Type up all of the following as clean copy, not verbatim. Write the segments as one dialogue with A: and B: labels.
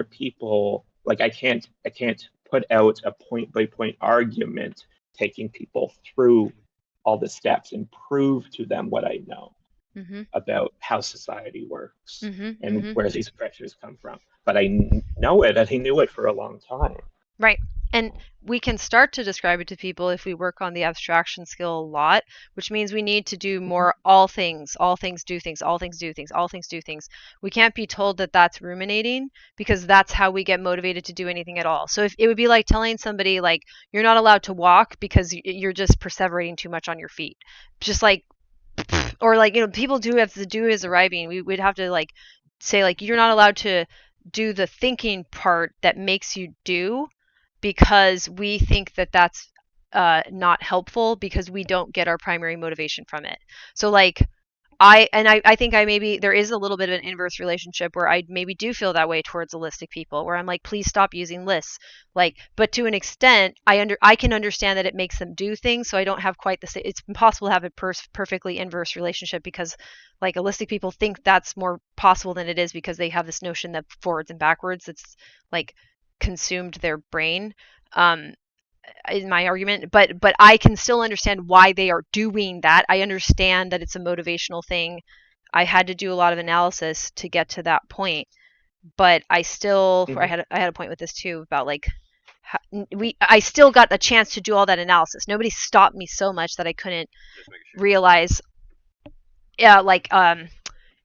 A: people, like I can't put out a point by point argument taking people through all the steps and prove to them what I know
B: Mm-hmm.
A: about how society works
B: Mm-hmm.
A: and
B: Mm-hmm.
A: where these pressures come from. But I know it, and I knew it for a long time.
B: Right. And we can start to describe it to people if we work on the abstraction skill a lot, which means we need to do more all things do things, all things do things, all things do things. We can't be told that that's ruminating because that's how we get motivated to do anything at all. So if it would be like telling somebody like you're not allowed to walk because you're just perseverating too much on your feet. Just like or like people do have to do is arriving. We'd have to like say like you're not allowed to do the thinking part that makes you do because we think that that's not helpful because we don't get our primary motivation from it. So like I think I maybe there is a little bit of an inverse relationship where I maybe do feel that way towards holistic people where I'm like please stop using lists, like, but to an extent I can understand that it makes them do things, so I don't have quite the same. It's impossible to have a perfectly inverse relationship because like holistic people think that's more possible than it is because they have this notion that forwards and backwards it's like consumed their brain. um in my argument, but I can still understand why they are doing that. I understand that it's a motivational thing. I had to do a lot of analysis to get to that point, but I still
A: Mm-hmm.
B: I had a point with this too about like I still got a chance to do all that analysis. Nobody stopped me so much that I couldn't realize yeah like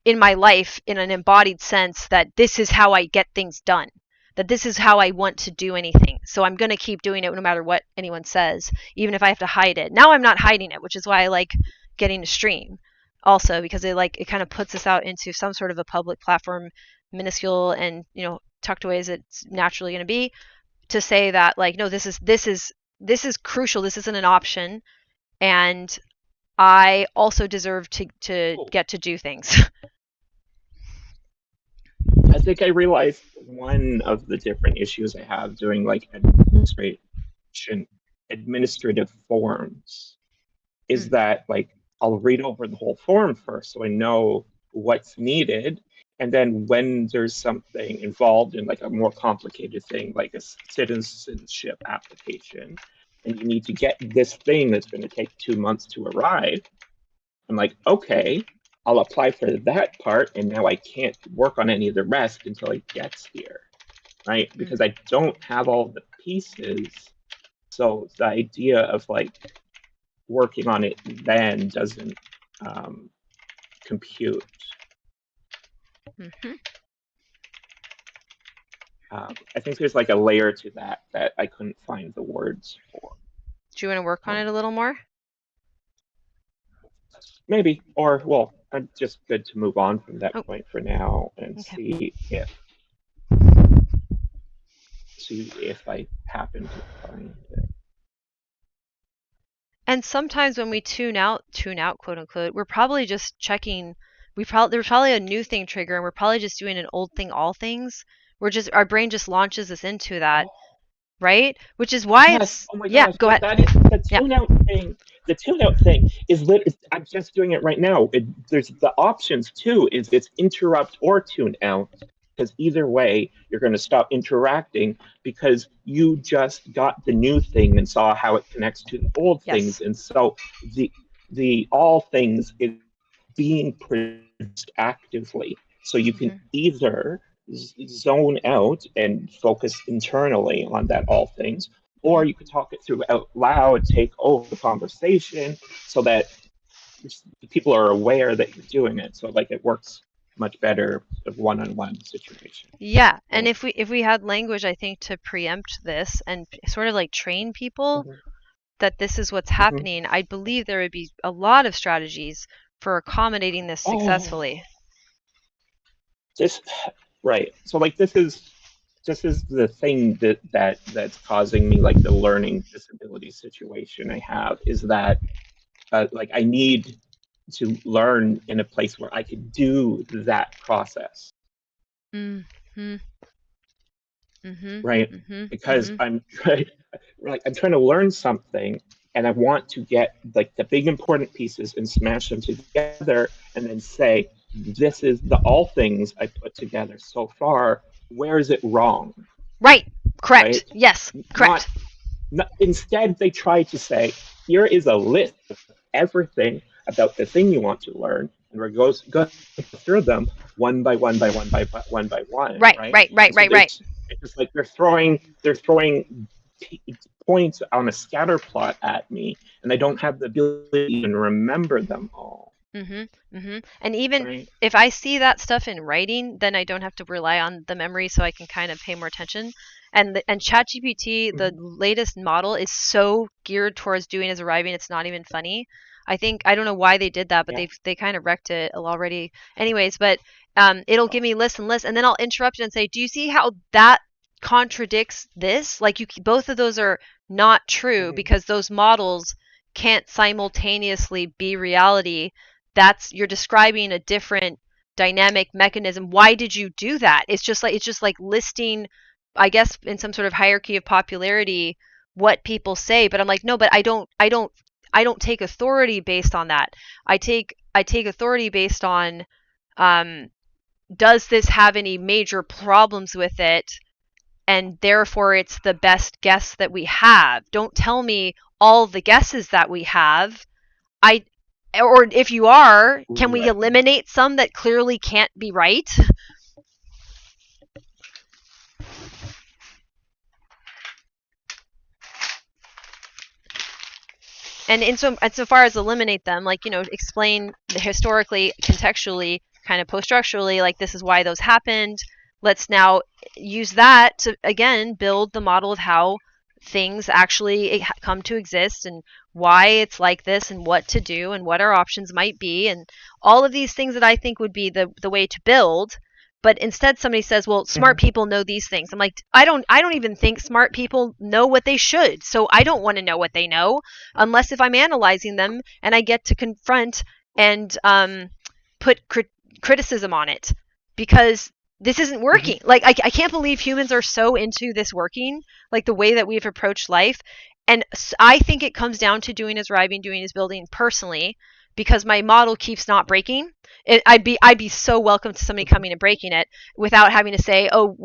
B: in my life in an embodied sense that this is how I get things done, that this is how I want to do anything. So I'm going to keep doing it no matter what anyone says, even if I have to hide it. Now I'm not hiding it, which is why I like getting to stream also because it kind of puts us out into some sort of a public platform, minuscule and tucked away as it's naturally going to be, to say that like no, this is crucial. This isn't an option, and I also deserve to
A: Cool.
B: get to do things.
A: I think I realized one of the different issues I have doing like administrative forms is
B: Mm,
A: that like I'll read over the whole form first so I know what's needed. And then when there's something involved in like a more complicated thing, like a citizenship application, and you need to get this thing that's going to take 2 months to arrive, I'm like, okay, I'll apply for that part, and now I can't work on any of the rest until it gets here, right?
B: mm,
A: Because I don't have all the pieces. So the idea of like working on it then doesn't um, compute.
B: mm-hmm.
A: I think there's like a layer to that that I couldn't find the words for.
B: Do you want to work on
A: Um,
B: it a little more?
A: Maybe, or well, I'm just good to move on from that
B: Oh,
A: point for now and
B: okay.
A: see if I happen to find it.
B: And sometimes when we tune out, quote unquote, we're probably just checking. There's probably a new thing trigger, and we're probably just doing an old thing, all things. We're just our brain just launches us into that,
A: Oh,
B: right? Which is why
A: yes.
B: it's
A: Oh my
B: yeah.
A: gosh.
B: Go
A: Yeah,
B: ahead.
A: that is the
B: Yeah.
A: tune out thing. The tune out thing is I'm just doing it right now. There's the options too. Is it's interrupt or tune out, because either way you're going to stop interacting because you just got the new thing and saw how it connects to the old things,
B: Yes.
A: and so the all things is being produced actively. So you can
B: Hmm.
A: either zone out and focus internally on that all things,
B: Hmm.
A: or you could talk it through out loud, take over the conversation so that people are aware that you're doing it. So like it works much better of one-on-one situation.
B: Yeah, and
A: So,
B: if we had language, I think to preempt this and sort of like train people
A: mhm,
B: that this is what's
A: mhm.
B: happening, I believe there would be a lot of strategies for accommodating this
A: Oh,
B: successfully.
A: this right. So like this is the thing that's causing me like the learning disability situation I have is that like I need to learn in a place where I could do that process,
B: Mm-hmm. Mm-hmm.
A: right?
B: Mm-hmm.
A: Because
B: Mm-hmm.
A: I'm trying, like I'm trying to learn something, and I want to get like the big important pieces and smash them together, and then say this is the all things I put together so far. where is it wrong,
B: Right. Correct.
A: right?
B: Yes.
A: Not,
B: Correct.
A: instead they try to say, here is a list of everything about the thing you want to learn, and we're going to go through them one by one by one by one by one,
B: Right.
A: right?
B: Right. Right.
A: And so
B: Right. Right.
A: it's just like they're throwing points on a scatter plot at me, and I don't have the ability to even remember them all,
B: And even
A: right?
B: if I see that stuff in writing, then I don't have to rely on the memory, so I can kind of pay more attention. And ChatGPT, the
A: Mm-hmm.
B: latest model, is so geared towards doing as arriving, it's not even funny. I don't know why they did that, but
A: Yeah.
B: they kind of wrecked it already. Anyways, but it'll give me lists and lists, and then I'll interrupt it and say, "Do you see how that contradicts this? Like, both of those are not true
A: Mm-hmm.
B: because those models can't simultaneously be reality. You're describing a different dynamic mechanism. Why did you do that?" It's just like listing, I guess, in some sort of hierarchy of popularity, what people say. But I'm like, no, but I don't take authority based on that. I take authority based on, um, does this have any major problems with it, and therefore it's the best guess that we have. Don't tell me all the guesses that we have. I or if you are, can we
A: Right.
B: eliminate some that clearly can't be right? And insofar as eliminate them, like, explain historically, contextually, kind of post-structurally, like, this is why those happened. Let's now use that to again build the model of how things actually come to exist, and why it's like this, and what to do, and what our options might be, and all of these things that I think would be the way to build. But instead somebody says, well, smart
A: Mm-hmm.
B: people know these things. I'm like, I don't even think smart people know what they should, so I don't want to know what they know, unless if I'm analyzing them and I get to confront and put criticism on it, because this isn't
A: Mm-hmm.
B: working. Like, I can't believe humans are so into this working, like the way that we've approached life. And I think it comes down to doing as arriving, doing as building personally, because my model keeps not breaking. I'd be so welcome to somebody coming and breaking it without having to say, oh,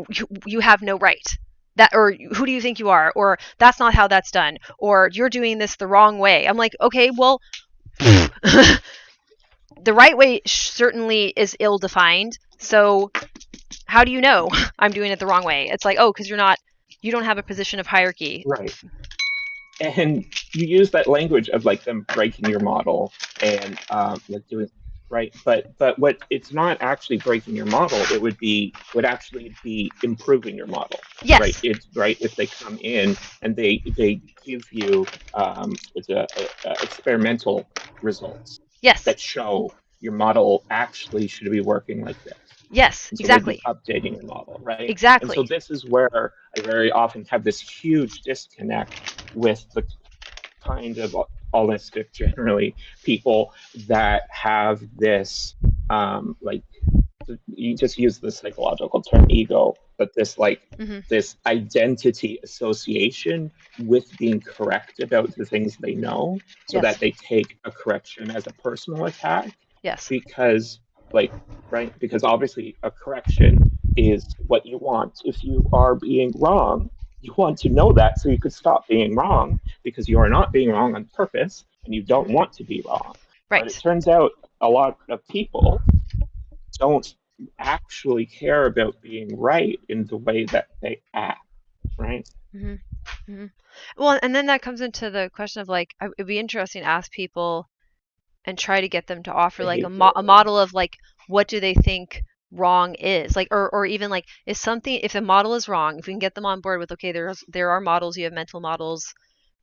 B: you have no right. That, or who do you think you are, or that's not how that's done, or you're doing this the wrong way. I'm like, okay, well, the right way certainly is ill defined. So how do you know I'm doing it the wrong way? It's like, oh, because you don't have a position of hierarchy.
A: Right. And you use that language of like them breaking your model and like doing right, but what it's not actually breaking your model. Would actually be improving your model, right?
B: Yes.
A: It's right if they come in and they give you it's experimental results
B: Yes.
A: that show your model actually should be working like this.
B: Yes.
A: And so they'd be
B: Exactly.
A: updating your model, right? And so
B: Exactly.
A: this is where I very often have this huge disconnect with the kind of holistic, generally, people that have this, like, you just use the psychological term ego, but this, like,
B: Hmm.
A: this identity association with being correct about the things they know, so
B: Yes.
A: that they take a correction as a personal attack,
B: Yes.
A: because, like, right, because obviously a correction is what you want. If you are being wrong, you want to know that so you could stop being wrong, because you are not being wrong on purpose and you don't
B: Hmm.
A: want to be wrong. But it
B: Right.
A: turns out a lot of people don't actually care about being right in the way that they act, right?
B: Hmm. Hmm. Well, and then that comes into the question of, like, it'd be interesting to ask people and try to get them to offer like a
A: Behaviorally.
B: model of, like, what do they think wrong is, like, or even like, is something, if a model is wrong, if we can get them on board with, okay, there are models, you have mental models,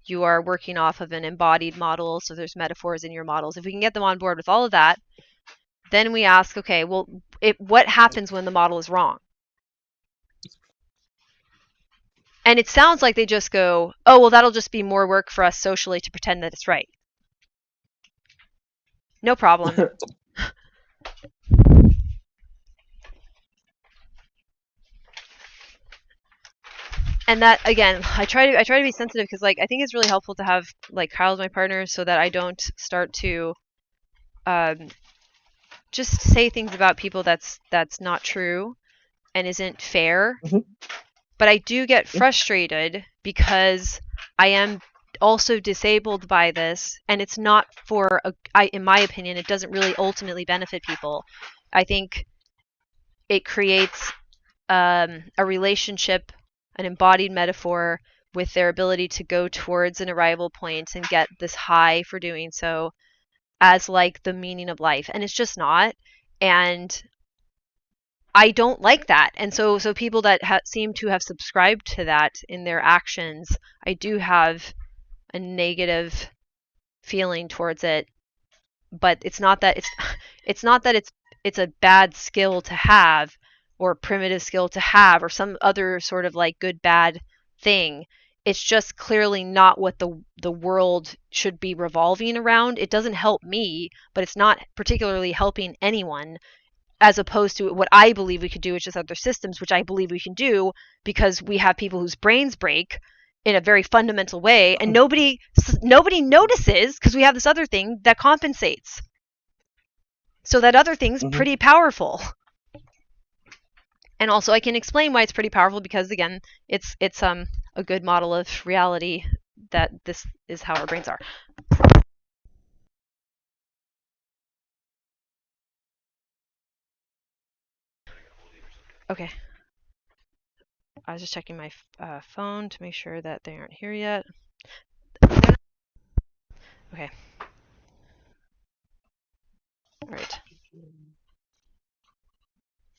B: you are working off of an embodied model, so there's metaphors in your models. If we can get them on board with all of that, then we ask, okay, well, what happens when the model is wrong? And it sounds like they just go, oh, well, that'll just be more work for us socially to pretend that it's right. No problem. And that, again, I try to be sensitive, because, like, I think it's really helpful to have, like, Kyle as my partner, so that I don't start to um, just say things about people that's not true. and isn't fair.
A: Mm-hmm.
B: But I do get frustrated because I am also disabled by this, and it's not for in my opinion, it doesn't really ultimately benefit people. I think it creates a relationship, an embodied metaphor with their ability to go towards an arrival point and get this high for doing so as like the meaning of life, and it's just not. And I don't like that. And so people that seem to have subscribed to that in their actions, I do have a negative feeling towards it. But it's not that it's a bad skill to have, or primitive skill to have, or some other sort of like good bad thing. It's just clearly not what the world should be revolving around. It doesn't help me, but it's not particularly helping anyone, as opposed to what I believe we could do, which is other systems, which I believe we can do because we have people whose brains break in a very fundamental way, and nobody notices because we have this other thing that compensates. So that other thing's pretty powerful. And also I can explain why it's pretty powerful because, again, it's a good model of reality that this is how our brains are. Okay. I was just checking my phone to make sure that they aren't here yet. Okay. All right.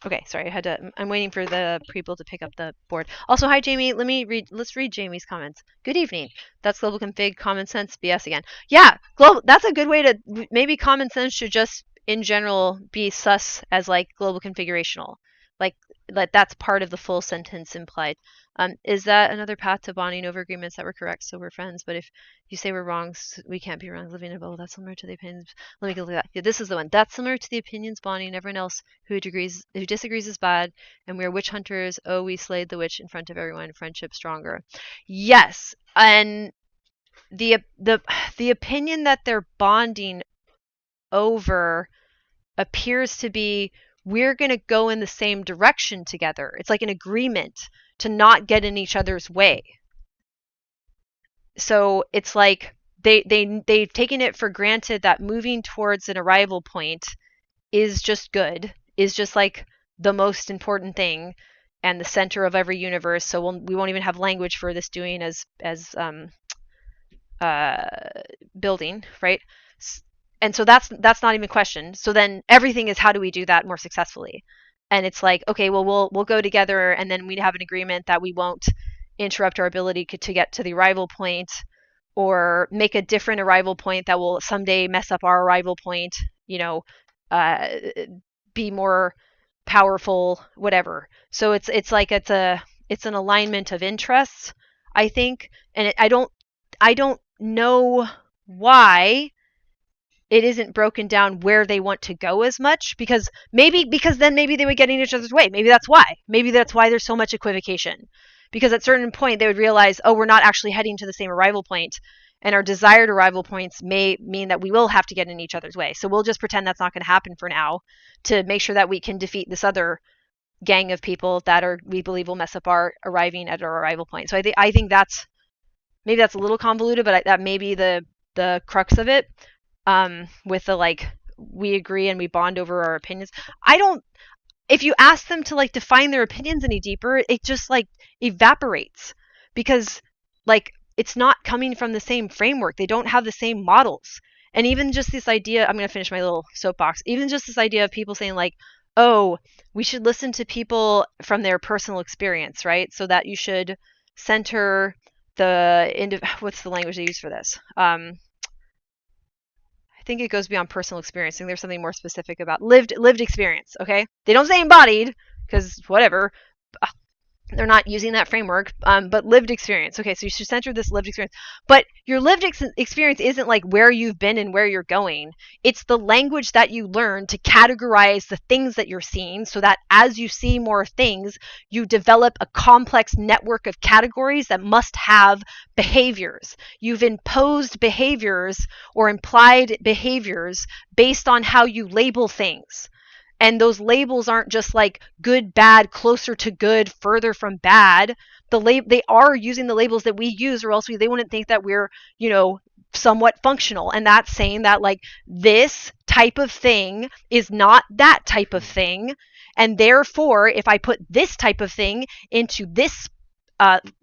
B: Okay, sorry, I'm waiting for the people to pick up the board. Also, hi Jamie, let's read Jamie's comments. Good evening. That's global config, common sense, BS again. Yeah, that's a good way to, maybe common sense should just, in general, be sus as like global configurational. Like that's part of the full sentence implied. Is that another path to bonding over agreements that we're correct, so we're friends? But if you say we're wrong, we can't be wrong. Living in a bubble, that's similar to the opinions. Let me go look at that. Yeah, this is the one. That's similar to the opinions bonding. Everyone else who disagrees is bad, and we are witch hunters. Oh, we slayed the witch in front of everyone. Friendship stronger. Yes, and the opinion that they're bonding over appears to be, we're going to go in the same direction together. It's like an agreement to not get in each other's way. So it's like they've taken it for granted that moving towards an arrival point is just good, is just like the most important thing and the center of every universe. So we won't even have language for this doing as building, right? And so that's not even questioned. So then everything is, how do we do that more successfully? And it's like, okay, well, we'll go together, and then we'd have an agreement that we won't interrupt our ability to get to the arrival point, or make a different arrival point that will someday mess up our arrival point, be more powerful, whatever. So it's like it's an alignment of interests, I think. And I don't know why it isn't broken down where they want to go as much, because then maybe they would get in each other's way. Maybe that's why there's so much equivocation, because at a certain point they would realize, oh, we're not actually heading to the same arrival point, and our desired arrival points may mean that we will have to get in each other's way. So we'll just pretend that's not going to happen for now, to make sure that we can defeat this other gang of people that we believe will mess up our arriving at our arrival point. So I think that's a little convoluted, but that may be the crux of it. With the like, we agree and we bond over our opinions. If you ask them to like define their opinions any deeper, it just like evaporates, because like it's not coming from the same framework. They don't have the same models. And even just this idea, I'm going to finish my little soapbox, even just this idea of people saying like, oh, we should listen to people from their personal experience, right? So that you should center what's the language they use for this? I think it goes beyond personal experience. I think there's something more specific about lived experience, okay? They don't say embodied, because whatever. They're not using that framework, but lived experience. Okay, so you should center this lived experience. But your lived experience isn't like where you've been and where you're going. It's the language that you learn to categorize the things that you're seeing, so that as you see more things, you develop a complex network of categories that must have behaviors. You've imposed behaviors or implied behaviors based on how you label things. And those labels aren't just like good, bad, closer to good, further from bad. They are using the labels that we use, or else they wouldn't think that we're, somewhat functional. And that's saying that like this type of thing is not that type of thing. And therefore, if I put this type of thing into this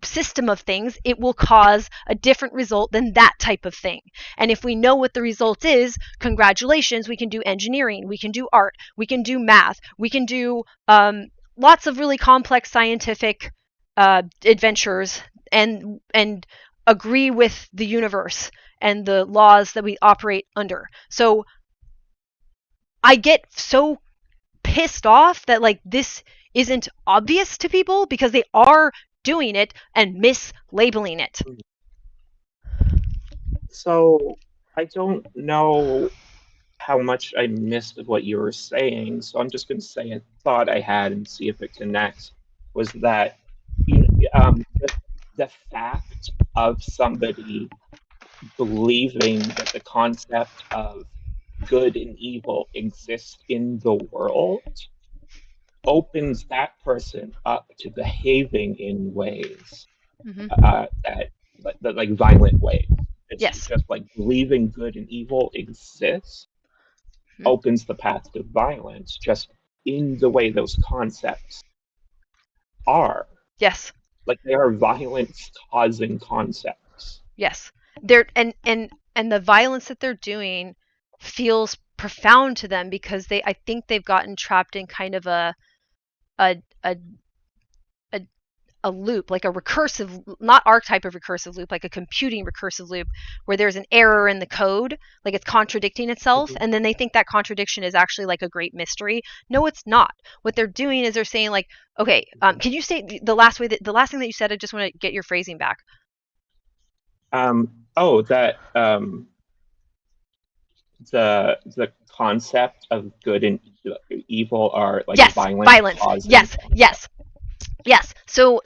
B: system of things, it will cause a different result than that type of thing. And if we know what the result is, congratulations, we can do engineering, we can do art, we can do math, we can do lots of really complex scientific adventures, and agree with the universe and the laws that we operate under. So I get so pissed off that like this isn't obvious to people, because they are doing it and mislabeling it.
A: So I don't know how much I missed of what you were saying, so I'm just going to say a thought I had and see if it connects. Was that the fact of somebody believing that the concept of good and evil exists in the world opens that person up to behaving in ways that like violent ways. It's
B: Yes.
A: just like believing good and evil exists opens the path to violence just in the way those concepts are.
B: Yes.
A: Like they are violence causing concepts.
B: Yes. They're and the violence that they're doing feels profound to them, because I think they've gotten trapped in kind of a loop, like a recursive, not our type of recursive loop, like a computing recursive loop, where there's an error in the code, like it's contradicting itself, and then they think that contradiction is actually like a great mystery. No, it's not. What they're doing is they're saying like, okay, can you say the last thing that you said? I just want to get your phrasing back.
A: The concept of good and evil are like
B: yes,
A: violence.
B: Yes. So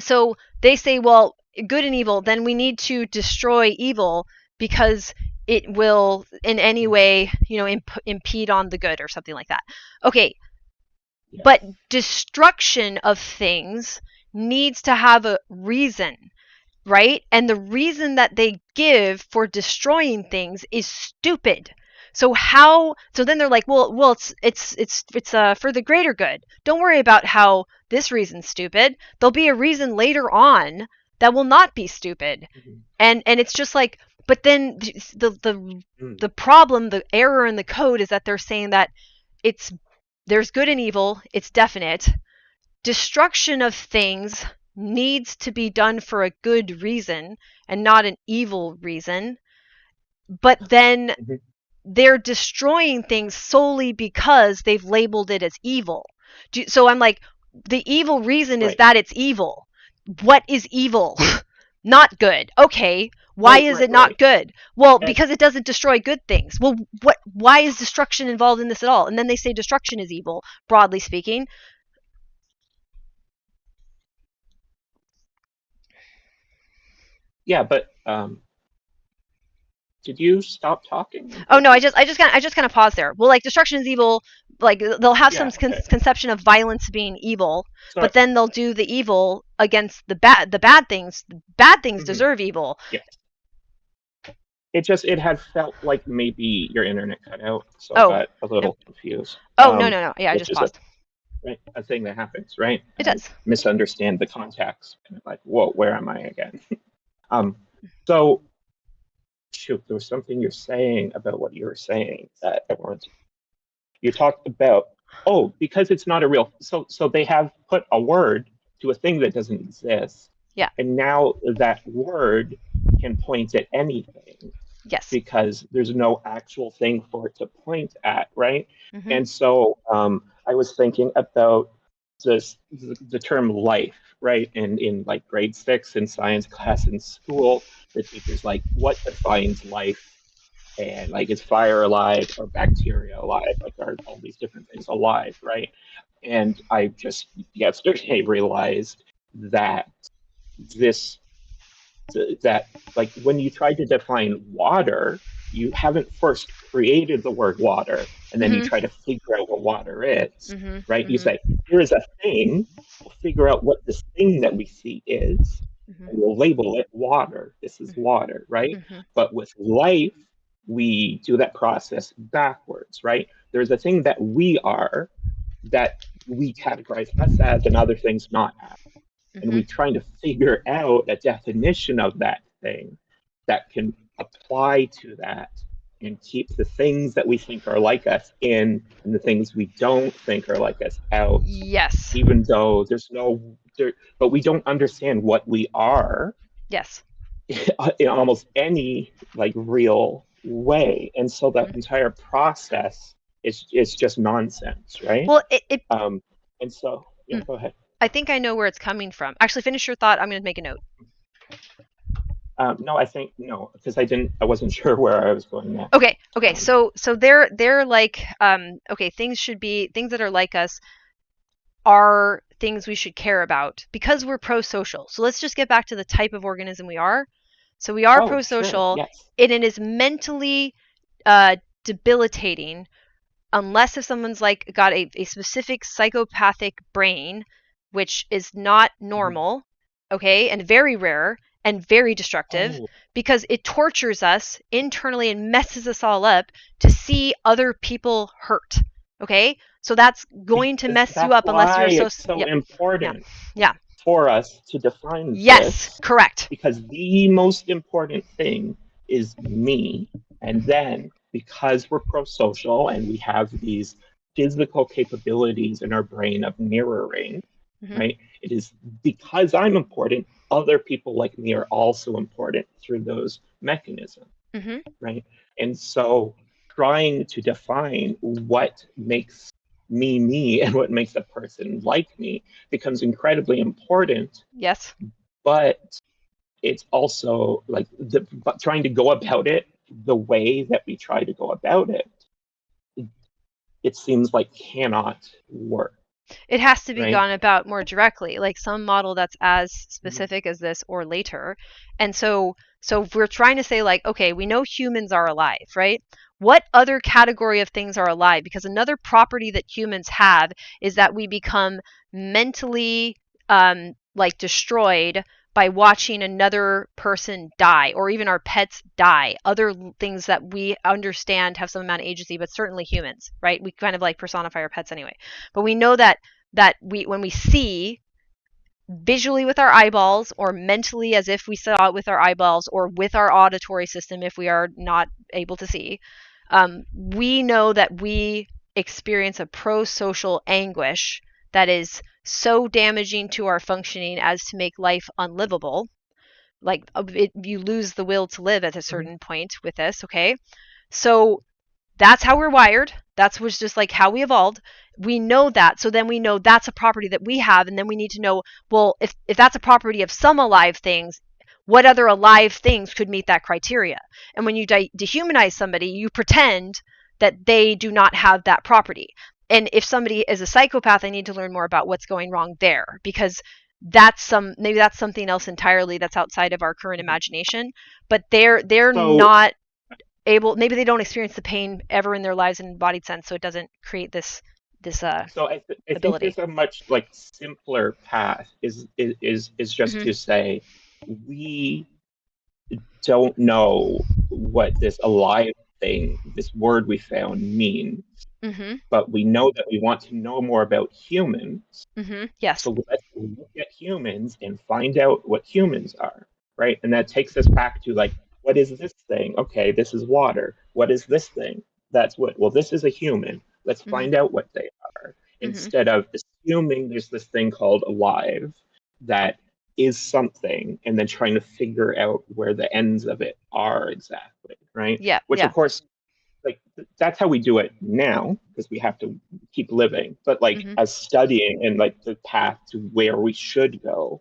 B: they say, well, good and evil, then we need to destroy evil because it will in any way, impede on the good or something like that. Okay. Yes. But destruction of things needs to have a reason, right? And the reason that they give for destroying things is stupid. So then they're like, well, it's for the greater good. Don't worry about how this reason's stupid. There'll be a reason later on that will not be stupid. And it's just like, but then the problem, the error in the code is that they're saying that there's good and evil, it's definite. Destruction of things needs to be done for a good reason and not an evil reason. But then they're destroying things solely because they've labeled it as evil. So I'm like, the evil reason is that it's evil. What is evil? Not good. Okay. Why is it not good? Well, because it doesn't destroy good things. Well, why is destruction involved in this at all? And then they say destruction is evil, broadly speaking.
A: Yeah, but did you stop talking?
B: Oh no, I just kind of paused there. Well, like destruction is evil. Like they'll have some conception of violence being evil, but then they'll do the evil against the bad things. The bad things deserve evil.
A: Yes. It had felt like maybe your internet cut out, so I got a little confused.
B: Oh no. Yeah, I just paused.
A: A thing that happens, right?
B: It does.
A: Misunderstand the context, and like, whoa, where am I again? So. Shoot, there was something you're saying about what you were saying that I wanted to. You talked about, because it's not a real, so they have put a word to a thing that doesn't exist.
B: Yeah.
A: And now that word can point at anything.
B: Yes.
A: Because there's no actual thing for it to point at, right? And so I was thinking about the term life, right? And in like grade 6 in science class in school, the teacher's like, what defines life? And like, is fire alive or bacteria alive? Like, are all these different things alive, right? And I just yesterday realized that like when you try to define water, you haven't first created the word water and then you try to figure out what water is,
B: Mm-hmm.
A: right? You
B: Mm-hmm.
A: say, here is a thing, we'll figure out what this thing that we see is,
B: Mm-hmm.
A: and we'll label it water. This is water, right?
B: Mm-hmm.
A: But with life, we do that process backwards, right? There's a thing that we are that we categorize us as and other things not as. And
B: Mm-hmm.
A: we trying to figure out a definition of that thing that can apply to that and keep the things that we think are like us in and the things we don't think are like us out,
B: Yes.
A: even though there's no there, but we don't understand what we are
B: Yes.
A: in almost any like real way, and so that
B: Mm-hmm.
A: entire process is just nonsense, right?
B: Well, it
A: um and so yeah,
B: mm,
A: go ahead.
B: I think I know where it's coming from. Actually, finish your thought. I'm going to make a note.
A: No, I think no, because I wasn't sure where I was going next.
B: Okay. Okay. So they're like okay, things that are like us are things we should care about because we're pro-social. So let's just get back to the type of organism we are. So we are
A: Oh, sure,
B: pro-social,
A: yes.
B: and it is mentally uh, debilitating unless if someone's like got a specific psychopathic brain, which is not
A: Mhm.
B: normal, okay, and very rare and very destructive
A: Oh,
B: because it tortures us internally and messes us all up to see other people hurt. Okay, so that's going to
A: because
B: mess you
A: that's
B: up unless
A: why
B: you're so.
A: it's so
B: Yep. Yeah.
A: important
B: Yeah.
A: for us to define
B: Yes.
A: this,
B: Correct.
A: because the most important thing is me. And then because we're pro-social and we have these physical capabilities in our brain of mirroring,
B: Mm-hmm.
A: right? It is because I'm important, other people like me are also important through those mechanisms,
B: Mm-hmm.
A: right? And so trying to define what makes me me and what makes a person like me becomes incredibly important,
B: Yes.
A: but it's also like but trying to go about it the way that we try to go about it, it seems like cannot work,
B: It has to be
A: right?
B: gone about more directly, like some model that's as
A: Mhm.
B: specific as this or later. And so if we're trying to say like, okay, we know humans are alive, right? What other category of things are alive? Because another property that humans have is that we become mentally like destroyed by watching another person die or even our pets die. Other things that we understand have some amount of agency, but certainly humans, right? We kind of like personify our pets anyway. But we know that we when we see visually with our eyeballs or mentally as if we saw it with our eyeballs or with our auditory system if we are not able to see, we know that we experience a pro-social anguish that is so damaging to our functioning as to make life unlivable. Like you lose the will to live at a
A: Mhm.
B: certain point with this. Okay, so that's how we're wired. That's was just like how we evolved. We know that. So then we know that's a property that we have. And then we need to know, well, if that's a property of some alive things, what other alive things could meet that criteria? And when you dehumanize somebody, you pretend that they do not have that property. And if somebody is a psychopath, I need to learn more about what's going wrong there because maybe that's something else entirely that's outside of our current
A: Mhm.
B: imagination, but they're
A: So
B: not able, maybe they don't experience the pain ever in their lives in embodied sense, so it doesn't create this
A: I think
B: ability.
A: there's a much like simpler path is just
B: Mm-hmm.
A: to say we don't know what this alive thing, this word we found means,
B: Mm-hmm.
A: but we know that we want to know more about humans.
B: Mm-hmm. Yes.
A: So let's look at humans and find out what humans are, right? And that takes us back to like, what is this thing? Okay, this is water. What is this thing? That's what, well, this is a human. Let's
B: Mm-hmm.
A: find out what they are.
B: Mm-hmm.
A: Instead of assuming there's this thing called alive that is something and then trying to figure out where the ends of it are exactly, right?
B: Yeah.
A: Which, of
B: Yeah.
A: course, like that's how we do it now because we have to keep living, but like
B: Mm-hmm.
A: as studying and like the path to where we should go,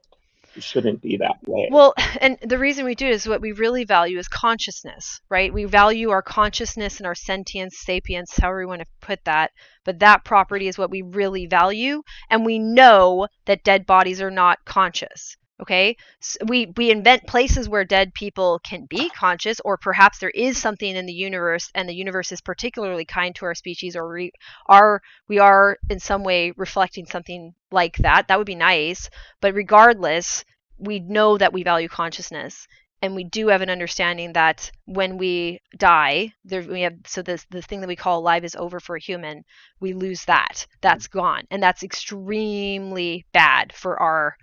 A: it shouldn't be that way.
B: Well, and the reason we do it is what we really value is consciousness, right? We value our consciousness and our sentience, sapience, however you want to put that. But that property is what we really value. And we know that dead bodies are not conscious. Okay, so we invent places where dead people can be conscious, or perhaps there is something in the universe, and the universe is particularly kind to our species, or we are in some way reflecting something like that. That would be nice. But regardless, we know that we value consciousness, and we do have an understanding that when we die, there we have, so the thing that we call alive is over for a human. We lose that. That's gone, and that's extremely bad for our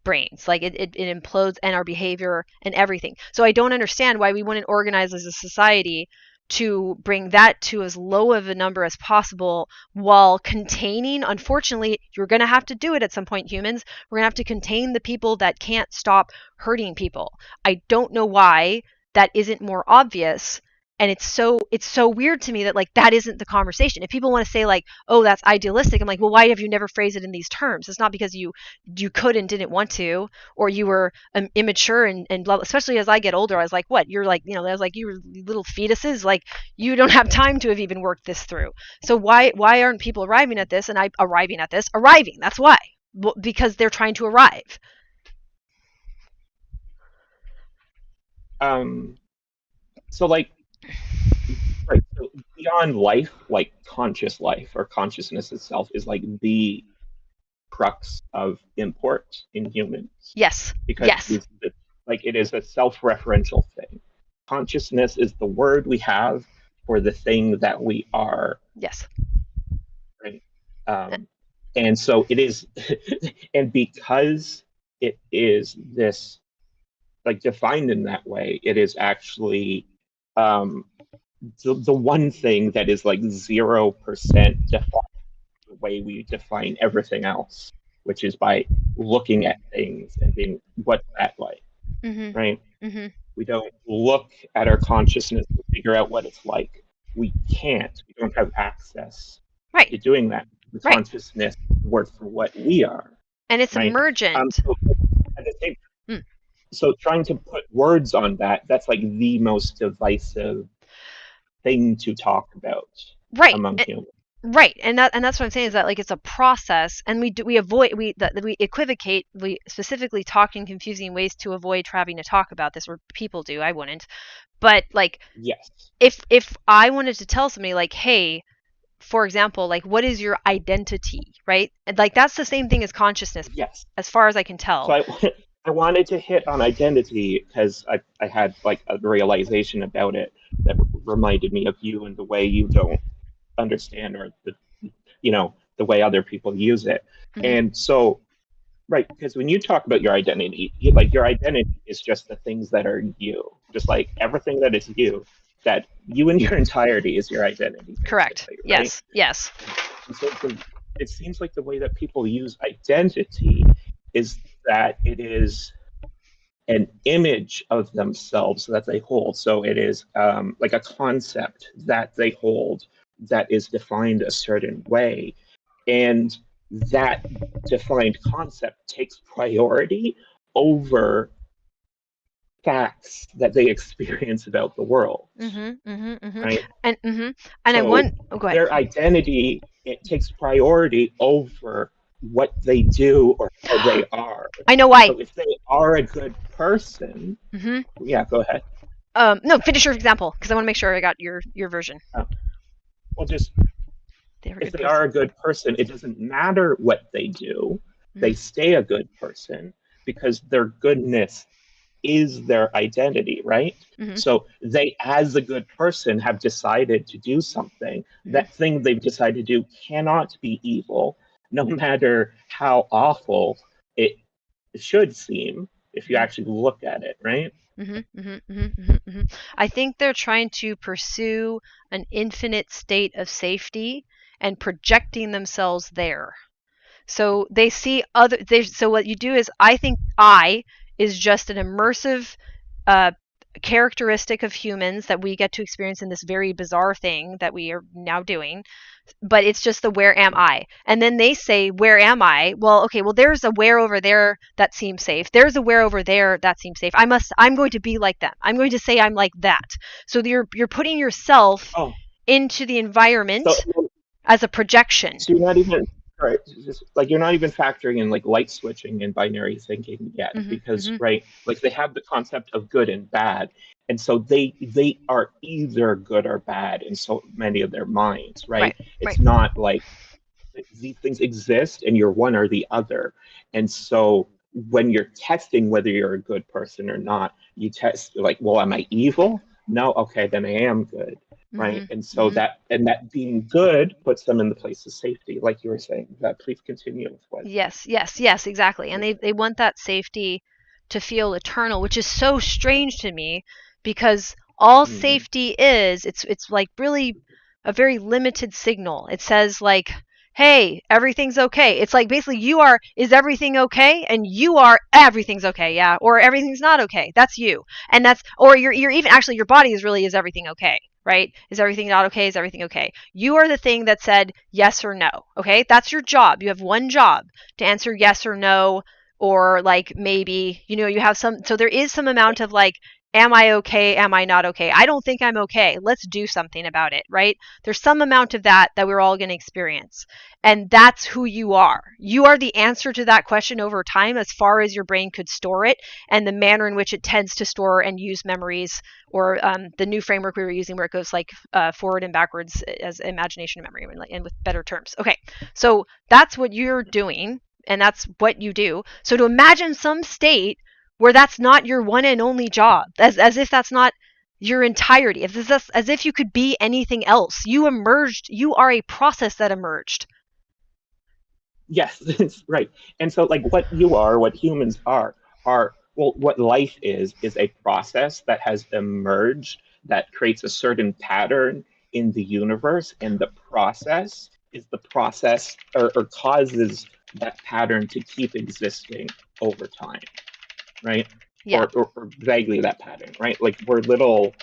B: brains. Like it implodes, and our behavior and everything. So I don't understand why we wouldn't organize as a society to bring that to as low of a number as possible, while containing, unfortunately, you're going to have to do it at some point, humans. We're going to have to contain the people that can't stop hurting people. I don't know why that isn't more obvious. And it's so weird to me that, like, that isn't the conversation. If people want to say, like, oh, that's idealistic, I'm like, well, why have you never phrased it in these terms? It's not because you could and didn't want to, or you were immature and blah, especially as I get older. I was like, what, you're like, I was like, you were little fetuses, like, you don't have time to have even worked this through. So why aren't people arriving at this? And I arriving at this, that's why. Well, because they're trying to arrive.
A: So like, right, so beyond life, like conscious life or consciousness itself is like the crux of import in humans.
B: Yes.
A: Because
B: Yes.
A: it is a self-referential thing. Consciousness is the word we have for the thing that we are.
B: Yes.
A: Right. And so it is, and because it is this, like, defined in that way, it is actually the one thing that is like 0% defined the way we define everything else, which is by looking at things and being, what's that like, right? We don't look at our consciousness to figure out what it's like. We can't. We don't have access to doing that. The consciousness is the word for what we are.
B: And it's emergent.
A: So at the same, so trying to put words on that, that's like the most divisive thing to talk about among humans.
B: Right, and that's what I'm saying, is that, like, it's a process, and we equivocate, we specifically talk in confusing ways to avoid having to talk about this, or people do. I wouldn't, but, like,
A: yes,
B: if I wanted to tell somebody, like, hey, for example, like, what is your identity, right? And, like, that's the same thing as consciousness.
A: Yes,
B: as far as I can tell.
A: So I wanted to hit on identity because I had like a realization about it that reminded me of you and the way you don't understand, or the way other people use it. And so, right, because when you talk about your identity, your identity is just the things that are you, just like everything that is you, that you in your entirety is your identity.
B: Correct.
A: Right?
B: Yes.
A: And so it seems like the way that people use identity is that it is an image of themselves that they hold. So it is like a concept that they hold that is defined a certain way. And that defined concept takes priority over facts that they experience about the world. Right?
B: And
A: so
B: I want, go ahead.
A: Their identity, it takes priority over what they do or how they are.
B: I know why.
A: So if they are a good person, yeah, go ahead.
B: No, finish your example, because I want to make sure I got your version.
A: Well, just if they are a good person, it doesn't matter what they do. They stay a good person because their goodness is their identity, right? So they, as a good person, have decided to do something. That thing they've decided to do cannot be evil, no matter how awful it should seem if you actually look at it, right?
B: I think they're trying to pursue an infinite state of safety and projecting themselves there. So they see so what you do is, I think I is just an immersive characteristic of humans that we get to experience in this very bizarre thing that we are now doing. But it's just the where am I? And then they say, where am I? Well, okay, well, there's a where over there that seems safe. There's a where over there that seems safe. I'm going to be like them. I'm going to say I'm like that. So you're putting yourself into the environment as a projection.
A: So you're not even right, just like you're not even factoring in like light switching and binary thinking yet,
B: Mhm.
A: because
B: Mhm.
A: right, like they have the concept of good and bad, and so they are either good or bad in so many of their minds, right?
B: Right. Right.
A: It's not like these things exist and you're one or the other. And so when you're testing whether you're a good person or not, you test like, well, am I evil? No, okay, then I am good. Right.
B: Mhm.
A: And so
B: Mhm.
A: that being good puts them in the place of safety, like you were saying. That please continue with what
B: Yes, yes, yes, exactly.
A: you
B: And
A: were
B: they
A: saying.
B: want that safety to feel eternal, which is so strange to me because all
A: Mm.
B: safety is it's like really a very limited signal. It says like, "Hey, everything's okay." It's like basically you are is everything okay? And you are everything's okay, yeah, or everything's not okay. That's you. And that's or you're even actually your body is really is everything okay? Right? Is everything not okay? Is everything okay? You are the thing that said yes or no. Okay? That's your job. You have one job to answer yes or no, or like maybe, you have some, so there is some amount of like, am I okay? Am I not okay? I don't think I'm okay. Let's do something about it, right? There's some amount of that we're all going to experience. And that's who you are. You are the answer to that question over time as far as your brain could store it and the manner in which it tends to store and use memories, or the new framework we were using where it goes like forward and backwards as imagination and memory, and with better terms. Okay, so that's what you're doing, and that's what you do. So to imagine some state where that's not your one and only job, as if that's not your entirety, as if you could be anything else. You emerged, you are a process that emerged.
A: Yes, right. And so, like, what you are, what humans are, well, what life is a process that has emerged that creates a certain pattern in the universe, and the process is the process or causes that pattern to keep existing over time, right?
B: Yeah.
A: Or vaguely that pattern, right? Like, we're little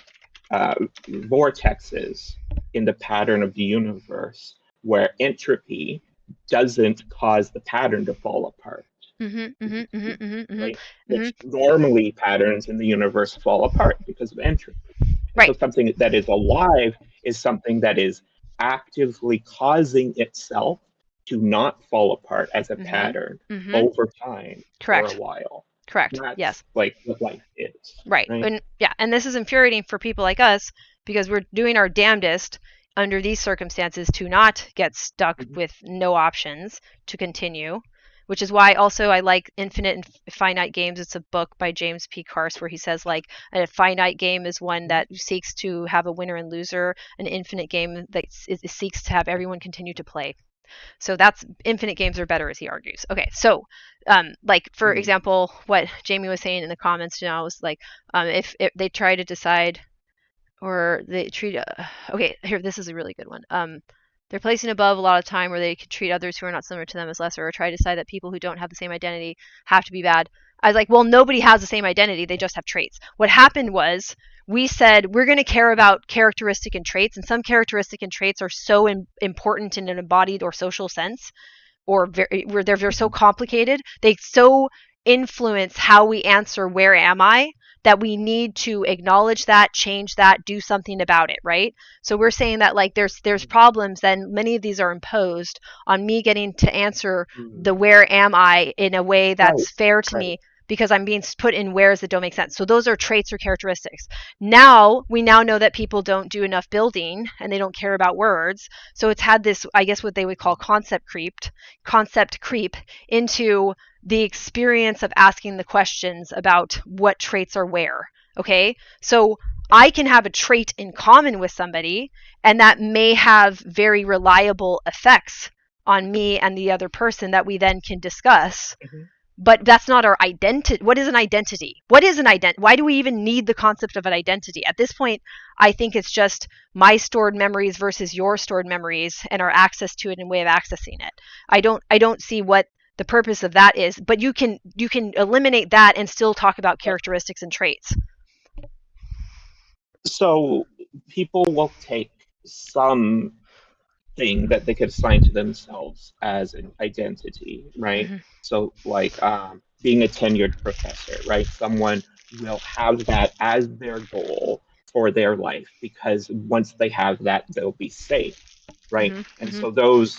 A: vortexes in the pattern of the universe where entropy doesn't cause the pattern to fall apart,
B: Mhm. Mhm. Mhm. Mhm. Mhm.
A: right?
B: Mhm.
A: Which normally patterns in the universe fall apart because of entropy. And so
B: Right.
A: something that is alive is something that is actively causing itself to not fall apart as a
B: Mhm.
A: pattern
B: Mhm.
A: over time for a
B: Correct.
A: while.
B: Correct.
A: That's
B: Yes.
A: like what life is,
B: Right.
A: right?
B: And yeah, and this is infuriating for people like us because we're doing our damnedest under these circumstances to not get stuck
A: Mhm.
B: with no options to continue, which is why also I like Infinite and Finite Games. It's a book by James P. Carse where he says like a finite game is one that seeks to have a winner and loser, an infinite game that seeks to have everyone continue to play. So that's infinite games are better, as he argues. Okay, so like for
A: Mhm.
B: example, what Jamie was saying in the comments now was like, if they try to decide or they treat, okay, here this is a really good one. They're placing above a lot of time where they could treat others who are not similar to them as lesser, or try to decide that people who don't have the same identity have to be bad. I was like, well, nobody has the same identity; they just have traits. What happened was we said we're going to care about characteristic and traits, and some characteristic and traits are so important in an embodied or social sense, or where they're so
A: Mhm.
B: complicated, they so influence how we answer where am I, that we need to acknowledge that, change that, do something about it, right? So we're saying that like there's problems, then many of these are imposed on me getting to answer
A: Mhm.
B: the where am I in a way
A: Right,
B: that's fair to
A: right.
B: me because I'm being put in wheres that don't make sense. So those are traits or characteristics. Now we now know that people don't do enough building and they don't care about words. So it's had this, I guess, what they would call concept creep into the experience of asking the questions about what traits are where. Okay, so I can have a trait in common with somebody, and that may have very reliable effects on me and the other person that we then can discuss.
A: Mhm.
B: But that's not our identity. What is an identity? What is an identity? Why do we even need the concept of an identity at this point? I think it's just my stored memories versus your stored memories and our access to it and way of accessing it. I don't see what the purpose of that is, but you can eliminate that and still talk about characteristics and traits.
A: So people will take some thing that they could assign to themselves as an identity, right?
B: Mm-hmm.
A: So, like being a tenured professor, right? Someone will have that as their goal for their life because once they have that, they'll be safe, right?
B: Mm-hmm.
A: And
B: Mm-hmm.
A: so those,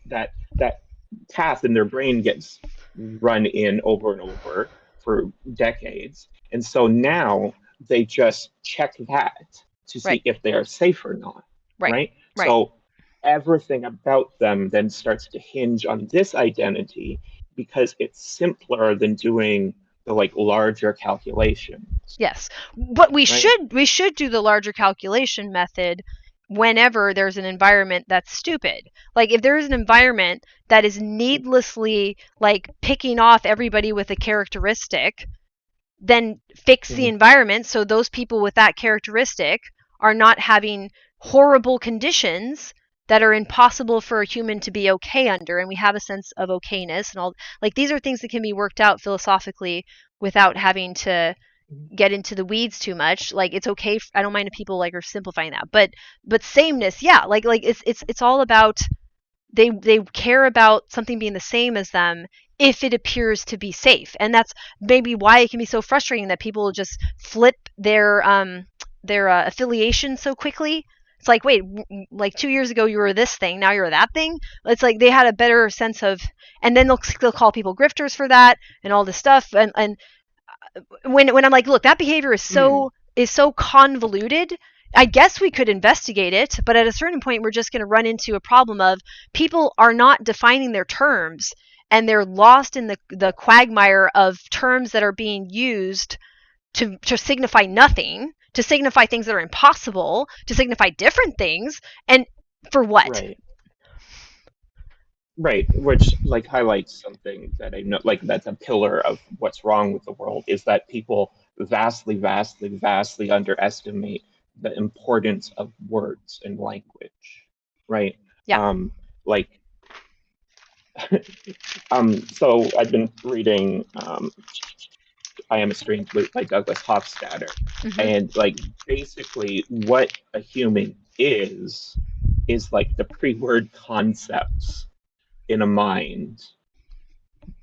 A: that path in their brain gets run in over and over for decades. And so now they just check that to
B: Right.
A: see if they are safe or not,
B: Right.
A: right?
B: Right.
A: So everything about them then starts to hinge on this identity because it's simpler than doing the like larger calculations,
B: Yes. But
A: right?
B: we should do the larger calculation method whenever there's an environment that's stupid. Like if there is an environment that is needlessly like picking off everybody with a characteristic, then fix the
A: Mhm.
B: environment so those people with that characteristic are not having horrible conditions that are impossible for a human to be okay under, and we have a sense of okayness and all. Like these are things that can be worked out philosophically without having to get into the weeds too much. Like it's okay, I don't mind if people like are simplifying that, but sameness, yeah, like it's all about they care about something being the same as them if it appears to be safe. And that's maybe why it can be so frustrating that people just flip their affiliation so quickly. It's like, wait, like 2 years ago you were this thing, now you're that thing. It's like they had a better sense of, and then they'll call people grifters for that and all this stuff. And when I'm like, look, that behavior
A: Mm.
B: is so convoluted. I guess we could investigate it, but at a certain point, we're just going to run into a problem of people are not defining their terms, and they're lost in the quagmire of terms that are being used to signify nothing, to signify things that are impossible, to signify different things, and for what?
A: Right. Right, which like highlights something that I know, like that's a pillar of what's wrong with the world, is that people vastly, vastly, vastly underestimate the importance of words and language, right?
B: Yeah.
A: Like, so I've been reading I Am a Strange Loop by Douglas Hofstadter,
B: Mm-hmm.
A: and like basically what a human is like the pre-word concepts in a mind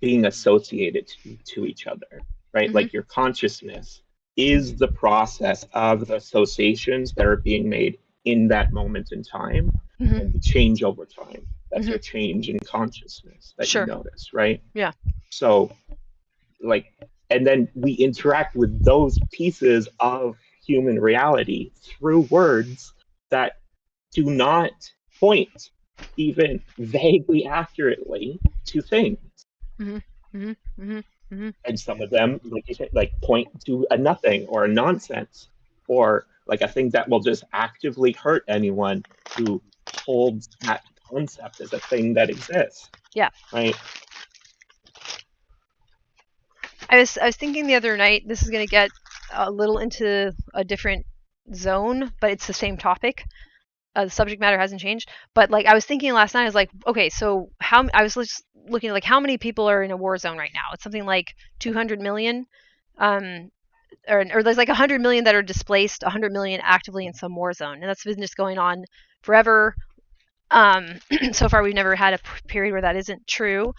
A: being associated to each other, right?
B: Mm-hmm.
A: Like your consciousness is the process of the associations that are being made in that moment in time
B: Mm-hmm.
A: and the change over time. That's
B: Mm-hmm.
A: your change in consciousness that you
B: Sure.
A: notice, right?
B: Yeah.
A: So, like, and then we interact with those pieces of human reality through words that do not point even vaguely accurately to things.
B: Mm-hmm. Mm-hmm. Mm-hmm. Mm-hmm.
A: And some of them, like you said, like point to a nothing or a nonsense or like a thing that will just actively hurt anyone who holds that concept as a thing that exists,
B: Yeah.
A: right?
B: I was thinking the other night, this is going to get a little into a different zone, but it's the same topic. The subject matter hasn't changed, but like I was thinking last night, I was like, okay, so how I was just looking at like how many people are in a war zone right now? It's something like 200 million, um, or there's like 100 million that are displaced, 100 million actively in some war zone, and that's been just going on forever. So far, we've never had a period where that isn't true.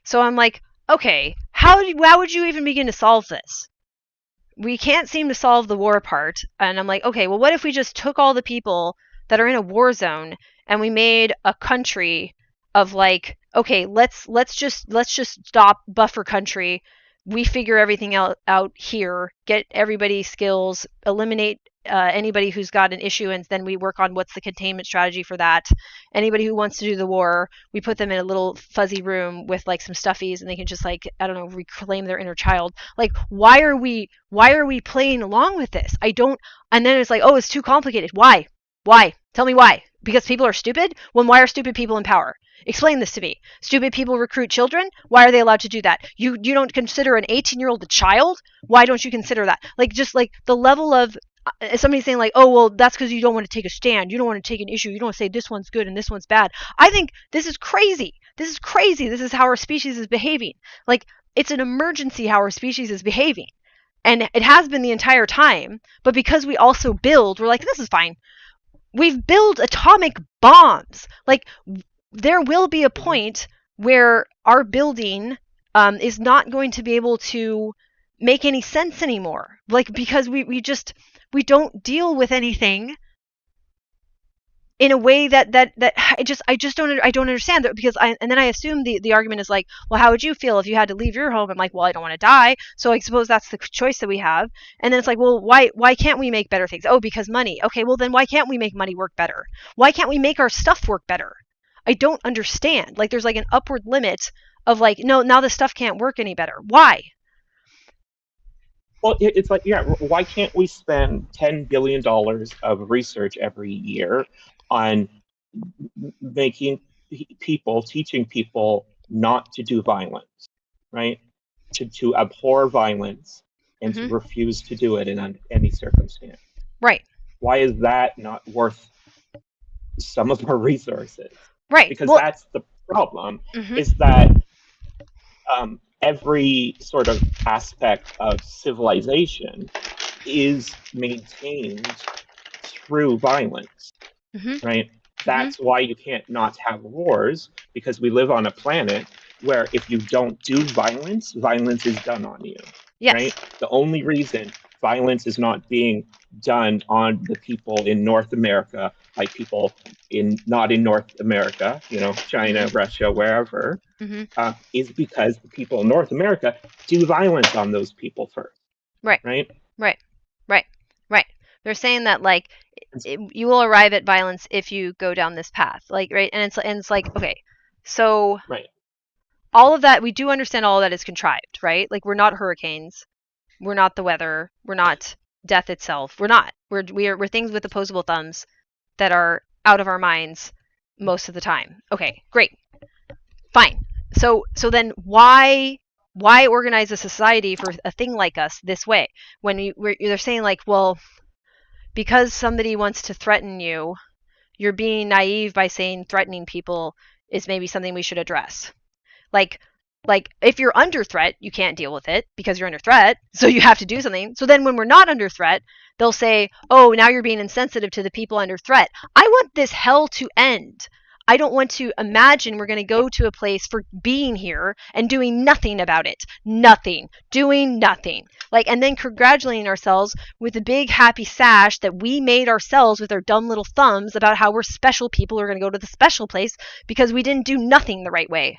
B: So I'm like, okay, how would you even begin to solve this? We can't seem to solve the war part. And I'm like, okay, well, what if we just took all the people that are in a war zone and we made a country of like, okay, let's just stop buffer country. We figure everything out here, get everybody's skills, eliminate anybody who's got an issue, and then we work on what's the containment strategy for that. Anybody who wants to do the war, we put them in a little fuzzy room with like some stuffies, and they can just like, I don't know, reclaim their inner child. Like, why are we playing along with this? I don't. And then it's like, oh, it's too complicated. Why? Tell me why. Because people are stupid? Well, why are stupid people in power? Explain this to me. Stupid people recruit children? Why are they allowed to do that? You don't consider an 18-year-old a child? Why don't you consider that? Like, just like the level of somebody saying like, oh well, that's because you don't want to take a stand, you don't want to take an issue, you don't want to say this one's good and this one's bad. I think this is crazy. This is crazy. This is how our species is behaving. Like, it's an emergency how our species is behaving, and it has been the entire time. But because we also build, we're like, this is fine. We've built atomic bombs. Like, there will be a
A: Mhm.
B: point where our building is not going to be able to make any sense anymore. Like, because we don't deal with anything in a way that I just don't understand that, because and then I assume the argument is like, well, how would you feel if you had to leave your home? I'm like, well, I don't want to die, so I suppose that's the choice that we have. And then it's like, well, why can't we make better things? Oh, because money. Okay, well then why can't we make money work better? Why can't we make our stuff work better? I don't understand. Like, there's like an upward limit of like, no, now the stuff can't work any better. Why?
A: Well, it's like, yeah, why can't we spend $10 billion of research every year on making people, teaching people not to do violence, right? To abhor violence and to
B: Mm-hmm.
A: refuse to do it in any circumstance.
B: Right.
A: Why is that not worth some of our resources?
B: Right.
A: Because
B: Well.
A: that's the problem,
B: Mm-hmm.
A: is that every sort of aspect of civilization is maintained through violence,
B: Mm-hmm.
A: right?
B: Mm-hmm.
A: That's why you can't not have wars, because we live on a planet where if you don't do violence, violence is done on you,
B: Yes.
A: right? The only reason violence is not being done on the people in North America by people not in North America, China,
B: Mm-hmm.
A: Russia, wherever,
B: Mm-hmm.
A: is because the people in North America do violence on those people first,
B: Right.
A: right?
B: Right. Right. Right. They're saying that like you will arrive at violence if you go down this path. Like, right? And it's like, okay. So
A: Right.
B: all of that, we do understand all of that is contrived, right? Like, we're not hurricanes. We're not the weather. We're not death itself. We're not. We're things with opposable thumbs that are out of our minds most of the time. Okay, great. Fine. So then why organize a society for a thing like us this way when they're saying like, well, because somebody wants to threaten you, you're being naive by saying threatening people is maybe something we should address. Like like if you're under threat, you can't deal with it because you're under threat, so you have to do something. So then when we're not under threat, they'll say, "Oh, now you're being insensitive to the people under threat." I want this hell to end. I don't want to imagine we're going to go to a place for being here and doing nothing about it. Nothing. Doing nothing. Like, and then congratulating ourselves with a big happy sash that we made ourselves with our dumb little thumbs about how we're special people who are going to go to the special place because we didn't do nothing the right way.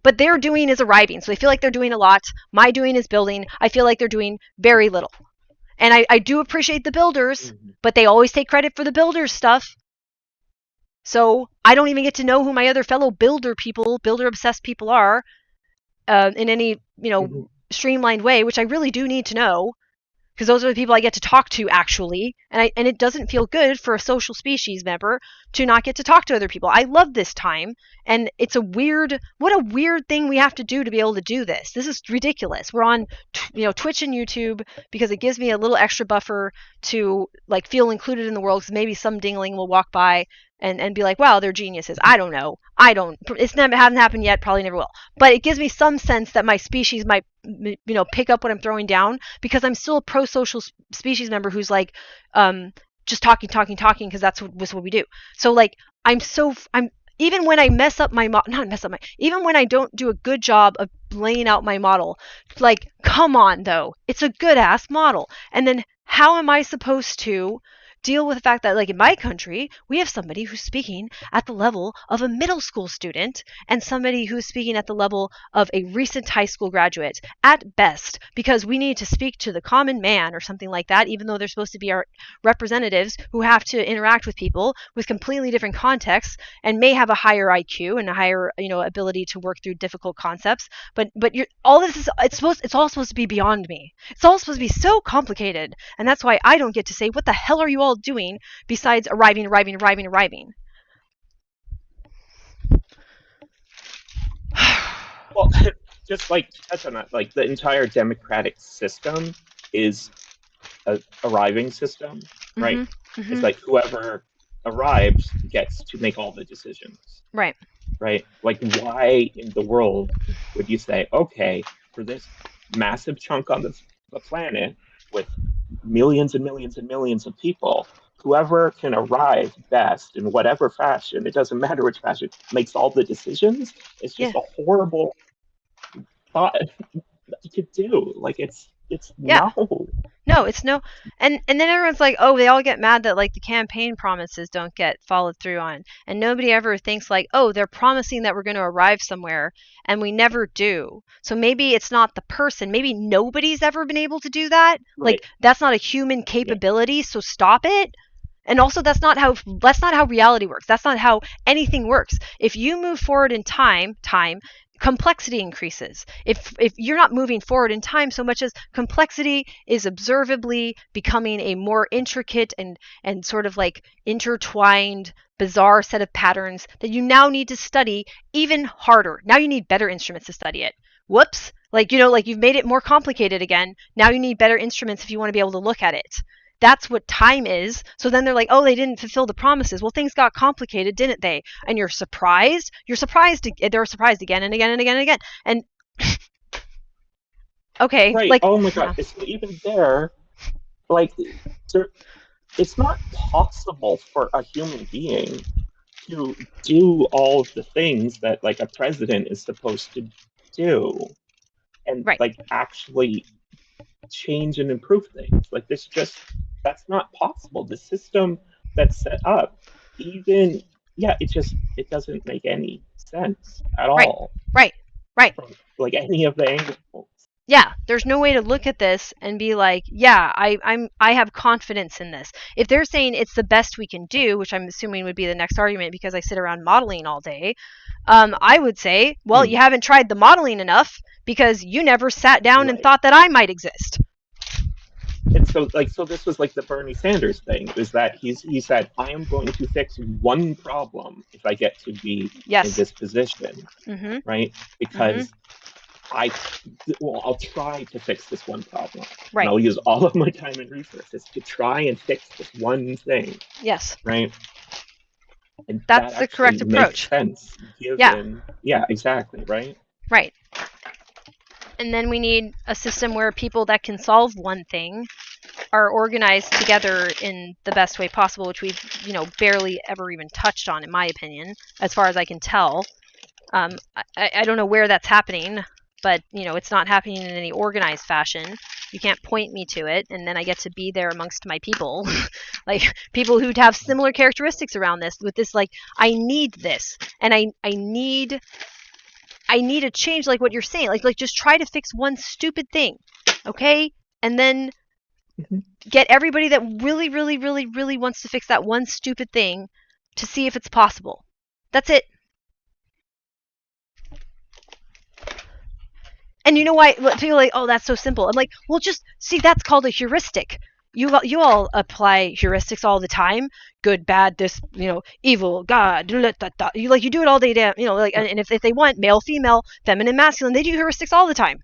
B: But their doing is arriving. So they feel like they're doing a lot. My doing is building. I feel like they're doing very little. And I do appreciate the builders, but they always take credit for the builders stuff. So I don't even get to know who my other fellow builder obsessed people are in any,
A: Mm-hmm.
B: streamlined way, which I really do need to know, because those are the people I get to talk to actually, and it doesn't feel good for a social species member to not get to talk to other people. I love this time, and it's what a weird thing we have to do to be able to do this. This is ridiculous. We're on Twitch and YouTube because it gives me a little extra buffer to like feel included in the world, because maybe some dingling will walk by and be like, wow, they're geniuses. I don't know. It's never hasn't happened yet, probably never will. But it gives me some sense that my species might pick up what I'm throwing down, because I'm still a pro-social species member who's like just talking because that's what we do. So like I'm even when I mess up my not mess up my even when I don't do a good job of laying out my model, like, come on though, it's a good ass model. And then how am I supposed to deal with the fact that, like, in my country, we have somebody who's speaking at the level of a middle school student and somebody who's speaking at the level of a recent high school graduate at best, because we need to speak to the common man or something like that, even though they're supposed to be our representatives who have to interact with people with completely different contexts and may have a higher IQ and a higher ability to work through difficult concepts. But all this is it's all supposed to be beyond me. It's all supposed to be so complicated, and that's why I don't get to say what the hell are you all doing besides arriving.
A: Well, just like to touch on that, like the entire democratic system is a arriving system, right?
B: Mm-hmm. Mm-hmm.
A: It's like whoever arrives gets to make all the decisions,
B: Right.
A: right? Like, why in the world would you say, okay, for this massive chunk on the planet with millions and millions and millions of people, whoever can arrive best in whatever fashion, it doesn't matter which fashion, makes all the decisions? It's
B: Yeah.
A: just a horrible thought to do. Like, it's
B: Yeah.
A: no.
B: No, it's no, and then everyone's like, oh, they all get mad that like the campaign promises don't get followed through on, and nobody ever thinks like, oh, they're promising that we're going to arrive somewhere, and we never do. So maybe it's not the person. Maybe nobody's ever been able to do that. Like
A: Right.
B: that's not a human
A: Yeah.
B: capability. So stop it. And also, that's not how reality works. That's not how anything works. If you move forward in time complexity increases. If you're not moving forward in time so much as complexity is observably becoming a more intricate and sort of like intertwined bizarre set of patterns that you now need to study even harder. Now you need better instruments to study it. Whoops. Like, like you've made it more complicated again. Now you need better instruments if you want to be able to look at it. That's what time is. So then they're like, oh, they didn't fulfill the promises. Well, things got complicated, didn't they? And you're surprised. You're surprised. They're surprised again and again and again and again. And okay,
A: Right.
B: like,
A: Oh my God.
B: yeah,
A: It's even there. Like, there, it's not possible for a human being to do all of the things that like a president is supposed to do and
B: right,
A: like actually change and improve things. Like this just that's not possible. The system that's set up, even yeah, it doesn't make any sense at
B: right,
A: all
B: right, right.
A: from like any of the angles.
B: Yeah, there's no way to look at this and be like, yeah, I have confidence in this. If they're saying it's the best we can do, which I'm assuming would be the next argument because I sit around modeling all day, I would say, well,
A: Hmm.
B: you haven't tried the modeling enough because you never sat down and
A: Right.
B: thought that I might exist.
A: And so like so this was like the Bernie Sanders thing is that he said I am going to fix one problem if I get to be in
B: Yes.
A: this position,
B: Mhm.
A: right?
B: Mhm.
A: Because I well, I'll try to fix this one problem, and
B: Right.
A: I'll use all of my time and resources to try and fix this one thing,
B: Yes.
A: right? And that
B: That's the
A: actually
B: correct
A: makes
B: approach.
A: sense
B: Yeah.
A: given, yeah, exactly, right?
B: Right. And then we need a system where people that can solve one thing are organized together in the best way possible, which we've, barely ever even touched on, in my opinion, as far as I can tell. I don't know where that's happening, but it's not happening in any organized fashion. You can't point me to it, and then I get to be there amongst my people, like people who'd have similar characteristics around this. With this, like I need this, and I need a change, like what you're saying, like just try to fix one stupid thing, okay, and then
A: Mhm.
B: get everybody that really, really, really, really wants to fix that one stupid thing to see if it's possible. That's it. And you know why people are like, oh, that's so simple. I'm like, well, just see, that's called a heuristic. You all apply heuristics all the time. Good, bad, this, evil, God. You do it all day, damn. Like, and if they want male, female, feminine, masculine, they do heuristics all the time,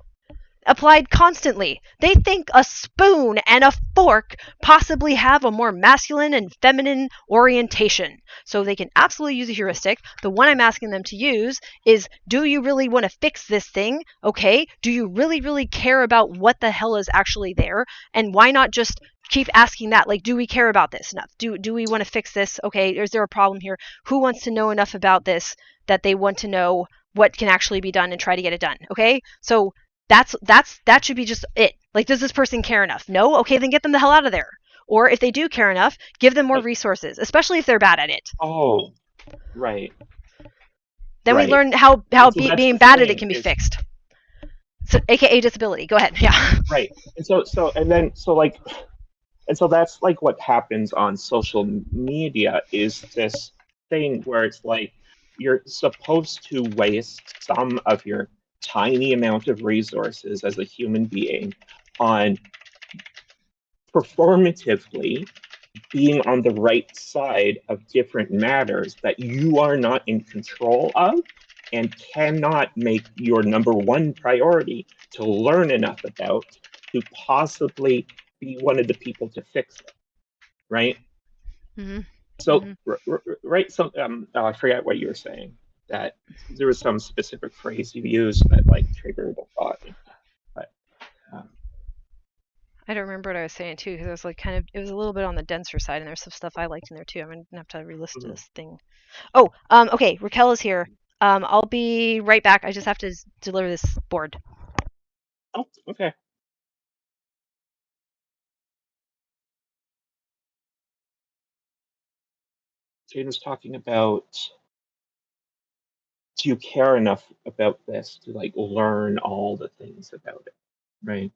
B: applied constantly. They think a spoon and a fork possibly have a more masculine and feminine orientation. So they can absolutely use a heuristic. The one I'm asking them to use is, do you really want to fix this thing? Okay. Do you really, really care about what the hell is actually there? And why not just keep asking that? Like, do we care about this enough? Do we want to fix this? Okay. Is there a problem here? Who wants to know enough about this that they want to know what can actually be done and try to get it done? Okay. So that should be just it. Like, does this person care enough? No? Okay, then get them the hell out of there. Or if they do care enough, give them more
A: Like,
B: resources, especially if they're bad at it.
A: oh, right,
B: Then we
A: right.
B: learn how
A: And so that's
B: being
A: the
B: bad at it
A: thing
B: can be
A: is
B: fixed. So, AKA disability. Go ahead. Yeah.
A: right. And so that's like what happens on social media is this thing where it's like you're supposed to waste some of your tiny amount of resources as a human being on performatively being on the right side of different matters that you are not in control of and cannot make your number one priority to learn enough about to possibly be one of the people to fix it, right?
B: Mhm.
A: So,
B: Mhm.
A: right, so oh, I forget what you were saying. That there was some specific phrase you used that like triggered a thought. But um,
B: I don't remember what I was saying too, because I was like, it was a little bit on the denser side, and there's some stuff I liked in there too. I'm gonna have to relist
A: mhm.
B: this thing. Oh, okay. Raquel is here. I'll be right back. I just have to deliver this board.
A: Oh, okay. Jane was talking about, do you care enough about this to like learn all the things about it, right?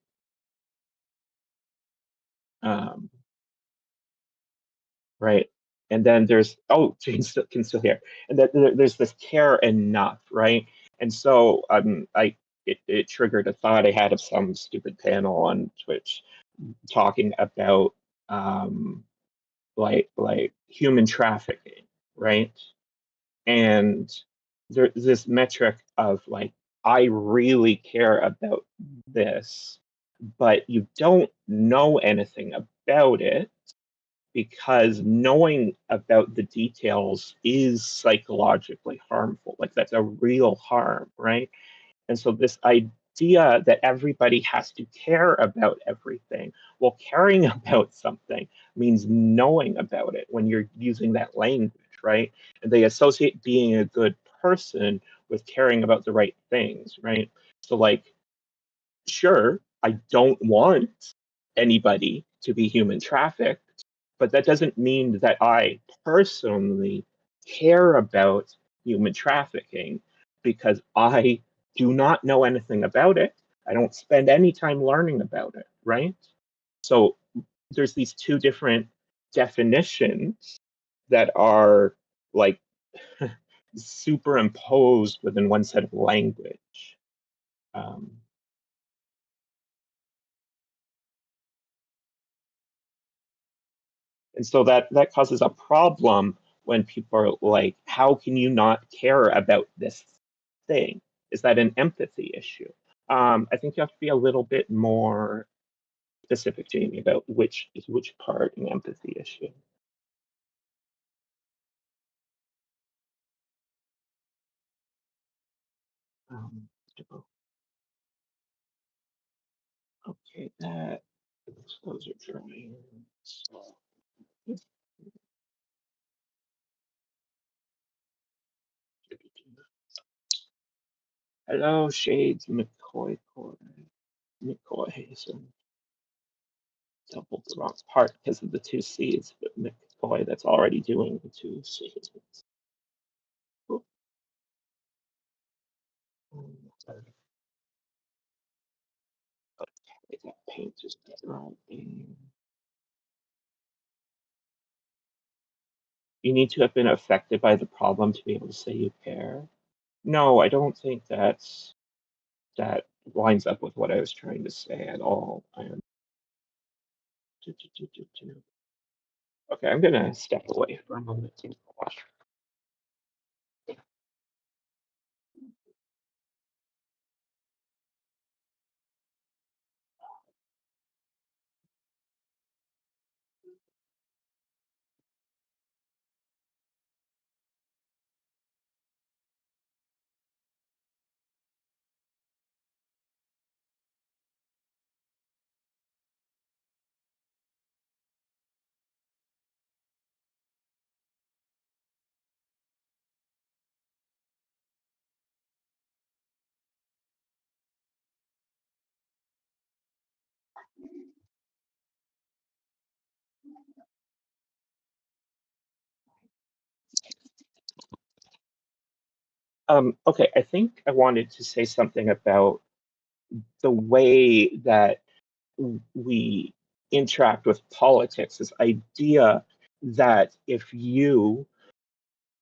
A: Um, right. And then there's, oh, Jane can still hear. And then there's this care enough, right? And so it triggered a thought I had of some stupid panel on Twitch talking about um, like human trafficking, right? And there's this metric of like, I really care about this, but you don't know anything about it because knowing about the details is psychologically harmful. Like that's a real harm, right? And so this idea that everybody has to care about everything, well, caring about something means knowing about it when you're using that language, right? And they associate being a good person with caring about the right things, right? So like, sure, I don't want anybody to be human trafficked, but that doesn't mean that I personally care about human trafficking because I do not know anything about it. I don't spend any time learning about it, right? So there's these two different definitions that are like superimposed within one set of language. Um, And so that causes a problem when people are like, how can you not care about this thing? Is that an empathy issue? I think you have to be a little bit more specific, Jamie, about which is which part an empathy issue. Um, okay, those are drawing. Hello, Shades McCoy. McCoy. So doubled the wrong part because of the two C's, but McCoy, that's already doing the two C's. Okay, that paint just drying. You need to have been affected by the problem to be able to say you care. No, I don't think that lines up with what I was trying to say at all. Okay, I'm gonna step away for a moment. Okay, I think I wanted to say something about the way that we interact with politics, this idea that if you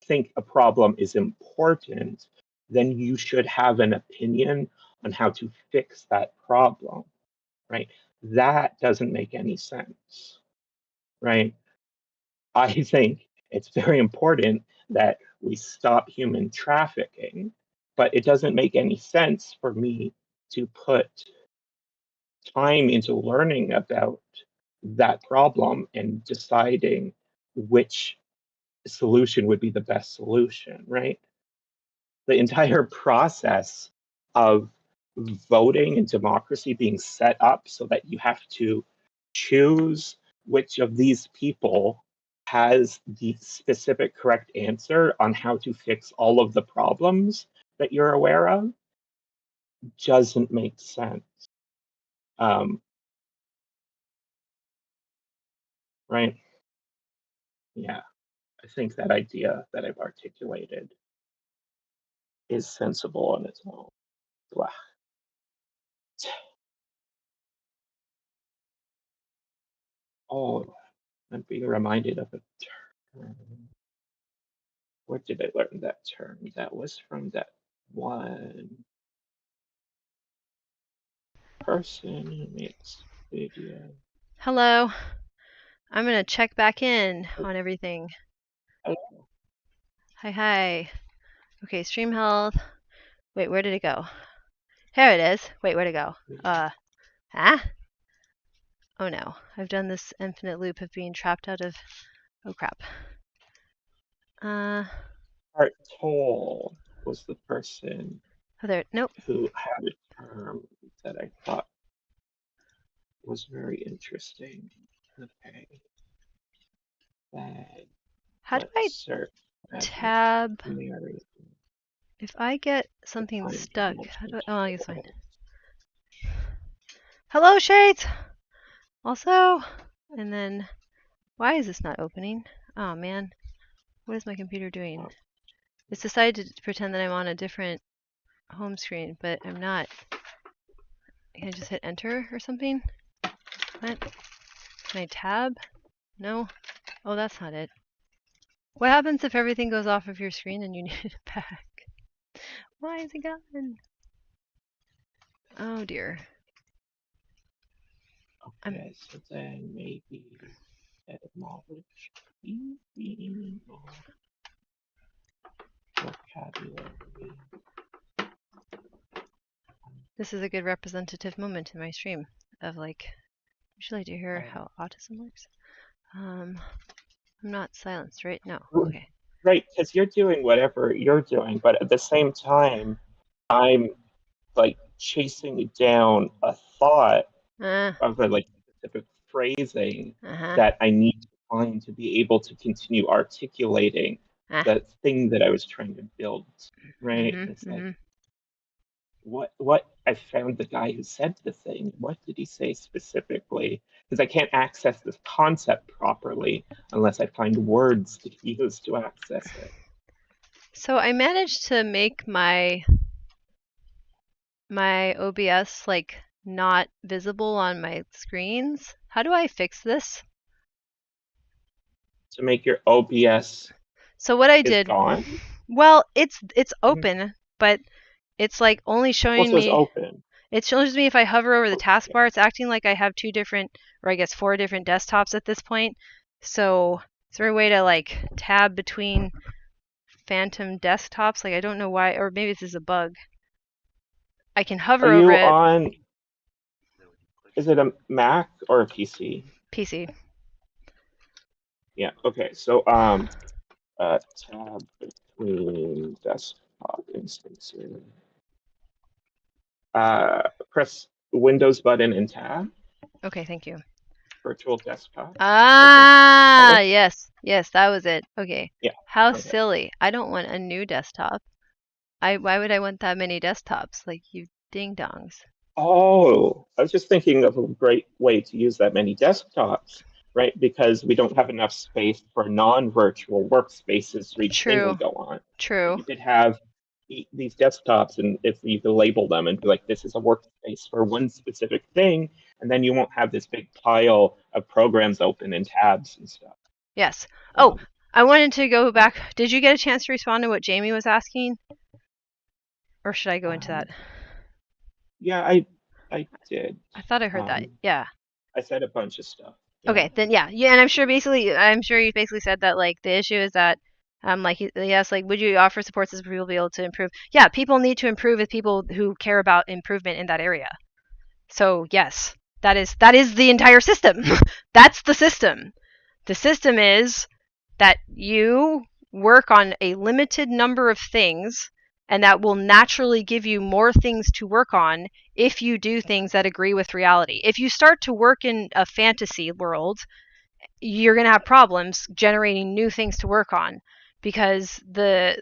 A: think a problem is important, then you should have an opinion on how to fix that problem, right? That doesn't make any sense, right? I think it's very important that we stop human trafficking, but it doesn't make any sense for me to put time into learning about that problem and deciding which solution would be the best solution, right? The entire process of voting and democracy being set up so that you have to choose which of these people has the specific correct answer on how to fix all of the problems that you're aware of doesn't make sense. Um, right? Yeah. I think that idea that I've articulated is sensible on its own. Blah. Oh, I'm being reminded of a term. Where did I learn that term? That was from that one person who makes video.
B: Hello. I'm gonna check back in on everything.
A: Oh,
B: Hi. Okay, stream health. Wait, where did it go? Here it is. Wait, where'd it go? Huh? Oh no. I've done this infinite loop of being trapped out of... Oh crap.
A: Art Toll was the person
B: Oh there, nope.
A: who had a term that I thought was very interesting. Okay.
B: How do
A: Let's
B: I
A: search
B: tab?
A: Mary.
B: If I get something
A: Time
B: stuck,
A: travel
B: how do I... Oh, I guess fine.
A: tool.
B: Hello, Shades! Also, and then... Why is this not opening? Oh man. What is my computer doing? It's decided to pretend that I'm on a different home screen, but I'm not. Can I just hit enter or something? What? Can I tab? No? Oh, that's not it. What happens if everything goes off of your screen and you need it back? Why is it gone? Oh dear.
A: Okay, so then maybe etymology or vocabulary.
B: This is a good representative moment in my stream of like, would you like to hear how autism works? I'm not silenced, right? No. Okay.
A: Right, because you're doing whatever you're doing, but at the same time, I'm like chasing down a thought of a like specific phrasing that I need to find to be able to continue articulating the thing that I was trying to build. Right? It's like what I found the guy who said the thing. What did he say specifically? Because I can't access this concept properly unless I find words to use to access it.
B: So I managed to make my OBS like not visible on my screens. How do I fix this?
A: To make your OBS
B: So what I did,
A: gone?
B: well, it's open, but it's like only showing
A: Was
B: me.
A: open.
B: It shows me if I hover over the taskbar. It's acting like I have 2 different, or I guess 4 different desktops at this point. So is there a way to like tab between phantom desktops? Like I don't know why, or maybe this is a bug. I can hover over it.
A: Are you on? Is it a Mac or a PC?
B: PC.
A: Yeah. Okay. So tab between desktop instances. Press Windows button and tab.
B: Okay, thank you.
A: Virtual desktop.
B: Ah, okay. Yes, that was it. Okay.
A: Yeah.
B: How silly. I don't want a new desktop. Why would I want that many desktops? Like you ding dongs.
A: Oh, I was just thinking of a great way to use that many desktops, right? Because we don't have enough space for non-virtual workspaces for each thing we go on.
B: True.
A: You could have these desktops, and if you could label them and be like, this is a workspace for one specific thing, and then you won't have this big pile of programs open and tabs and stuff.
B: Yes. Oh, I wanted to go back. Did you get a chance to respond to what Jamie was asking? Or should I go into that?
A: Yeah, I did.
B: I thought I heard that. Yeah.
A: I said a bunch of stuff. Yeah.
B: Okay, then yeah, and I'm sure you basically said that like the issue is that like yes, like would you offer support systems for people to be able to improve? Yeah, people need to improve as people who care about improvement in that area. So yes, that is the entire system. That's the system. The system is that you work on a limited number of things, and that will naturally give you more things to work on if you do things that agree with reality. If you start to work in a fantasy world, you're going to have problems generating new things to work on, because the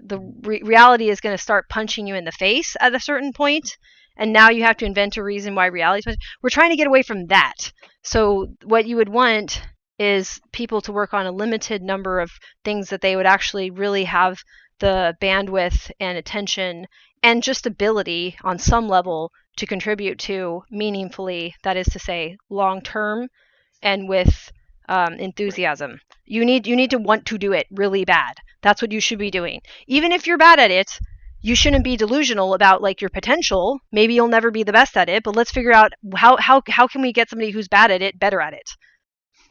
B: reality is going to start punching you in the face at a certain point, and now you have to invent a reason why reality is. We're trying to get away from that. So what you would want is people to work on a limited number of things that they would actually really have the bandwidth and attention and just ability on some level to contribute to meaningfully, that is to say, long term and with enthusiasm. You need to want to do it really bad. That's what you should be doing. Even if you're bad at it, you shouldn't be delusional about like your potential. Maybe you'll never be the best at it, but let's figure out how can we get somebody who's bad at it better at it.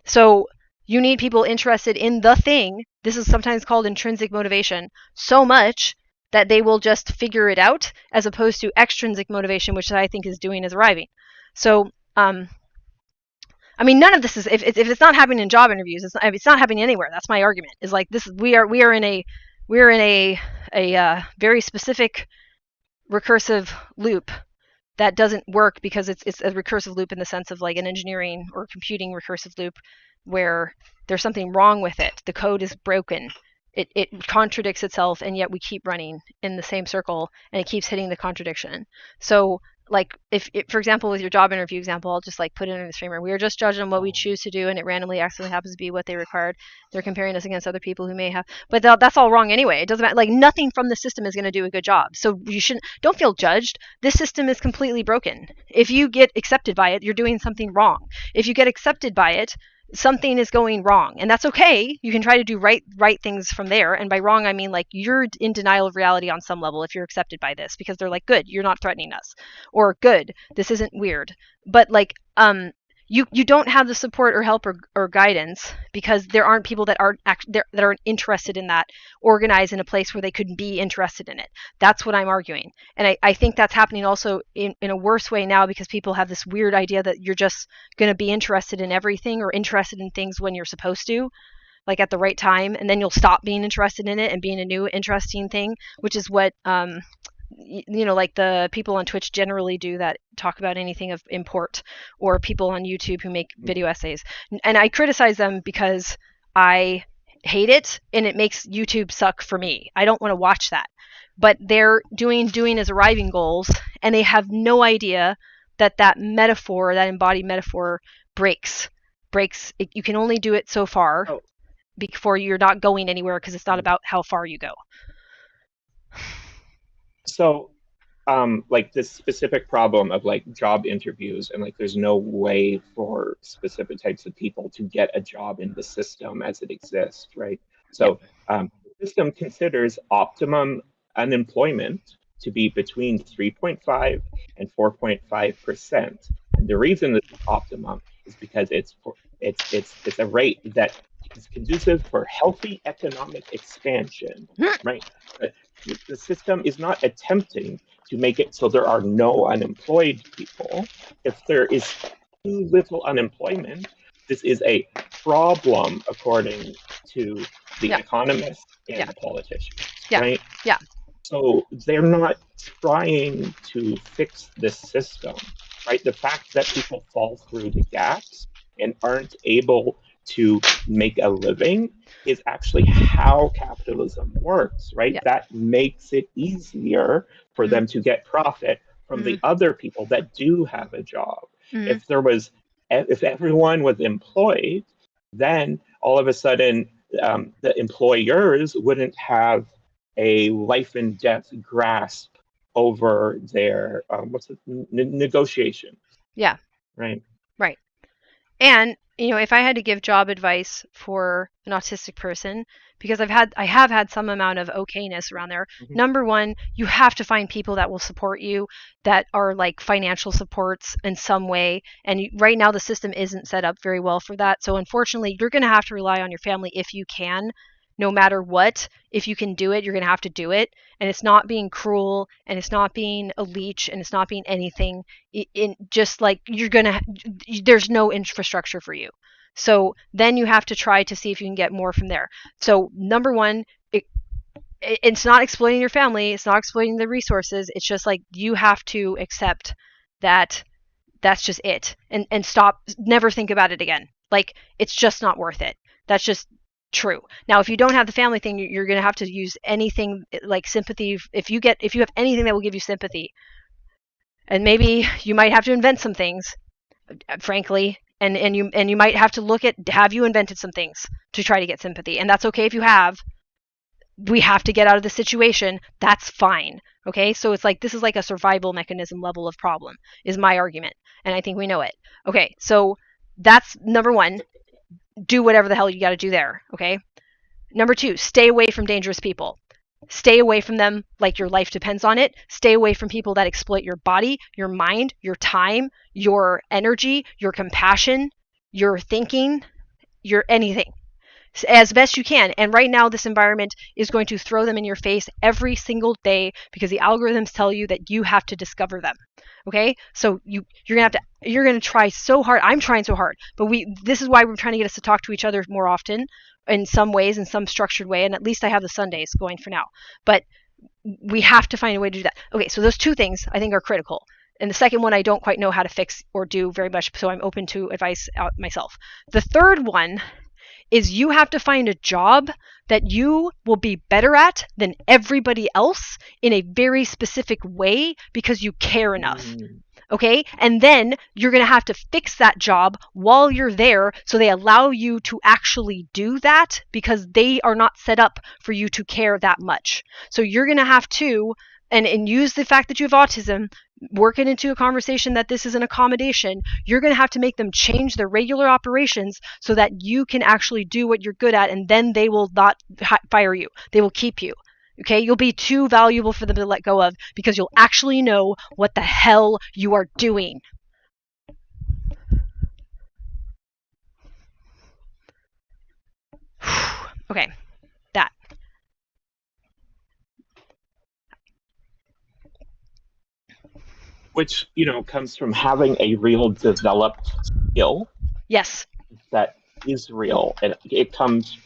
B: So you need people interested in the thing. This is sometimes called intrinsic motivation, so much that they will just figure it out, as opposed to extrinsic motivation, which I think is doing is arriving. So I mean, none of this is if it's not happening in job interviews, it's not happening anywhere. That's my argument. Is like this: we are in a very specific recursive loop that doesn't work because it's a recursive loop in the sense of like an engineering or computing recursive loop where there's something wrong with it. The code is broken. It contradicts itself, and yet we keep running in the same circle, and it keeps hitting the contradiction. So like if for example, with your job interview example, I'll just like put it in this framework. We are just judged on what we choose to do, and it randomly accidentally happens to be what they required. They're comparing us against other people who may have, but that's all wrong anyway. It doesn't matter. Like nothing from the system is going to do a good job. So don't feel judged. This system is completely broken. If you get accepted by it, you're doing something wrong. If you get accepted by it, something is going wrong, and that's okay. You can try to do right things from there, and by wrong I mean like you're in denial of reality on some level if you're accepted by this, because they're like, good, you're not threatening us, or good, this isn't weird. But like you don't have the support or help or guidance because there aren't people that aren't interested in that, organized in a place where they could be interested in it. That's what I'm arguing. And I think that's happening also in a worse way now, because people have this weird idea that you're just going to be interested in everything or interested in things when you're supposed to, like at the right time, and then you'll stop being interested in it and being a new interesting thing, which is what like the people on Twitch generally do that talk about anything of import, or people on YouTube who make video essays. And I criticize them because I hate it, and it makes YouTube suck for me. I don't want to watch that. But they're doing as arriving goals, and they have no idea that metaphor, that embodied metaphor, breaks. You can only do it so far before you're not going anywhere, because it's not about how far you go.
A: So, like this specific problem of like job interviews, and like there's no way for specific types of people to get a job in the system as it exists, right? So, the system considers optimum unemployment to be between 3.5 and 4.5%. And the reason it's optimum is because it's a rate that is conducive for healthy economic expansion, right? The system is not attempting to make it so there are no unemployed people. If there is too little unemployment, this is a problem according to the economists and the politicians, right?
B: Yeah.
A: So they're not trying to fix this system, right? The fact that people fall through the gaps and aren't able to make a living is actually how capitalism works, right? That makes it easier for them to get profit from the other people that do have a job. If everyone was employed, then all of a sudden the employers wouldn't have a life and death grasp over their negotiation.
B: Yeah.
A: Right.
B: And if I had to give job advice for an autistic person, because I have had some amount of okayness around there. Number one, you have to find people that will support you, that are like financial supports in some way. And right now the system isn't set up very well for that. So unfortunately, you're going to have to rely on your family if you can. No matter what, if you can do it, you're going to have to do it. And it's not being cruel, and it's not being a leech, and it's not being anything. Just like there's no infrastructure for you. So then you have to try to see if you can get more from there. So number one, it's not exploiting your family. It's not exploiting the resources. It's just like you have to accept that that's just it, and stop, never think about it again. Like it's just not worth it. That's just true. Now, if you don't have the family thing, you're going to have to use anything like sympathy. If you have anything that will give you sympathy, and maybe you might have to invent some things, frankly, And you might have to look at, have you invented some things to try to get sympathy? And that's okay if you have. We have to get out of the situation. That's fine. Okay, so it's like, this is like a survival mechanism level of problem, is my argument. And I think we know it. Okay, so that's number one. Do whatever the hell you got to do there. Okay. Number two, stay away from dangerous people. Stay away from them like your life depends on it. Stay away from people that exploit your body, your mind, your time, your energy, your compassion, your thinking, your anything, as best you can. And right now, this environment is going to throw them in your face every single day because the algorithms tell you that you have to discover them. Okay, so you're gonna try so hard. I'm trying so hard, but this is why we're trying to get us to talk to each other more often, in some ways, in some structured way. And at least I have the Sundays going for now. But we have to find a way to do that. Okay, so those two things I think are critical. And the second one I don't quite know how to fix or do very much, so I'm open to advice out myself. The third one is you have to find a job that you will be better at than everybody else in a very specific way because you care enough. Okay? And then you're going to have to fix that job while you're there, so they allow you to actually do that because they are not set up for you to care that much. So you're going to have to, and use the fact that you have autism, work it into a conversation that this is an accommodation. You're going to have to make them change their regular operations so that you can actually do what you're good at, and then they will not fire you. They will keep you. Okay, you'll be too valuable for them to let go of because you'll actually know what the hell you are doing. Okay, that.
A: Which, comes from having a real developed skill.
B: Yes.
A: That is real, and it comes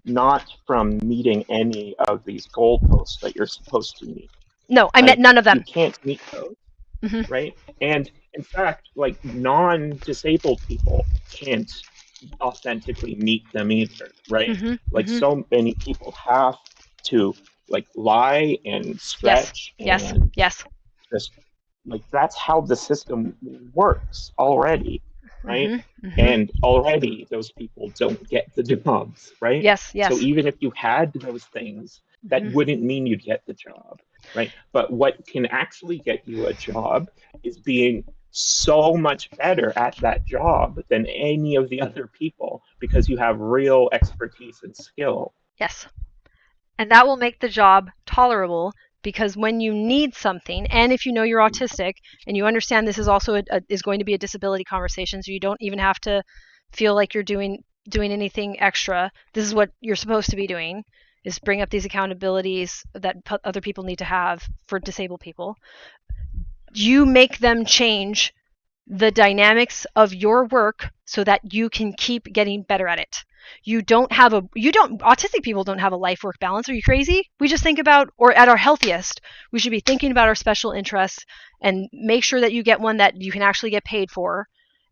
A: not from meeting any of these goalposts that you're supposed to meet.
B: No, I met none of them.
A: You can't meet those, right? And in fact, like, non-disabled people can't authentically meet them either, right? So many people have to lie and stretch.
B: Yes.
A: Just that's how the system works already. Right? And already those people don't get the jobs, right?
B: Yes.
A: So even if you had those things, that wouldn't mean you'd get the job, right? But what can actually get you a job is being so much better at that job than any of the other people because you have real expertise and skill.
B: Yes. And that will make the job tolerable. Because when you need something, and if you know you're autistic and you understand this is also is going to be a disability conversation, so you don't even have to feel like you're doing anything extra. This is what you're supposed to be doing, is bring up these accountabilities that other people need to have for disabled people. You make them change the dynamics of your work so that you can keep getting better at it. Autistic people don't have a life-work balance. Are you crazy? We just think about, or at our healthiest, we should be thinking about our special interests and make sure that you get one that you can actually get paid for.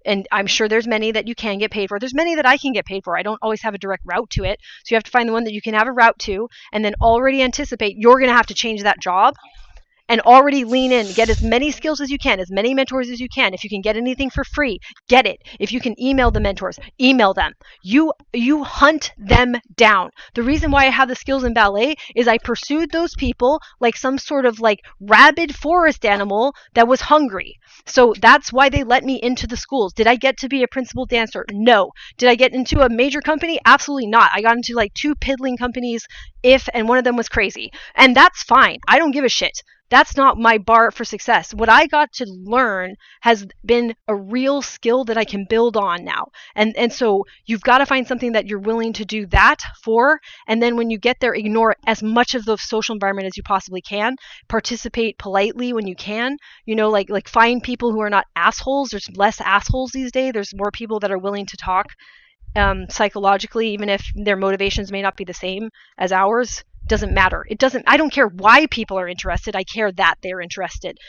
B: And I'm sure there's many that you can get paid for. There's many that I can get paid for. I don't always have a direct route to it. So you have to find the one that you can have a route to, and then already anticipate you're going to have to change that job. And already lean in, get as many skills as you can, as many mentors as you can. If you can get anything for free, get it. If you can email the mentors, email them. You hunt them down. The reason why I have the skills in ballet is I pursued those people like some sort of rabid forest animal that was hungry. So that's why they let me into the schools. Did I get to be a principal dancer? No. Did I get into a major company? Absolutely not. I got into 2 piddling companies, and one of them was crazy. And that's fine. I don't give a shit. That's not my bar for success. What I got to learn has been a real skill that I can build on now. And so you've got to find something that you're willing to do that for. And then when you get there, ignore as much of the social environment as you possibly can. Participate politely when you can. Find people who are not assholes. There's less assholes these days. There's more people that are willing to talk psychologically, even if their motivations may not be the same as ours. Doesn't matter. I don't care why people are interested. I care that they're interested.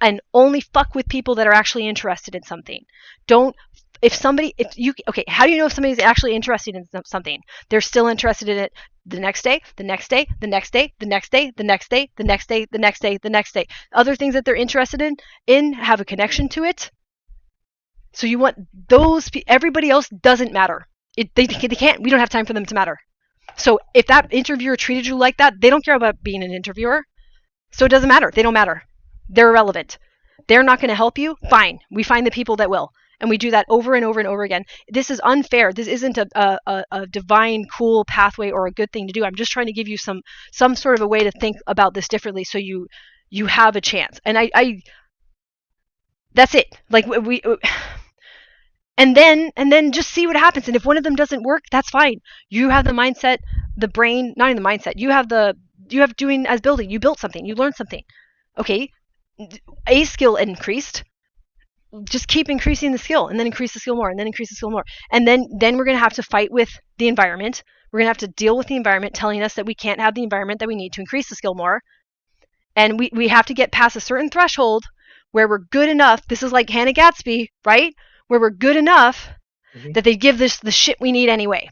B: And only fuck with people that are actually interested in something. How do you know if somebody's actually interested in something? They're still interested in it the next day, the next day, the next day, the next day, the next day, the next day, the next day, the next day. Other things that they're interested in have a connection to it. So you want those, everybody else doesn't matter. They can't, we don't have time for them to matter. So if that interviewer treated you like that, they don't care about being an interviewer. So it doesn't matter. They don't matter. They're irrelevant. They're not going to help you. Fine. We find the people that will. And we do that over and over and over again. This is unfair. This isn't a divine, cool pathway or a good thing to do. I'm just trying to give you some sort of a way to think about this differently so you have a chance. And I that's it. Like we and then just see what happens. And if one of them doesn't work, that's fine. You have the mindset, the brain, not even the mindset. You have doing as building. You built something. You learned something. Okay, a skill increased. Just keep increasing the skill, and then increase the skill more, and then increase the skill more. And then we're going to have to fight with the environment. We're going to have to deal with the environment telling us that we can't have the environment that we need to increase the skill more. And we have to get past a certain threshold where we're good enough. This is like Hannah Gatsby, right? Where we're good enough that they give us the shit we need anyway.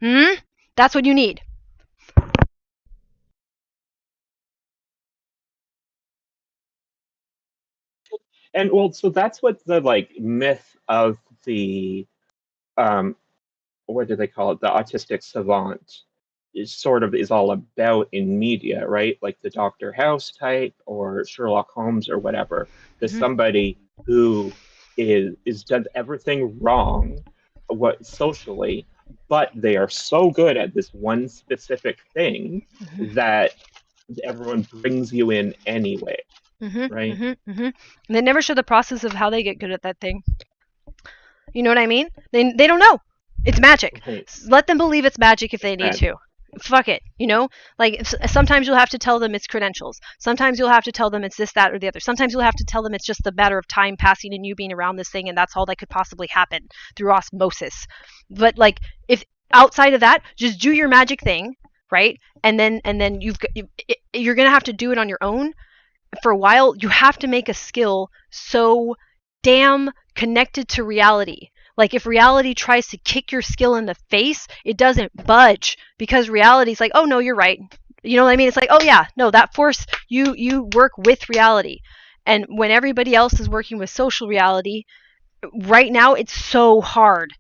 B: That's what you need.
A: And well, so that's what the like myth of the what do they call it? The autistic savant is all about in media, right? Like the Dr. House type or Sherlock Holmes or whatever. There's somebody who is does everything wrong what socially, but they are so good at this one specific thing that everyone brings you in anyway. Right?
B: And they never show the process of how they get good at that thing. You know what I mean? They don't know. It's magic. Right. Let them believe it's magic if they need to. Fuck it, you know? Like, sometimes you'll have to tell them it's credentials. Sometimes you'll have to tell them it's this, that, or the other. Sometimes you'll have to tell them it's just a matter of time passing and you being around this thing, and that's all that could possibly happen through osmosis. But, like, if outside of that, just do your magic thing, right? And then you're going to have to do it on your own. For a while, you have to make a skill so damn connected to reality. Like, if reality tries to kick your skill in the face, it doesn't budge, because reality's like, oh no, you're right. You know what I mean? It's like, oh yeah, no, that force, you work with reality. And when everybody else is working with social reality, right now it's so hard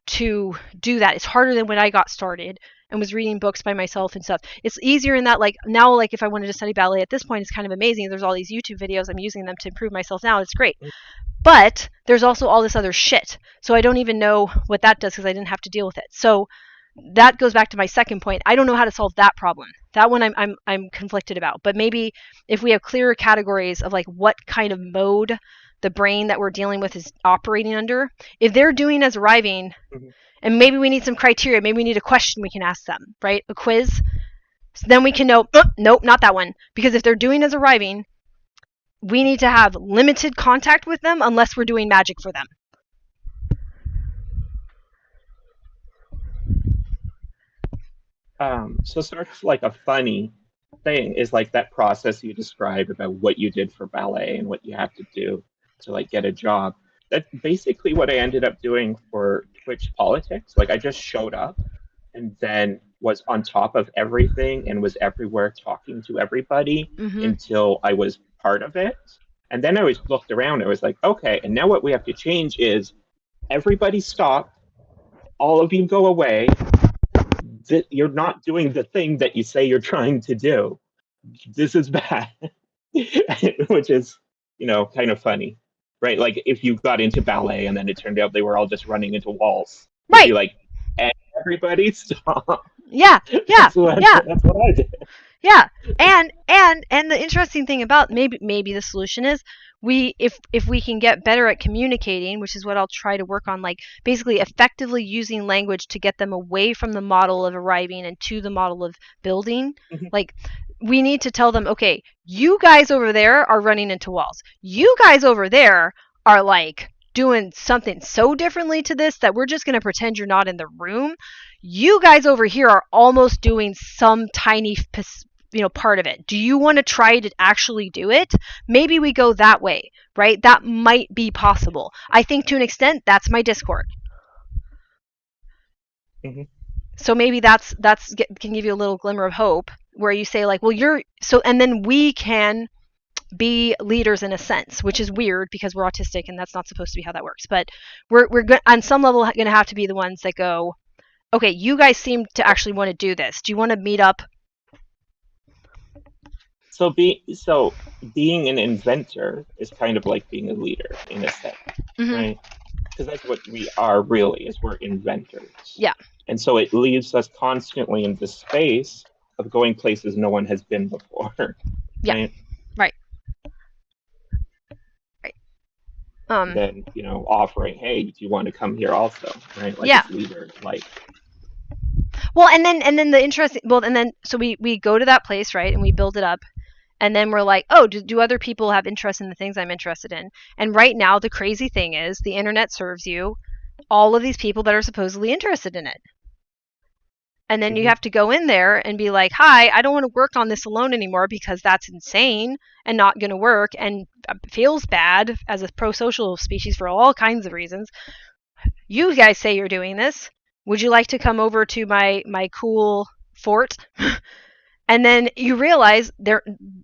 B: to do that. It's harder than when I got started and was reading books by myself and stuff. It's easier in that, like, now, like, if I wanted to study ballet at this point, it's kind of amazing. There's all these YouTube videos. I'm using them to improve myself now. It's great. But there's also all this other shit. So I don't even know what that does because I didn't have to deal with it. So that goes back to my second point. I don't know how to solve that problem. That one I'm conflicted about. But maybe if we have clearer categories of like what kind of mode the brain that we're dealing with is operating under, if they're doing as arriving, and maybe we need some criteria, maybe we need a question we can ask them, right? A quiz. So then we can know, nope, not that one. Because if they're doing as arriving, we need to have limited contact with them unless we're doing magic for them.
A: So sort of like a funny thing is like that process you described about what you did for ballet and what you have to do to like get a job. That's basically what I ended up doing for Twitch politics. Like, I just showed up and then was on top of everything and was everywhere talking to everybody until I was part of it. And then I was looked around. I was like, okay, and now what we have to change is everybody stop, all of you go away. You're not doing the thing that you say you're trying to do. This is bad. Which is, you know, kind of funny, right? Like, if you got into ballet and then it turned out they were all just running into walls,
B: right?
A: You'd be like, everybody stop.
B: Yeah.
A: That's what I did.
B: Yeah, and the interesting thing about maybe the solution is if we can get better at communicating, which is what I'll try to work on, like basically effectively using language to get them away from the model of arriving and to the model of building. Like, we need to tell them, okay, you guys over there are running into walls. You guys over there are like doing something so differently to this that we're just going to pretend you're not in the room. You guys over here are almost doing some tiny part of it. Do you want to try to actually do it? Maybe we go that way, right? That might be possible. I think to an extent that's my Discord. So maybe that's can give you a little glimmer of hope where you say like, well, and then we can be leaders in a sense, which is weird because we're autistic and that's not supposed to be how that works. But we're on some level going to have to be the ones that go, okay, you guys seem to actually want to do this. Do you want to meet up?
A: So being an inventor is kind of like being a leader in a sense, right? Because that's what we are really, is we're inventors.
B: Yeah.
A: And so it leaves us constantly in the space of going places no one has been before.
B: Yeah.
A: Right?
B: Right.
A: Then, offering, hey, do you want to come here also? Right? Like,
B: yeah.
A: it's leader like.
B: Well, and then the interesting, and then so we go to that place, right, and we build it up, and then we're like, oh, do other people have interest in the things I'm interested in? And right now, the crazy thing is the internet serves you all of these people that are supposedly interested in it. And then you have to go in there and be like, hi, I don't want to work on this alone anymore because that's insane and not going to work and feels bad as a pro-social species for all kinds of reasons. You guys say you're doing this. Would you like to come over to my cool fort? And then you realize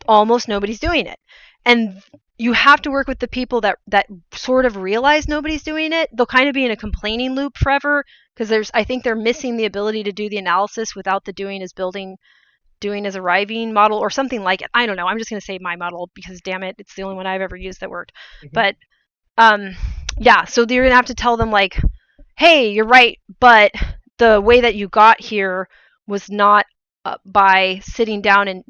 B: almost nobody's doing it. And you have to work with the people that sort of realize nobody's doing it. They'll kind of be in a complaining loop forever because I think they're missing the ability to do the analysis without the doing as arriving model or something like it. I don't know. I'm just going to say my model because damn it, it's the only one I've ever used that worked. But yeah, so you're going to have to tell them like, hey, you're right, but the way that you got here was not by sitting down and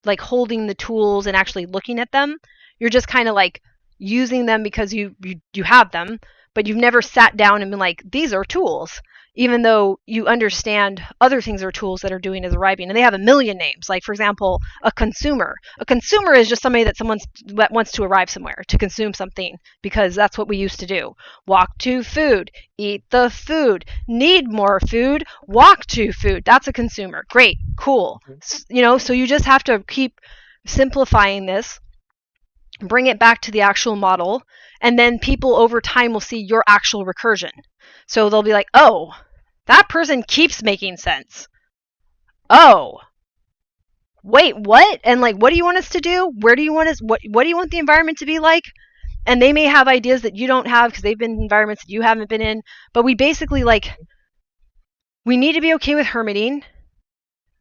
B: like holding the tools and actually looking at them. You're just kind of like using them because you have them, but you've never sat down and been like, these are tools, even though you understand other things are tools that are doing as arriving, and they have a million names. Like, for example, a consumer. A consumer is just somebody that wants to arrive somewhere to consume something because that's what we used to do. Walk to food, eat the food, need more food, walk to food. That's a consumer. Great, cool. So you just have to keep simplifying this, bring it back to the actual model, and then people over time will see your actual recursion. So they'll be like, oh, that person keeps making sense. Oh, wait, what? And like, what do you want us to do? Where do you want us? What do you want the environment to be like? And they may have ideas that you don't have because they've been in environments that you haven't been in. But we basically we need to be okay with hermiting.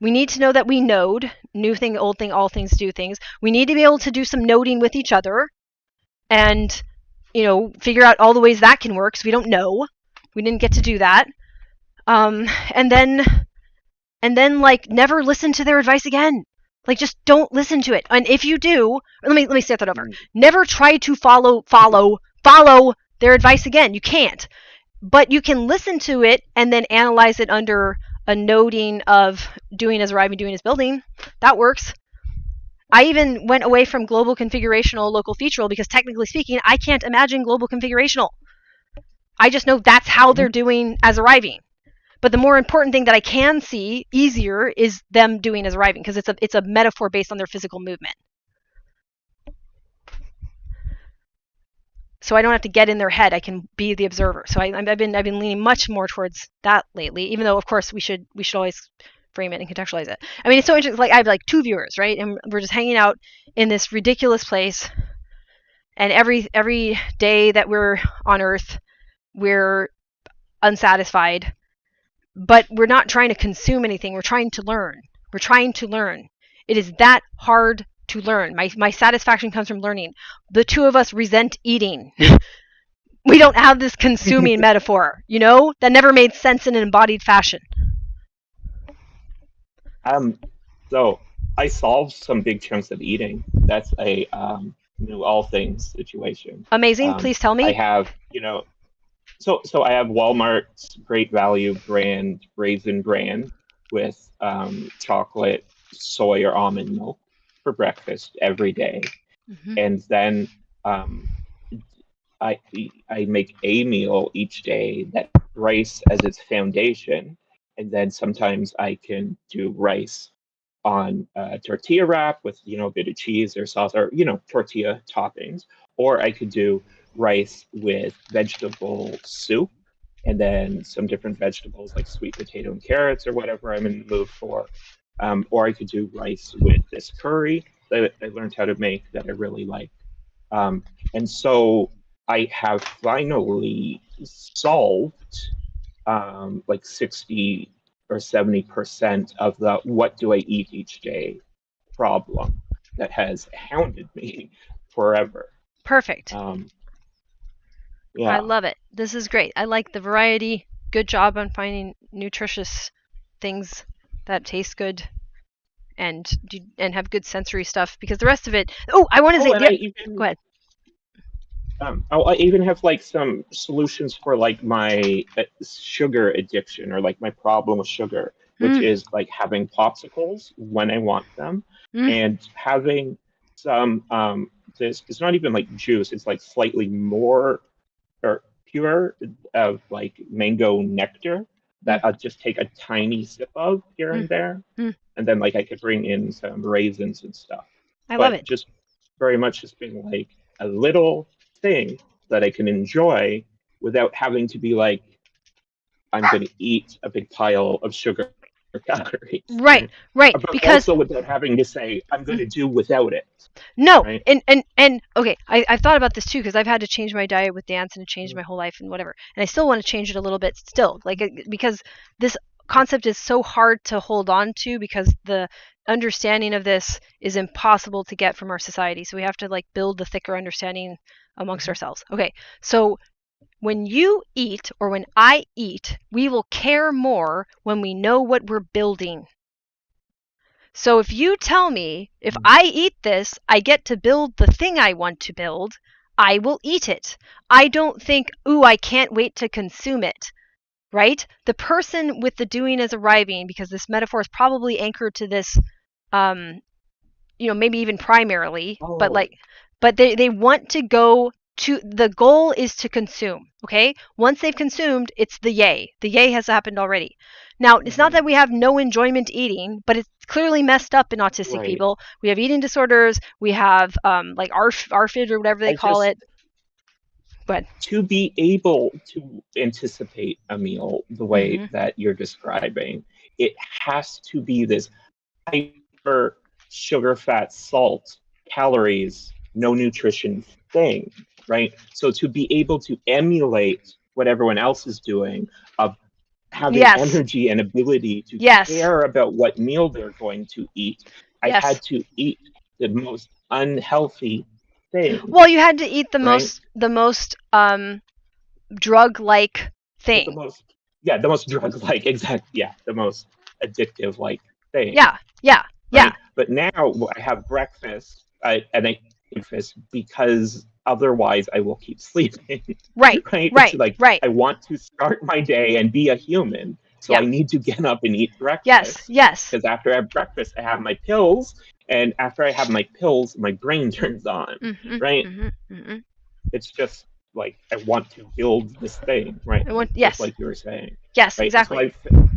B: We need to know that we node, new thing, old thing, all things do things. We need to be able to do some noding with each other and, figure out all the ways that can work. So we don't know. We didn't get to do that. And then like never listen to their advice again. Like just don't listen to it. And if you do, let me start that over. Never try to follow their advice again. You can't. But you can listen to it and then analyze it under a noding of doing as arriving, doing as building. That works. I even went away from global configurational, local featural because technically speaking, I can't imagine global configurational. I just know that's how they're doing as arriving. But the more important thing that I can see easier is them doing as arriving because it's a metaphor based on their physical movement. So I don't have to get in their head. I can be the observer. So I've been leaning much more towards that lately, even though of course we should always frame it and contextualize it. I mean, it's so interesting. Like I have like 2 viewers, right? And we're just hanging out in this ridiculous place. And every day that we're on Earth, we're unsatisfied. But we're not trying to consume anything. We're trying to learn. It is that hard to learn. My satisfaction comes from learning. The two of us resent eating. We don't have this consuming metaphor, that never made sense in an embodied fashion.
A: So I solved some big chunks of eating. That's a all things situation.
B: Amazing. Please tell me.
A: I have, so I have Walmart's Great Value brand Raisin Bran with chocolate, soy, or almond milk for breakfast every day. And then I make a meal each day that rice as its foundation, and then sometimes I can do rice on a tortilla wrap with a bit of cheese or sauce or tortilla toppings, or I could do rice with vegetable soup and then some different vegetables like sweet potato and carrots or whatever I'm in the mood for, or I could do rice with this curry. that I learned how to make that I really like. And so I have finally solved like 60 or 70% of the what do I eat each day problem that has hounded me forever.
B: Perfect. I
A: Yeah.
B: love it. This is great. I like the variety. Good job on finding nutritious things that taste good and have good sensory stuff, because the rest of it. Oh, I want to
A: Oh,
B: say.
A: and I
B: Go
A: even
B: ahead.
A: I even have like some solutions for like my sugar addiction or like my problem with sugar, which
B: Mm,
A: is like having popsicles when I want them
B: mm,
A: and having some this it's not even like juice, it's like slightly more or pure of like mango nectar
B: mm,
A: that I'll just take a tiny sip of here
B: mm,
A: and there.
B: mm.
A: And then like I could bring in some raisins and stuff.
B: I love
A: But
B: it.
A: just very much just being like a little thing that I can enjoy without having to be like, I'm going to eat a big pile of sugar or calories,
B: Right,
A: right?
B: right.
A: But
B: Because
A: also without having to say, I'm going to do without it,
B: no,
A: right?
B: and okay, I've thought about this too, because I've had to change my diet with dance and change my whole life and whatever, and I still want to change it a little bit still, like because this concept is so hard to hold on to, because the understanding of this is impossible to get from our society. So we have to like build the thicker understanding amongst
A: Mm-hmm.
B: ourselves. Okay, so when you eat or when I eat, we will care more when we know what we're building. So if you tell me, if I eat this, I get to build the thing I want to build, I will eat it. I don't think, ooh, I can't wait to consume it, right? The person with the doing is arriving, because this metaphor is probably anchored to this, um, maybe even primarily, but
A: Oh,
B: like, but they want to go to, the goal is to consume. Okay, once they've consumed, it's the yay. The yay has happened already. Now, it's not
A: mm-hmm.
B: that we have no enjoyment eating, but it's clearly messed up in autistic
A: Right.
B: people. We have eating disorders. We have like ARFID or whatever they
A: I
B: call
A: just
B: it. But
A: to be able to anticipate a meal the way
B: mm-hmm.
A: that you're describing, it has to be this hyper sugar, fat, salt, calories, no nutrition thing, right? So to be able to emulate what everyone else is doing of having
B: Yes,
A: energy and ability to
B: yes,
A: care about what meal they're going to eat, I
B: yes.
A: had to eat the most unhealthy thing,
B: Well, you had to eat
A: right?
B: the most drug like
A: With the
B: thing.
A: most, yeah, the most drug like, exact, yeah, the most addictive like thing,
B: Yeah, yeah, yeah.
A: right? But now I have breakfast, and I eat breakfast because otherwise I will keep sleeping,
B: Right,
A: right? It's
B: right,
A: like
B: right.
A: I want to start my day and be a human, so
B: Yeah.
A: I need to get up and eat
B: Yes,
A: breakfast
B: yes.
A: because after I have breakfast, I have my pills, and after I have my pills, my brain turns on,
B: Mm-hmm,
A: right?
B: mm-hmm, mm-hmm.
A: It's just like I want to build this thing, right? Just
B: Yes,
A: like you were saying,
B: yes,
A: right? So
B: exactly.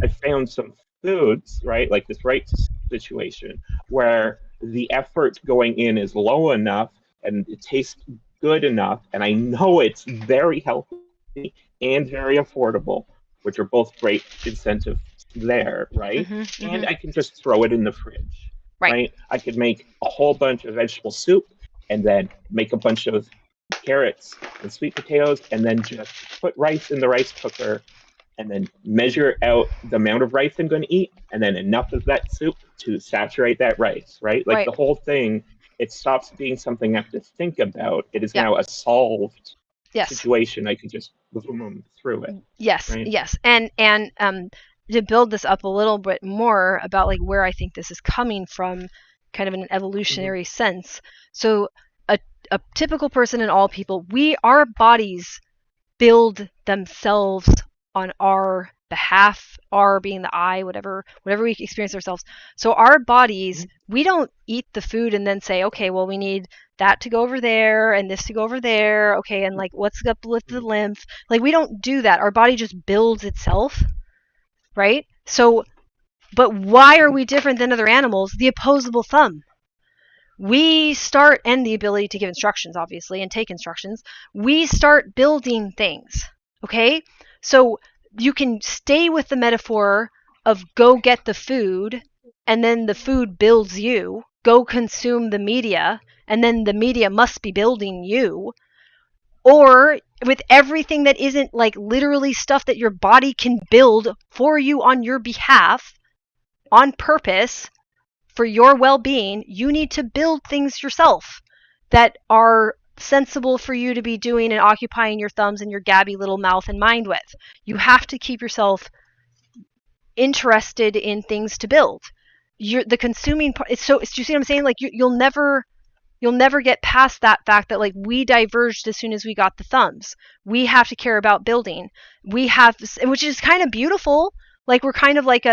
A: I found some foods, right? Like this right situation where the effort going in is low enough and it tastes good enough, and I know it's very healthy and very affordable, which are both great incentives there, right?
B: Mm-hmm,
A: And
B: mm-hmm.
A: I can just throw it in the fridge,
B: Right.
A: right? I could make a whole bunch of vegetable soup and then make a bunch of carrots and sweet potatoes, and then just put rice in the rice cooker and then measure out the amount of rice I'm going to eat and then enough of that soup to saturate that rice, right? Like
B: Right.
A: the whole thing, it stops being something I have to think about. It is
B: Yeah.
A: now a solved
B: Yes.
A: situation. I can just boom through it,
B: Yes.
A: right?
B: Yes. And to build this up a little bit more about like where I think this is coming from, kind of in an
A: Mm-hmm.
B: evolutionary sense. So a a typical person and all people, our bodies build themselves on our behalf, our being the I, whatever we experience ourselves. So our bodies, we don't eat the food and then say, okay, well, we need that to go over there and this to go over there, okay, and like what's up with the lymph, like we don't do that. Our body just builds itself, right? So but why are we different than other animals? The opposable thumb. We start, and the ability to give instructions, obviously, and take instructions. We start building things. Okay? So you can stay with the metaphor of go get the food, and then the food builds you. go consume the media, and then the media must be building you, or with everything that isn't like literally stuff that your body can build for you on your behalf, on purpose, for your well-being. You need to build things yourself that are sensible for you to be doing and occupying your thumbs and your gabby little mouth and mind with. You have to keep yourself interested in things to build. The consuming part. Do you see what I'm saying? Like you'll never get past that fact that like we diverged as soon as we got the thumbs. We have to care about building. We have, which is kind of beautiful. Like we're kind of like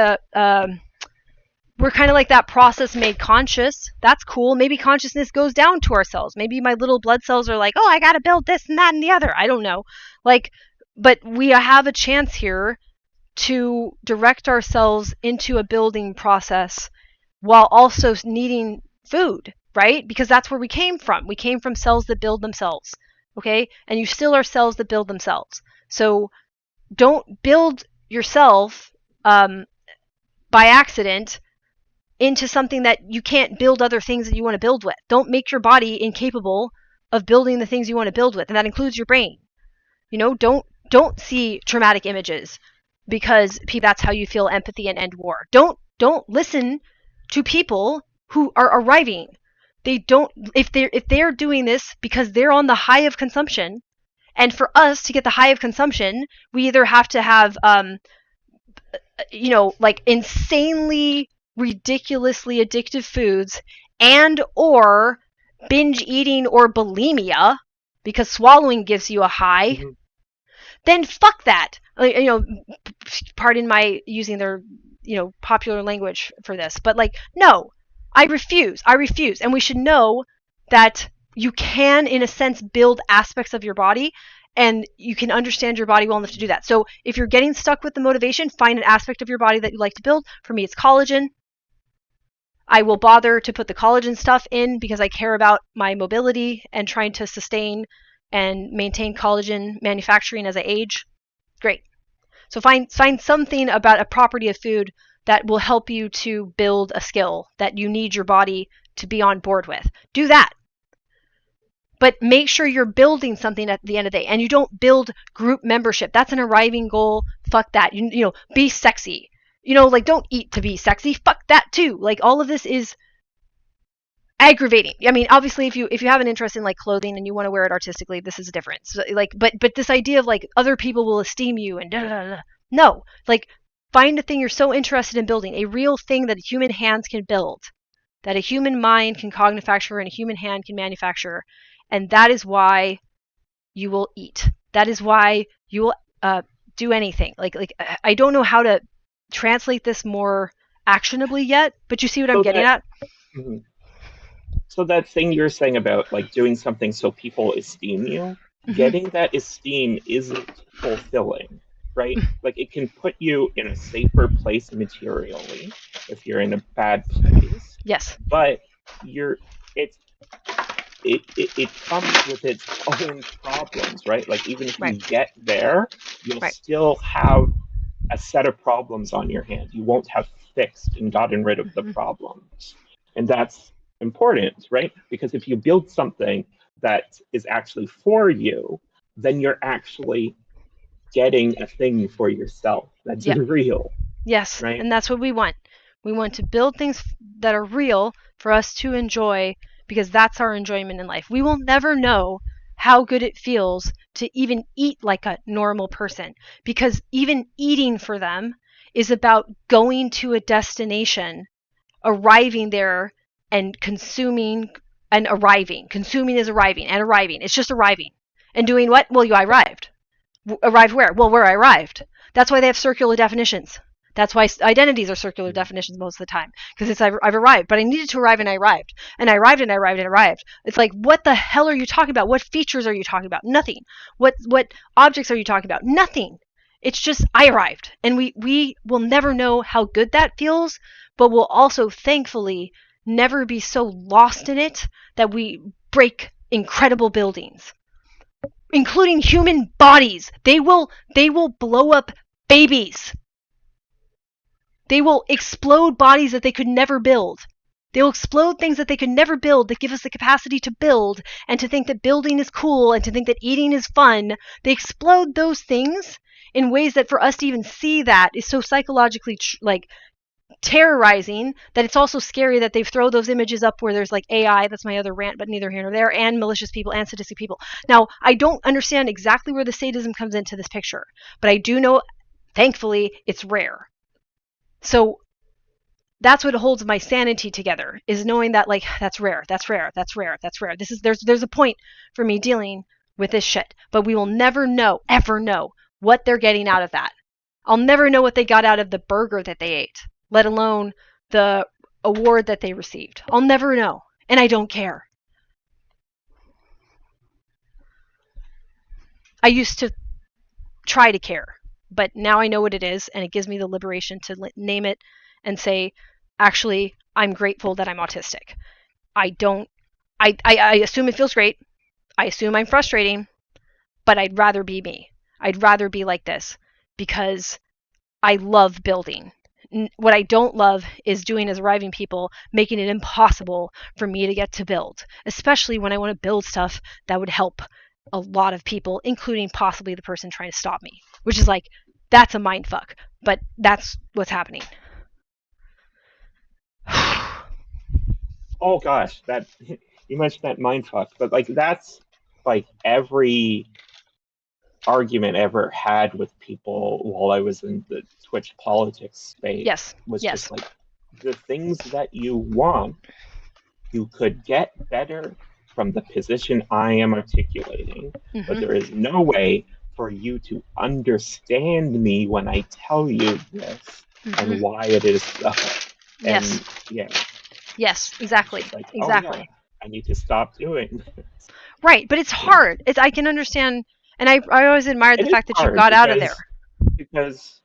B: we're kind of like that process made conscious. That's cool. Maybe consciousness goes down to our cells. Maybe my little blood cells are like, oh, I got to build this and that and the other. I don't know. Like, but we have a chance here to direct ourselves into a building process while also needing food, right? Because that's where we came from. We came from cells that build themselves, okay? And you still are cells that build themselves. So don't build yourself by accident into something that you can't build other things that you want to build with. Don't make your body incapable of building the things you want to build with, and that includes your brain. Don't see traumatic images because that's how you feel empathy and end war. Don't listen to people who are arriving. If they're doing this because they're on the high of consumption, and for us to get the high of consumption, we either have to have like insanely ridiculously addictive foods and or binge eating or bulimia because swallowing gives you a high, then fuck that. Pardon my using their popular language for this, but like, no, I refuse. And we should know that you can, in a sense, build aspects of your body, and you can understand your body well enough to do that. So if you're getting stuck with the motivation, find an aspect of your body that you like to build. For me, it's collagen. I will bother to put the collagen stuff in because I care about my mobility and trying to sustain and maintain collagen manufacturing as I age. Great. So find something about a property of food that will help you to build a skill that you need your body to be on board with. Do that. But make sure you're building something at the end of the day, and you don't build group membership. That's an arriving goal. Fuck that. Be sexy. Like, don't eat to be sexy. Fuck that too. Like, all of this is aggravating. I mean, obviously, if you have an interest in like clothing and you want to wear it artistically, this is a difference. So, like, but this idea of like other people will esteem you and no, like, find a thing you're so interested in building, a real thing that human hands can build, that a human mind can cognifacture and a human hand can manufacture, and that is why you will eat. That is why you will do anything. Like I don't know how to translate this more actionably yet, but you see what I'm getting at?
A: Mm-hmm. So that thing you're saying about like doing something so people esteem you, getting that esteem isn't fulfilling, right? Like, it can put you in a safer place materially if you're in a bad place.
B: Yes.
A: But it comes with its own problems, right? Like, even if you get there, you'll still have a set of problems on your hand. You won't have fixed and gotten rid of the problems. And that's important, right? Because if you build something that is actually for you, then you're actually getting a thing for yourself that's real.
B: Yes,
A: right?
B: And that's what we want. We want to build things that are real for us to enjoy, because that's our enjoyment in life. We will never know how good it feels to even eat like a normal person, because even eating for them is about going to a destination, arriving there, and consuming and arriving. Consuming is arriving, and arriving. It's just arriving. And doing what? Well, I arrived. Arrived where? Well, where I arrived. That's why they have circular definitions. That's why identities are circular definitions most of the time, because it's I've arrived, but I needed to arrive, and I arrived, and I arrived, and I arrived, and I arrived. It's like, what the hell are you talking about? What features are you talking about? Nothing. What objects are you talking about? Nothing. It's just I arrived, and we will never know how good that feels, but we'll also thankfully never be so lost in it that we break incredible buildings, including human bodies. They will blow up babies. They will explode bodies that they could never build. They'll explode things that they could never build, that give us the capacity to build, and to think that building is cool, and to think that eating is fun. They explode those things in ways that for us to even see that is so psychologically terrorizing that it's also scary that they throw those images up where there's like AI, that's my other rant, but neither here nor there, and malicious people and sadistic people. Now, I don't understand exactly where the sadism comes into this picture, but I do know, thankfully, it's rare. So that's what holds my sanity together, is knowing that like that's rare. There's a point for me dealing with this shit, but we will never know, ever know what they're getting out of that. I'll never know what they got out of the burger that they ate, let alone the award that they received. I'll never know, and I don't care. I used to try to care, but now I know what it is, and it gives me the liberation to name it and say, actually, I'm grateful that I'm autistic. I assume it feels great. I assume I'm frustrating, but I'd rather be me. I'd rather be like this because I love building. What I don't love is doing as arriving people, making it impossible for me to get to build, especially when I want to build stuff that would help a lot of people, including possibly the person trying to stop me, which is like, that's a mind fuck, but that's what's happening.
A: Oh gosh, that you mentioned that mind fuck, but like that's like every argument I ever had with people while I was in the Twitch politics space.
B: Yes.
A: Was
B: yes.
A: just like the things that you want, you could get better from the position I am articulating, but there is no way for you to understand me when I tell you this and why it is so.
B: Yes.
A: And yeah.
B: Yes, exactly.
A: Like,
B: exactly.
A: Oh, yeah, I need to stop doing this.
B: Right, but it's hard. I can understand, and I always admired the fact that you got out of there.
A: Because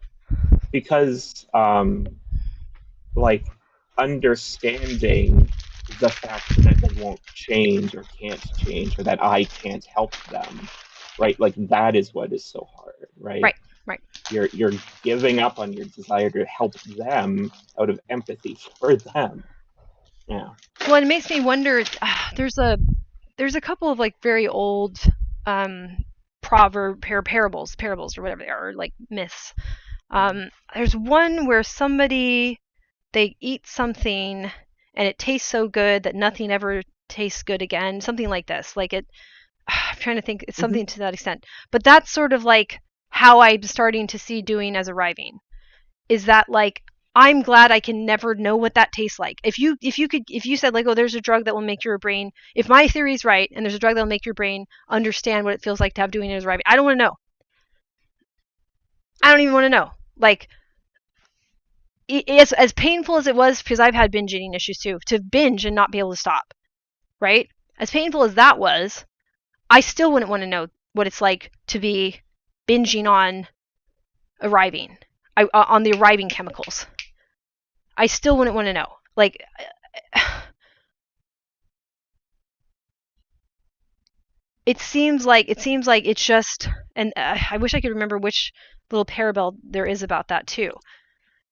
A: like understanding the fact that they won't change or can't change or that I can't help them, right? Like that is what is so hard, right?
B: Right.
A: You're giving up on your desire to help them out of empathy for them. Yeah.
B: Well, it makes me wonder. There's a couple of like very old parables or whatever they are, or like myths. There's one where they eat something and it tastes so good that nothing ever tastes good again. Something like this. Like it. I'm trying to think. It's something to that extent. But that's sort of like how I'm starting to see doing as arriving. Is that like, I'm glad I can never know what that tastes like. If you said like, oh, there's a drug that will make your brain, if my theory is right and there's a drug that will make your brain understand what it feels like to have doing it as arriving, I don't want to know. I don't even want to know. Like, it's as painful as it was, because I've had binge eating issues too, to binge and not be able to stop, right? As painful as that was, I still wouldn't want to know what it's like to be binging on arriving, on the arriving chemicals. I still wouldn't want to know. Like, it seems like it's just, and I wish I could remember which little parable there is about that too.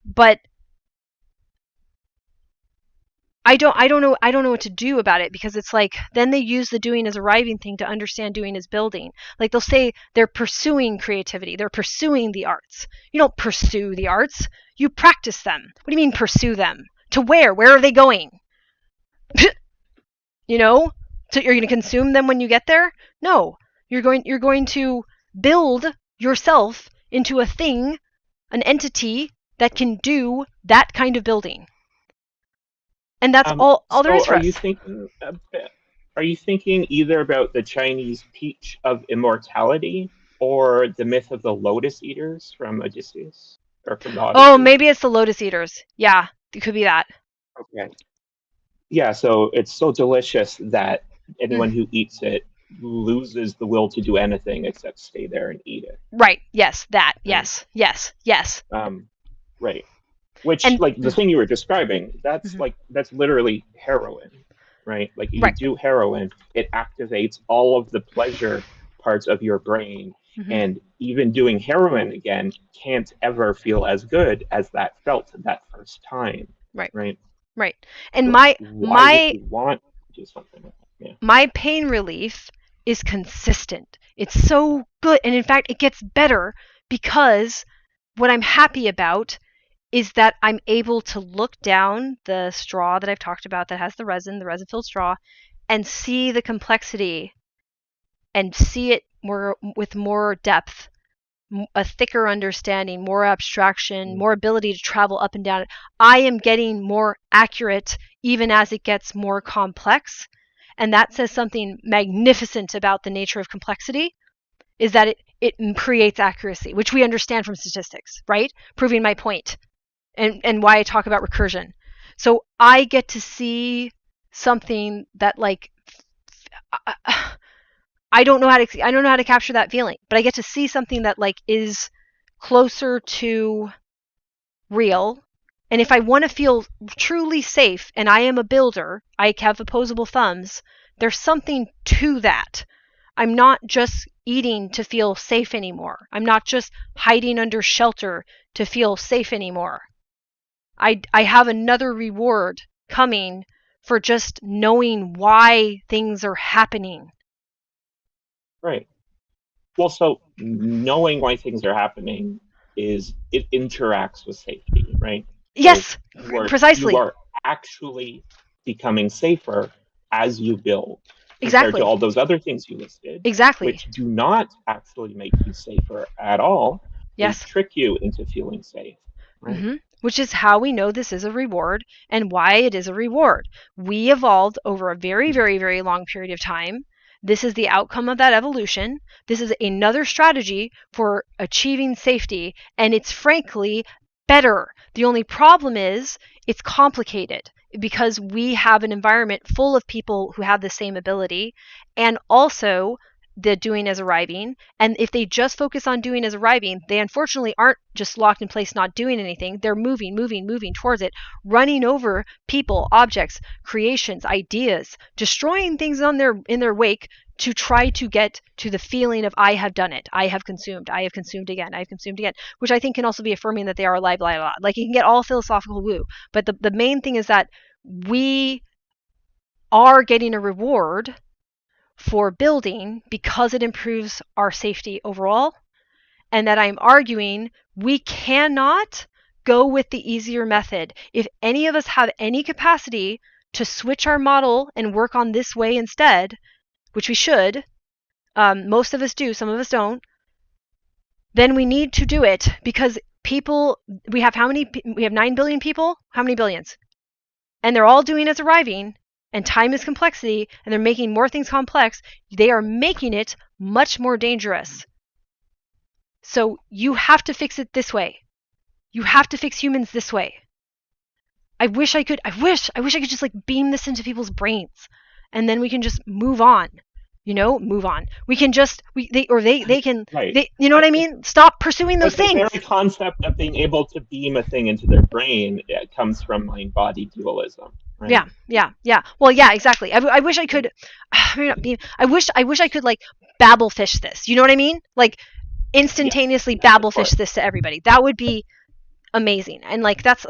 B: But I don't know what to do about it, because it's like, then they use the doing as arriving thing to understand doing as building. Like they'll say they're pursuing creativity, they're pursuing the arts. You don't pursue the arts, you practice them. What do you mean pursue them? To where? Where are they going? You know? So you're going to consume them when you get there? No. You're going to build yourself into a thing, an entity that can do that kind of building. And that's all there is for us.
A: Are you thinking either about the Chinese peach of immortality or the myth of the lotus eaters from Odysseus? Or from the Odyssey?
B: Oh, maybe it's the lotus eaters. Yeah, it could be that.
A: Okay. Yeah, so it's so delicious that anyone who eats it loses the will to do anything except stay there and eat it.
B: Right. Yes, that. Yes.
A: Right. Which, like, the thing you were describing, that's that's literally heroin, right? Like, you do heroin, it activates all of the pleasure parts of your brain, and even doing heroin again can't ever feel as good as that felt that first time.
B: Right.
A: Right.
B: Right. And
A: Like,
B: my
A: why would
B: my
A: you want to do something like that? Yeah.
B: my pain relief is consistent. It's so good. And in fact, it gets better because what I'm happy about is that I'm able to look down the straw that I've talked about that has the resin filled straw, and see the complexity and see it more with more depth, a thicker understanding, more abstraction, more ability to travel up and down. I am getting more accurate even as it gets more complex. And that says something magnificent about the nature of complexity, is that it creates accuracy, which we understand from statistics, right? Proving my point, and why I talk about recursion. So I get to see something that, like, I don't know how to capture that feeling, but I get to see something that, like, is closer to real. And if I want to feel truly safe, and I am a builder, I have opposable thumbs, there's something to that. I'm not just eating to feel safe anymore. I'm not just hiding under shelter to feel safe anymore. I have another reward coming for just knowing why things are happening.
A: Right. Well, so knowing why things are happening it interacts with safety, right? So
B: Yes,
A: you
B: precisely.
A: are actually becoming safer as you build, compared to
B: Exactly.
A: all those other things you listed,
B: Exactly.
A: which do not actually make you safer at all. They
B: Yes.
A: trick you into feeling safe, right?
B: Which is how we know this is a reward and why it is a reward. We evolved over a very, very, very long period of time. This is the outcome of that evolution. This is another strategy for achieving safety, and it's frankly better. The only problem is it's complicated because we have an environment full of people who have the same ability, and also the doing as arriving. And if they just focus on doing as arriving, they unfortunately aren't just locked in place not doing anything. They're moving towards it, running over people, objects, creations, ideas, destroying things in their wake to try to get to the feeling of I have done it, I have consumed again, I have consumed again, which I think can also be affirming that they are alive, blah, blah, blah. Like, you can get all philosophical woo, but the main thing is that we are getting a reward for building because it improves our safety overall, and that I'm arguing we cannot go with the easier method. If any of us have any capacity to switch our model and work on this way instead, which we should, most of us do, some of us don't, then we need to do it, because people, we have how many? We have 9 billion people? How many billions? And they're all doing as arriving, and time is complexity, and they're making more things complex. They are making it much more dangerous. So you have to fix it this way. You have to fix humans this way. I wish I could just, like, beam this into people's brains, and then we can just move on. Move on. We can just they can,
A: Right.
B: you know what I mean? Stop pursuing those
A: But the
B: things.
A: very concept of being able to beam a thing into their brain, it comes from mind-body dualism, right?
B: Yeah. Well, yeah, exactly. I wish I could. I wish I could, like, babble fish this. You know what I mean? Like, instantaneously
A: Yes, of
B: babble fish
A: course.
B: this to everybody. That would be amazing. And, like, that's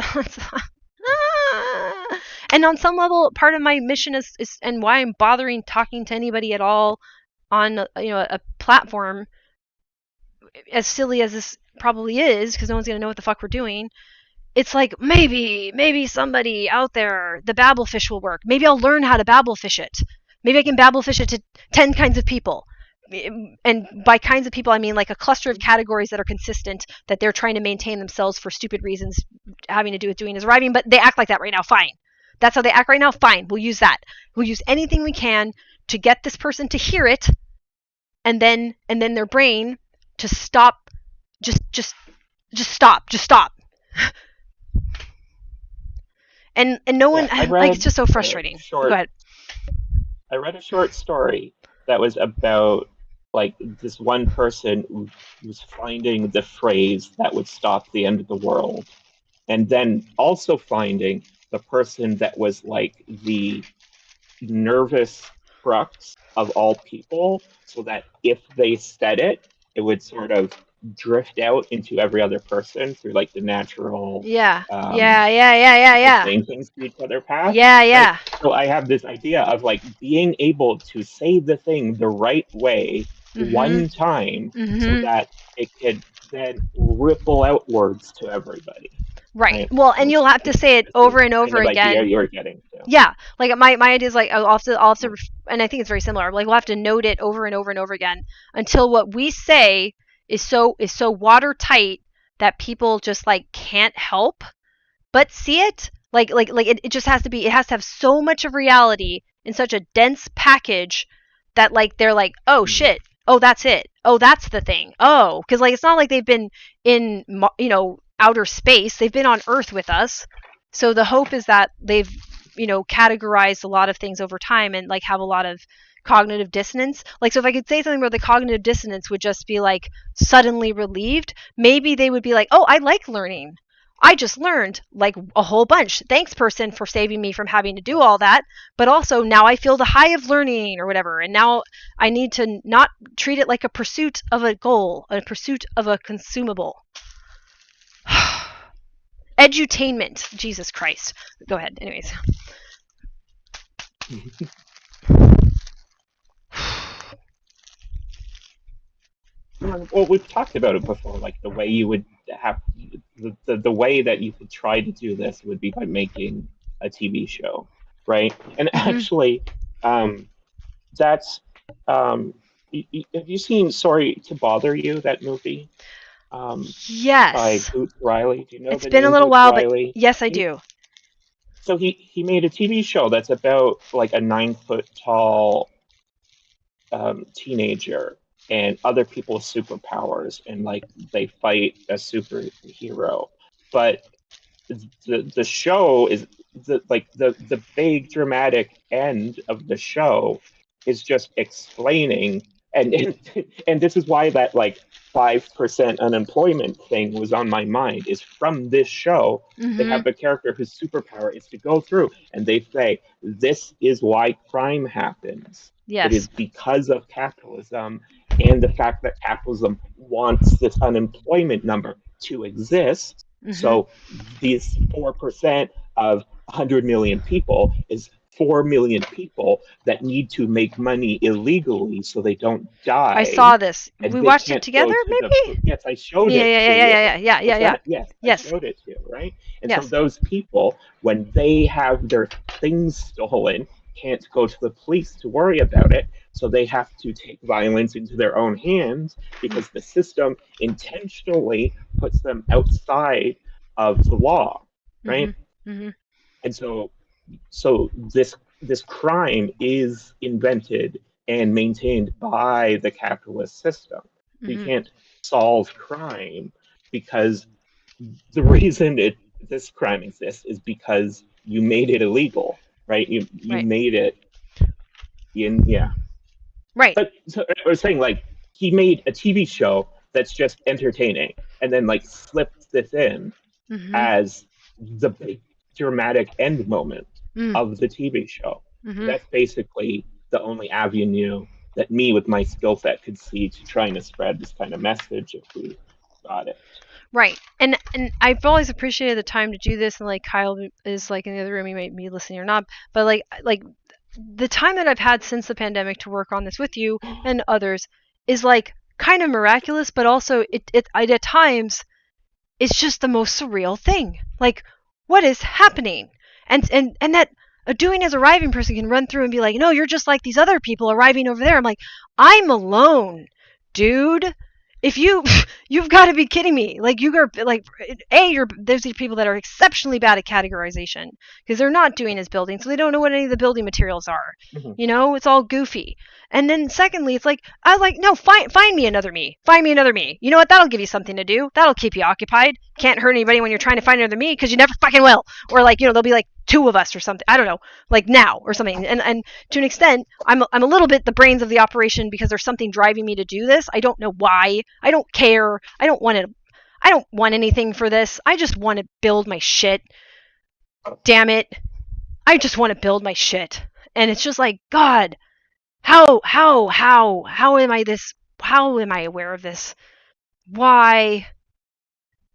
B: and on some level, part of my mission is and why I'm bothering talking to anybody at all on a platform, as silly as this probably is, because no one's gonna know what the fuck we're doing. It's like, maybe somebody out there, the babblefish will work. Maybe I'll learn how to babblefish it. Maybe I can babblefish it to 10 kinds of people. And by kinds of people, I mean, like, a cluster of categories that are consistent, that they're trying to maintain themselves for stupid reasons having to do with doing as arriving, but they act like that right now. Fine. That's how they act right now. Fine. We'll use that. We'll use anything we can to get this person to hear it, and then their brain to stop. Just stop. And no one,
A: I
B: like, it's
A: read
B: just so
A: a
B: frustrating. Go
A: short
B: ahead.
A: I read a short story that was about, like, this one person who was finding the phrase that would stop the end of the world, and then also finding the person that was, like, the nervous crux of all people, so that if they said it, it would sort of drift out into every other person through like the natural
B: Yeah.
A: um,
B: Yeah. Yeah. Yeah. Yeah.
A: people
B: Yeah.
A: saying things to each other path,
B: Yeah.
A: right?
B: Yeah.
A: So I have this idea of like being able to say the thing the right way
B: Mhm.
A: one time so
B: Mhm.
A: that it could then ripple outwards to everybody,
B: Right.
A: right?
B: Well, and
A: Which
B: you'll have
A: I
B: to
A: think
B: say it
A: this
B: over
A: is
B: and
A: kind
B: over
A: of idea
B: again.
A: you're getting to.
B: Yeah. Like my idea is like I'll have to,
A: Mm.
B: and I think it's very similar. Like we'll have to note it over and over and over again until what we say is so watertight that people just like can't help but see it. It just has to be. It has to have so much of reality in such a dense package that like they're like, oh
A: Mm.
B: shit, oh that's it, oh that's the thing, oh, because like it's not like they've been in outer space. They've been on Earth with us. So the hope is that they've categorized a lot of things over time and like have a lot of cognitive dissonance. Like so if I could say something where the cognitive dissonance would just be like suddenly relieved, maybe they would be like, oh, I like learning. I just learned like a whole bunch. Thanks, person, for saving me from having to do all that. But also now I feel the high of learning or whatever. And now I need to not treat it like a pursuit of a goal, a pursuit of a consumable. Edutainment. Jesus Christ. Go ahead. Anyways.
A: Well, we've talked about it before. Like the way you would have the way that you could try to do this would be by making a TV show, right? And
B: Mm-hmm.
A: actually, um, that's have you seen Sorry to Bother You, that movie by
B: Yes.
A: Boots Riley? Do you know
B: It's
A: the
B: been a
A: name
B: little
A: Boots
B: while, but
A: Riley?
B: yes, I do.
A: So he made a TV show that's about like a 9 foot tall teenager and other people's superpowers, and like they fight a superhero. But the show is the big dramatic end of the show is just explaining, and this is why that like 5% unemployment thing was on my mind, is from this show. They
B: Mm-hmm.
A: have a character whose superpower is to go through and they say this is why crime happens. It is
B: Yes.
A: because of capitalism and the fact that capitalism wants this unemployment number to exist.
B: Mm-hmm.
A: So these 4% of 100 million people is 4 million people that need to make money illegally so they don't
B: I
A: die
B: saw this.
A: and
B: We
A: they
B: watched it
A: can't go
B: together,
A: to the
B: maybe?
A: yes, I showed
B: Yeah,
A: it
B: yeah,
A: to
B: yeah, yeah,
A: you.
B: yeah, yeah, yeah,
A: It's
B: yeah.
A: on yes, I
B: Yes.
A: showed it to you, right? And so
B: Yes.
A: those people, when they have their things stolen, can't go to the police to worry about it, so they have to take violence into their own hands because the system intentionally puts them outside of the law,
B: Mm-hmm.
A: right?
B: Mm-hmm.
A: And so this crime is invented and maintained by the capitalist system. You
B: Mm-hmm.
A: can't solve crime because the reason this crime exists is because you made it illegal, right? You
B: Right.
A: made it in yeah.
B: Right.
A: But so I was saying like he made a TV show that's just entertaining and then like slipped this in
B: Mm-hmm.
A: as the big dramatic end moment
B: Mm.
A: of the TV show.
B: Mm-hmm.
A: That's basically the only avenue that me with my skill set could see to trying to spread this kind of message if we got it.
B: Right. And I've always appreciated the time to do this, and like Kyle is like in the other room, he might be listening or not, but like the time that I've had since the pandemic to work on this with you and others is like kind of miraculous, but also at times it's just the most surreal thing. Like, what is happening? And that a doing as arriving person can run through and be like, no, you're just like these other people arriving over there. I'm like, I'm alone, dude. If you've got to be kidding me. Like you are like you're there's these people that are exceptionally bad at categorization because they're not doing as building, so they don't know what any of the building materials are.
A: Mhm.
B: It's all goofy. And then secondly, it's like I was like, no, find me another me. Find me another me. You know what? That'll give you something to do. That'll keep you occupied. Can't hurt anybody when you're trying to find another me because you never fucking will. Or like, there'll be like two of us or something. I don't know, like now or something. And to an extent, I'm a little bit the brains of the operation because there's something driving me to do this. I don't know why. I don't care. I don't want it. I don't want anything for this. I just want to build my shit. Damn it. I just want to build my shit. And it's just like, God, how am I this? How am I aware of this? Why?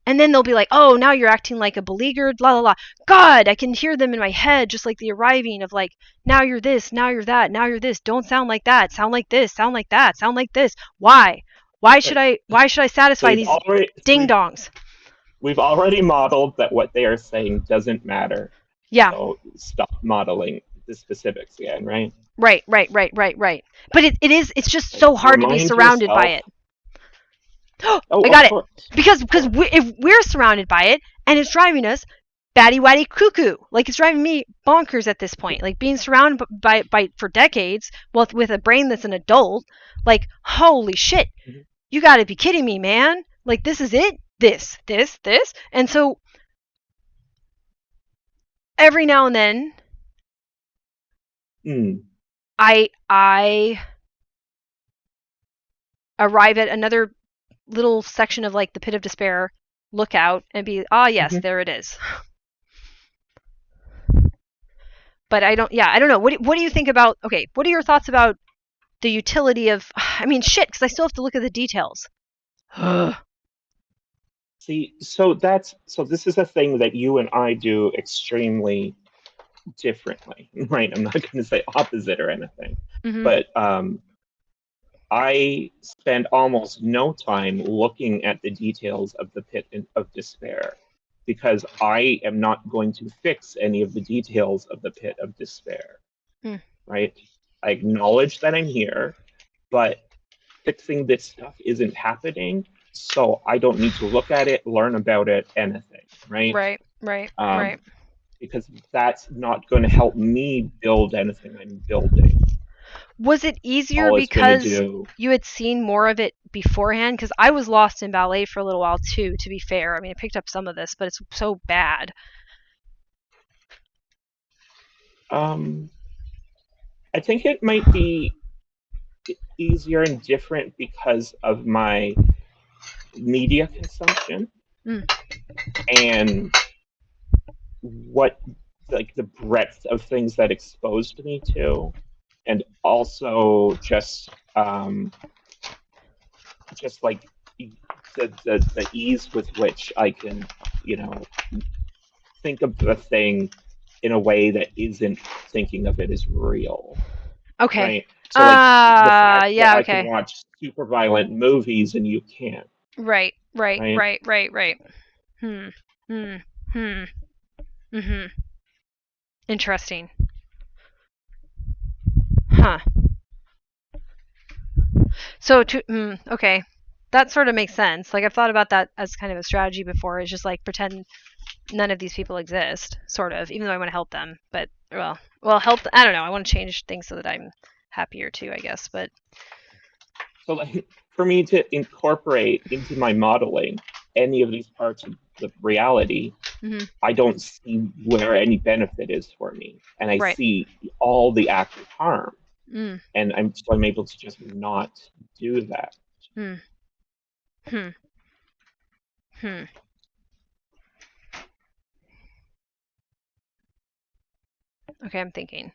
B: And then they'll be like, oh, now you're acting like a beleaguered, la la la. God, I can hear them in my head, just like the arriving of like, now you're this, now you're that, now you're this. Don't sound like that. Sound like this, sound like that, sound like this. Why? Why should
A: Right.
B: I
A: So
B: satisfy these ding dongs?
A: we've already modeled that what they are saying doesn't matter.
B: Yeah.
A: So stop modeling the specifics again, right?
B: Right. But it's just
A: Like,
B: so hard to be
A: remind
B: surrounded by
A: yourself.
B: it.
A: Oh,
B: I
A: of
B: got it.
A: course.
B: Because if we're surrounded by it and it's driving us batty watty cuckoo, like it's driving me bonkers at this point. Like being surrounded by for decades, with a brain that's an adult, like holy shit,
A: Mhm.
B: you got to be kidding me, man. Like this is it. This, and so every now and then, I arrive at another little section of like the pit of despair, look out and be, yes, there it is. But I don't know. What do you think about, okay, what are your thoughts about the utility of, I mean, shit, because I still have to look at the details.
A: See, so this is a thing that you and I do extremely differently, right? I'm not going to say opposite or anything, but I spend almost no time looking at the details of the pit of despair because I am not going to fix any of the details of the pit of despair, right? I acknowledge that I'm here, but fixing this stuff isn't happening, so I don't need to look at it, learn about it, anything, right?
B: Right.
A: Because that's not going to help me build anything I'm building.
B: Was it easier
A: All it's going to
B: because
A: do.
B: you had seen more of it beforehand? Because I was lost in ballet for a little while too, to be fair. I mean, I picked up some of this, but it's so bad.
A: I think it might be easier and different because of my media consumption and what, like, the breadth of things that exposed me to, and also just like the ease with which I can, think of the thing in a way that isn't thinking of it as real.
B: Okay.
A: Right. So like the fact that I can
B: Okay.
A: watch super violent movies and you can't.
B: Right.
A: Right.
B: Interesting. Huh. So okay. That sort of makes sense. Like I've thought about that as kind of a strategy before. It's just like pretend none of these people exist, sort of, even though I want to help them. But help. I don't know. I want to change things so that I'm happier too, I guess. But
A: So like for me to incorporate into my modeling any of these parts of the reality, I don't see where any benefit is for me, and I see all the active harm, and I'm able to just not do that.
B: Okay, I'm thinking.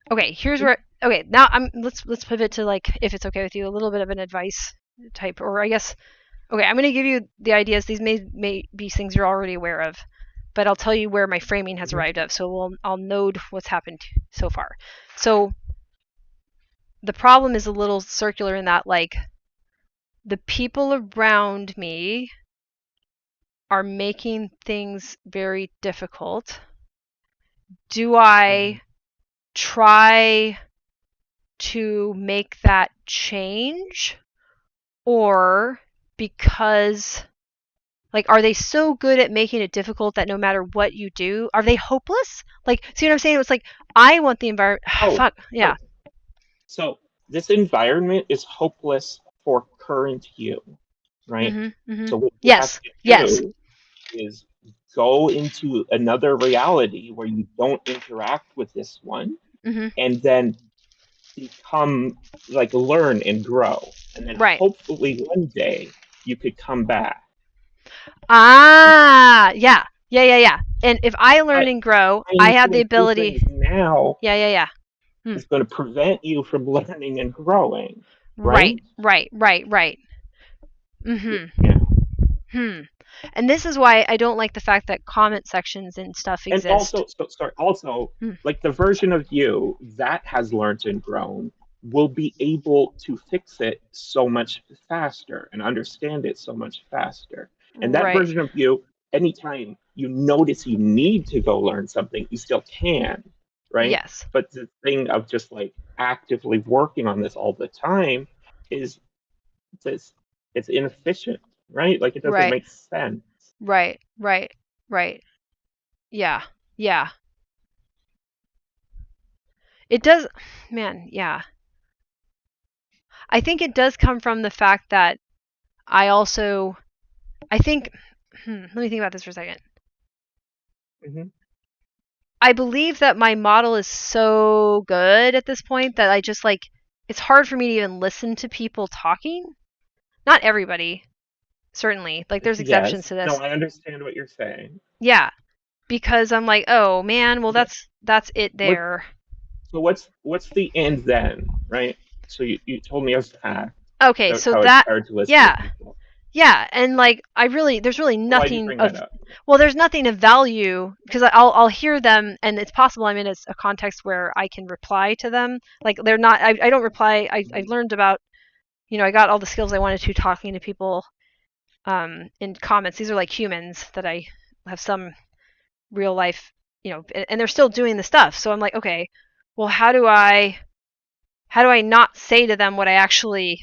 B: Okay, here's where. Okay, now let's pivot to, like, if it's okay with you, a little bit of an advice type, or I guess. Okay, I'm going to give you the ideas. These may be things you're already aware of, but I'll tell you where my framing has arrived at. So I'll node what's happened so far. So the problem is a little circular in that, like, the people around me are making things very difficult. Do I try to make that change, or because, like, are they so good at making it difficult that no matter what you do, are they hopeless? Like, see what I'm saying? It's like, I want the environment. Fuck yeah.
A: So this environment is hopeless for current you, right? So what you have to do is go into another reality where you don't interact with this one, and then become, like, learn and grow, and then hopefully one day you could come back.
B: Yeah. And if I learn and grow, I have the ability
A: now.
B: Yeah.
A: It's going to prevent you from learning and growing.
B: Right.
A: Yeah.
B: And this is why I don't like the fact that comment sections and stuff
A: And
B: exist.
A: also, so sorry, also,
B: Hmm.
A: like the version of you that has learned and grown will be able to fix it so much faster and understand it so much faster. And that
B: Right.
A: version of you, anytime you notice you need to go learn something, you still can, right?
B: Yes.
A: But the thing of just like actively working on this all the time is this, it's inefficient, right? Like it doesn't
B: Right.
A: make sense.
B: Right. Right. Right. Yeah. Yeah. It does. Man, yeah. I think it does come from the fact that I also. I think. Let me think about this for a second.
A: Mm-hmm.
B: I believe that my model is so good at this point that I just like. It's hard for me to even listen to people talking. Not everybody, certainly. Like, there's exceptions
A: Yes.
B: to
A: No,
B: this.
A: I understand what you're saying.
B: Yeah, because I'm like, oh man, well
A: Okay.
B: that's it
A: What
B: there.
A: so what's the end then, right? So you told me as fact
B: Okay,
A: about
B: so
A: how it's
B: that
A: hard to listen to
B: yeah,
A: people.
B: yeah, and like there's really
A: Why'd you
B: nothing
A: bring that
B: of
A: up?
B: well, there's nothing of value because I'll hear them, and it's possible I'm in a context where I can reply to them. Like, they're not. I don't reply. I
A: Mhm.
B: learned about, I got all the skills I wanted to talking to people in comments. These are like humans that I have some real life, and they're still doing the stuff. So I'm like, okay, well, how do I not say to them what I actually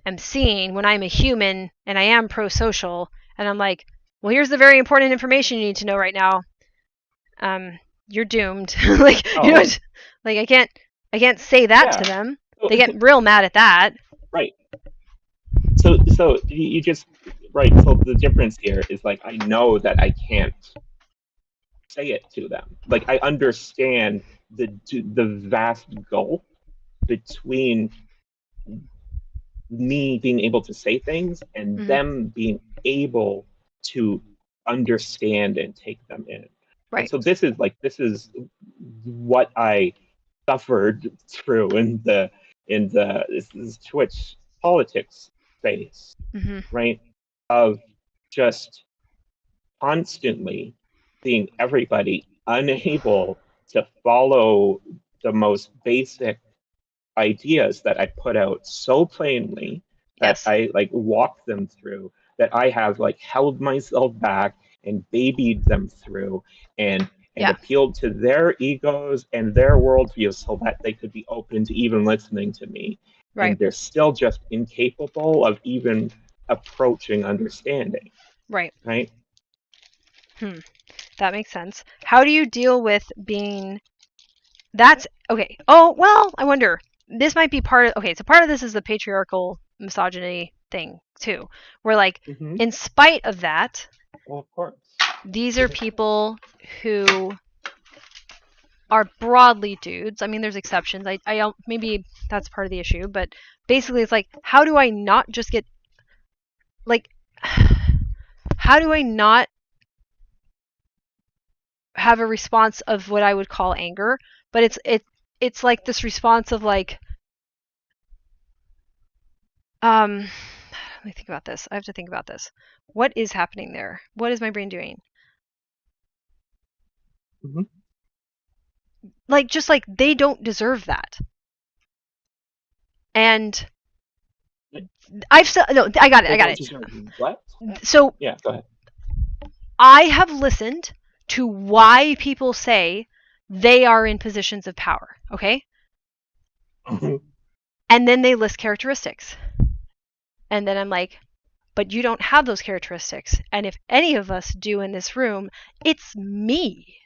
B: am seeing when I'm a human and I am pro-social, and I'm like, well, here's the very important information you need to know right now. You're doomed. Like,
A: Oh,
B: like I can't say that to
A: yeah.
B: them.
A: So,
B: They get real mad at that.
A: right. So you just right. So the difference here is like I know that I can't say it to them. Like I understand the vast gulf between me being able to say things and
B: Hmm.
A: them being able to understand and take them in. And
B: Right.
A: so this is what I suffered through in the this Twitch politics space,
B: Hmm.
A: right? Of just constantly seeing everybody unable to follow the most basic ideas that I put out so plainly that
B: Yes.
A: I like walked them through, that I have like held myself back and babied them through and
B: Yeah.
A: appealed to their egos and their worldviews so that they could be open to even listening to me.
B: Right.
A: And they're still just incapable of even approaching understanding,
B: Right.
A: right?
B: Hmm. That makes sense. How do you deal with being that's okay. Oh, well, I wonder. This might be part of okay, so part of this is the patriarchal misogyny thing too. Where, like,
A: Mm-hmm.
B: in spite of that,
A: Well, of course.
B: these are people who are broadly dudes. I mean, there's exceptions. I don't, maybe that's part of the issue, but basically it's like, how do I not just get like how do I not have a response of what I would call anger, but it's like this response of like let me think about this. I have to think about this. What is happening there? What is my brain doing?
A: Mm-hmm.
B: Like, just like they don't deserve that. And I've still no, I got it.
A: They
B: I got
A: don't
B: it.
A: deserve what?
B: So
A: Yeah, go ahead.
B: I have listened to why people say they are in positions of power, okay? And then they list characteristics. And then I'm like, but you don't have those characteristics. And if any of us do in this room, it's me.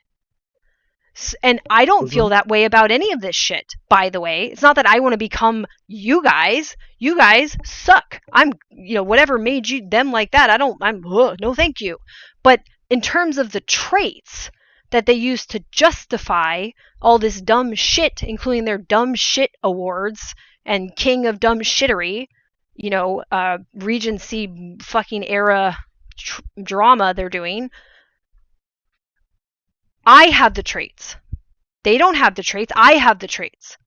B: And I don't feel
A: Mm-hmm.
B: that way about any of this shit, by the way. It's not that I want to become you guys. You guys suck. I'm, whatever made you them like that. No thank you. But in terms of the traits that they use to justify all this dumb shit, including their dumb shit awards and king of dumb shittery, Regency fucking era drama they're doing, I have the traits. They don't have the traits. I have the traits.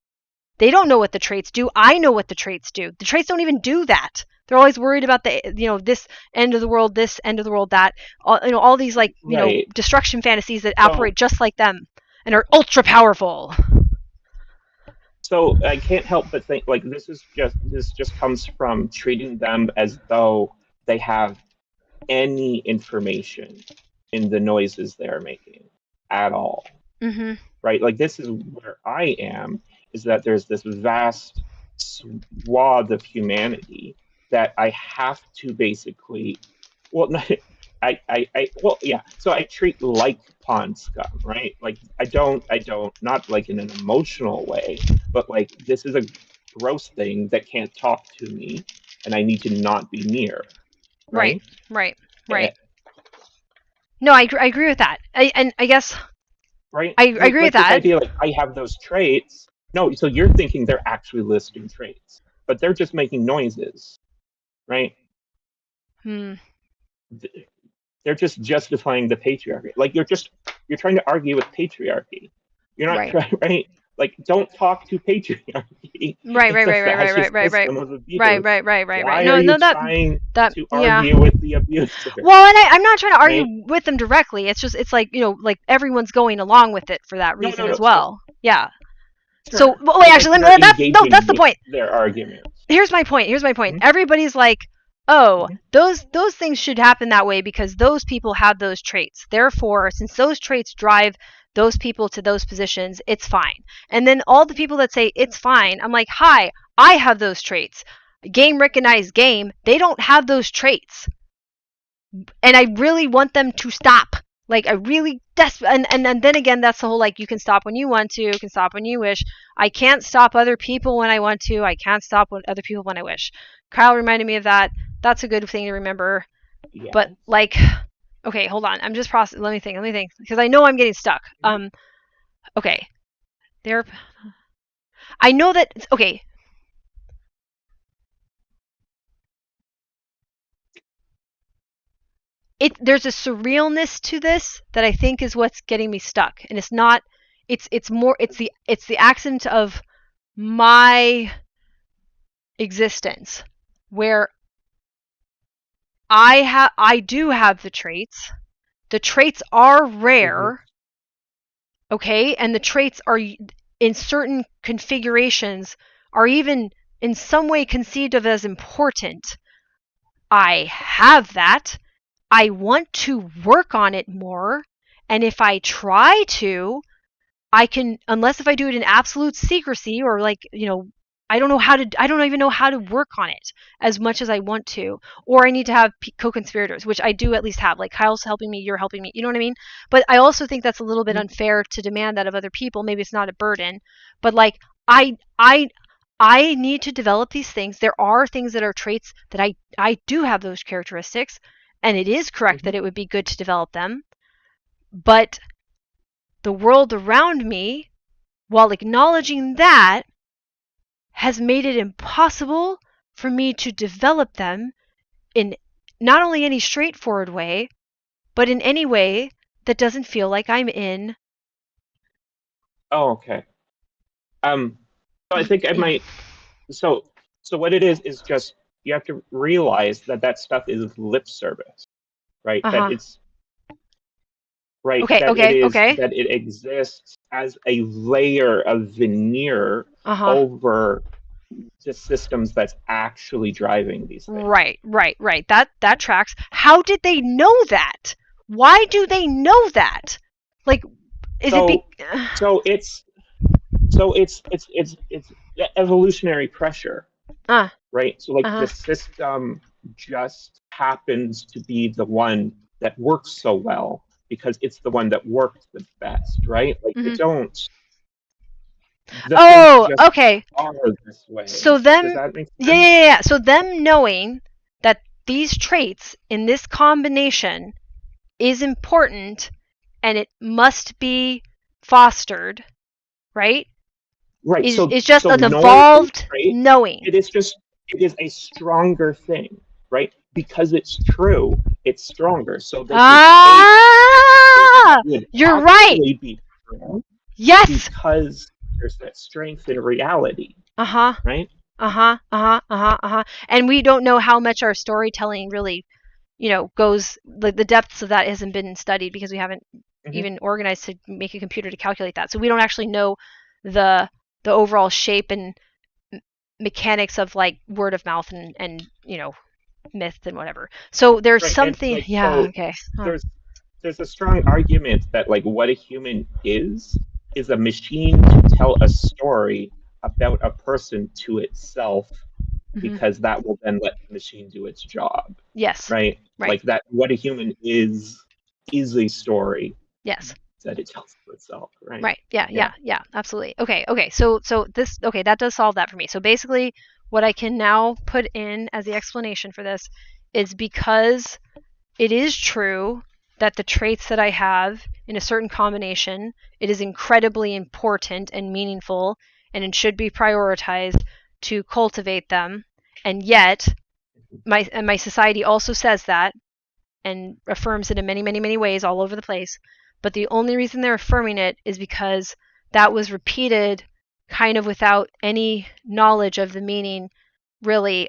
B: They don't know what the traits do. I know what the traits do. The traits don't even do that. They're always worried about this end of the world, this end of the world, that, all these like,
A: Right.
B: destruction fantasies that
A: So
B: operate just like them and are ultra powerful.
A: so I can't help but think like this just comes from treating them as though they have any information in the noises they're making at all.
B: Mm-hmm.
A: Right? Like this is where I am, is that there's this vast swath of humanity that I have to basically, well, well, yeah. So I treat like pond scum, right? Like I don't, not like in an emotional way, but like this is a gross thing that can't talk to me, and I need to not be near,
B: Right,
A: right?
B: right,
A: Eh,
B: right. No, I agree with that. And I guess
A: right?
B: I agree with
A: Like this
B: that.
A: idea, like I have those traits. No, so you're thinking they're actually listing traits, but they're just making noises, right?
B: Hmm.
A: They're just justifying the patriarchy. Like you're trying to argue with patriarchy. You're not
B: Right.
A: trying, right? Like don't talk to patriarchy.
B: Right,
A: It's
B: right,
A: a
B: right, right, right,
A: fascist
B: right, right, right,
A: system of
B: right,
A: abuse.
B: right, right, right, right.
A: Why
B: No,
A: are you
B: no,
A: trying
B: that,
A: to
B: yeah.
A: argue with the abuser?
B: Well, and I'm not trying to argue
A: Right?
B: with them directly. It's just, it's like, like everyone's going along with it for that
A: No,
B: reason
A: no,
B: as
A: no. So
B: well. Yeah. So,
A: sure,
B: wait,
A: but like
B: actually,
A: you're
B: that's
A: engaging
B: the
A: with
B: point.
A: their arguments.
B: Here's my point.
A: Mhm,
B: Everybody's like, oh,
A: mhm,
B: those things should happen that way because those people have those traits. Therefore, since those traits drive those people to those positions, it's fine. And then all the people that say it's fine, I'm like, hi, I have those traits. Game recognized game, they don't have those traits. And I really want them to stop. Like I really and then again, that's the whole like, you can stop when you want to, you can stop when you wish. I can't stop other people when I want to. I can't stop other people when I wish. Kyle reminded me of that. That's a good thing to remember. But
A: yes.
B: like, okay, hold on. I'm just processing. Let me think, because I know I'm getting stuck.
A: Mhm,
B: Okay, there. I know that. Okay, there's a surrealness to this that I think is what's getting me stuck, and it's not. It's more. It's the accident of my existence where I do have the traits. The traits are
A: mhm,
B: rare, okay? And the traits are in certain configurations are even in some way conceived of as important. I have that. I want to work on it more, and if I try to, I can, unless if I do it in absolute secrecy or like, I don't even know how to work on it as much as I want to, or I need to have co-conspirators, which I do at least have. Like Kyle's helping me, you're helping me. You know what I mean? But I also think that's a little bit
A: mhm,
B: unfair to demand that of other people. Maybe it's not a burden, but like I need to develop these things. There are things that are traits that I do have those characteristics, and it is correct
A: mhm.
B: that it would be good to develop them. But the world around me, while acknowledging that, has made it impossible for me to develop them in not only any straightforward way, but in any way that doesn't feel like I'm in.
A: Oh, okay. Um, so I think I
B: Yeah.
A: might. So, so what it is just you have to realize that that stuff is lip service, right?
B: Uh huh. Okay. Okay. Okay.
A: That it exists as a layer of veneer
B: Uh huh.
A: over the systems that's actually driving these things.
B: Right. Right. Right. That tracks. How did they know that? Why do they know that? Like, is it be?
A: So, so it's it's evolutionary pressure,
B: Uh.
A: right? So like
B: Uh
A: the
B: huh.
A: system just happens to be the one that works so well because it's the one that works the best, right? Like
B: Mm-hmm.
A: the things
B: Oh.
A: just
B: Okay.
A: are this way.
B: So
A: Does
B: them,
A: that make
B: yeah,
A: sense?
B: yeah, yeah. So them knowing that these traits in this combination is important and it must be fostered, right?
A: Right.
B: Is just
A: So
B: an
A: knowing those
B: evolved
A: traits,
B: knowing.
A: it is a stronger thing, right? Because it's true, it's stronger. So they can take things that
B: Ah,
A: would
B: you're right.
A: actually be true
B: Yes.
A: because there's that strength in reality,
B: Uh huh.
A: right?
B: And we don't know how much our storytelling really, goes, the depths of that hasn't been studied because we haven't
A: Mhm.
B: even organized to make a computer to calculate that. So we don't actually know the overall shape and mechanics of like word of mouth and myth and whatever. So there's
A: Right. And
B: something,
A: like,
B: yeah,
A: so
B: okay. Huh.
A: there's there's a strong argument that like what a human is a machine to tell a story about a person to itself,
B: Hmm.
A: because that will then let the machine do its job,
B: Yes.
A: right?
B: Right.
A: Like that, what a human is a story
B: Yes.
A: that it tells to itself, right?
B: Right. Yeah.
A: Yeah.
B: Yeah. Yeah. Absolutely. Okay. Okay. So this, okay, that does solve that for me. So basically, what I can now put in as the explanation for this is because it is true that the traits that I have in a certain combination, it is incredibly important and meaningful, and it should be prioritized to cultivate them. And yet, my society also says that and affirms it in many, many, many ways all over the place. But the only reason they're affirming it is because that was repeated kind of without any knowledge of the meaning, really,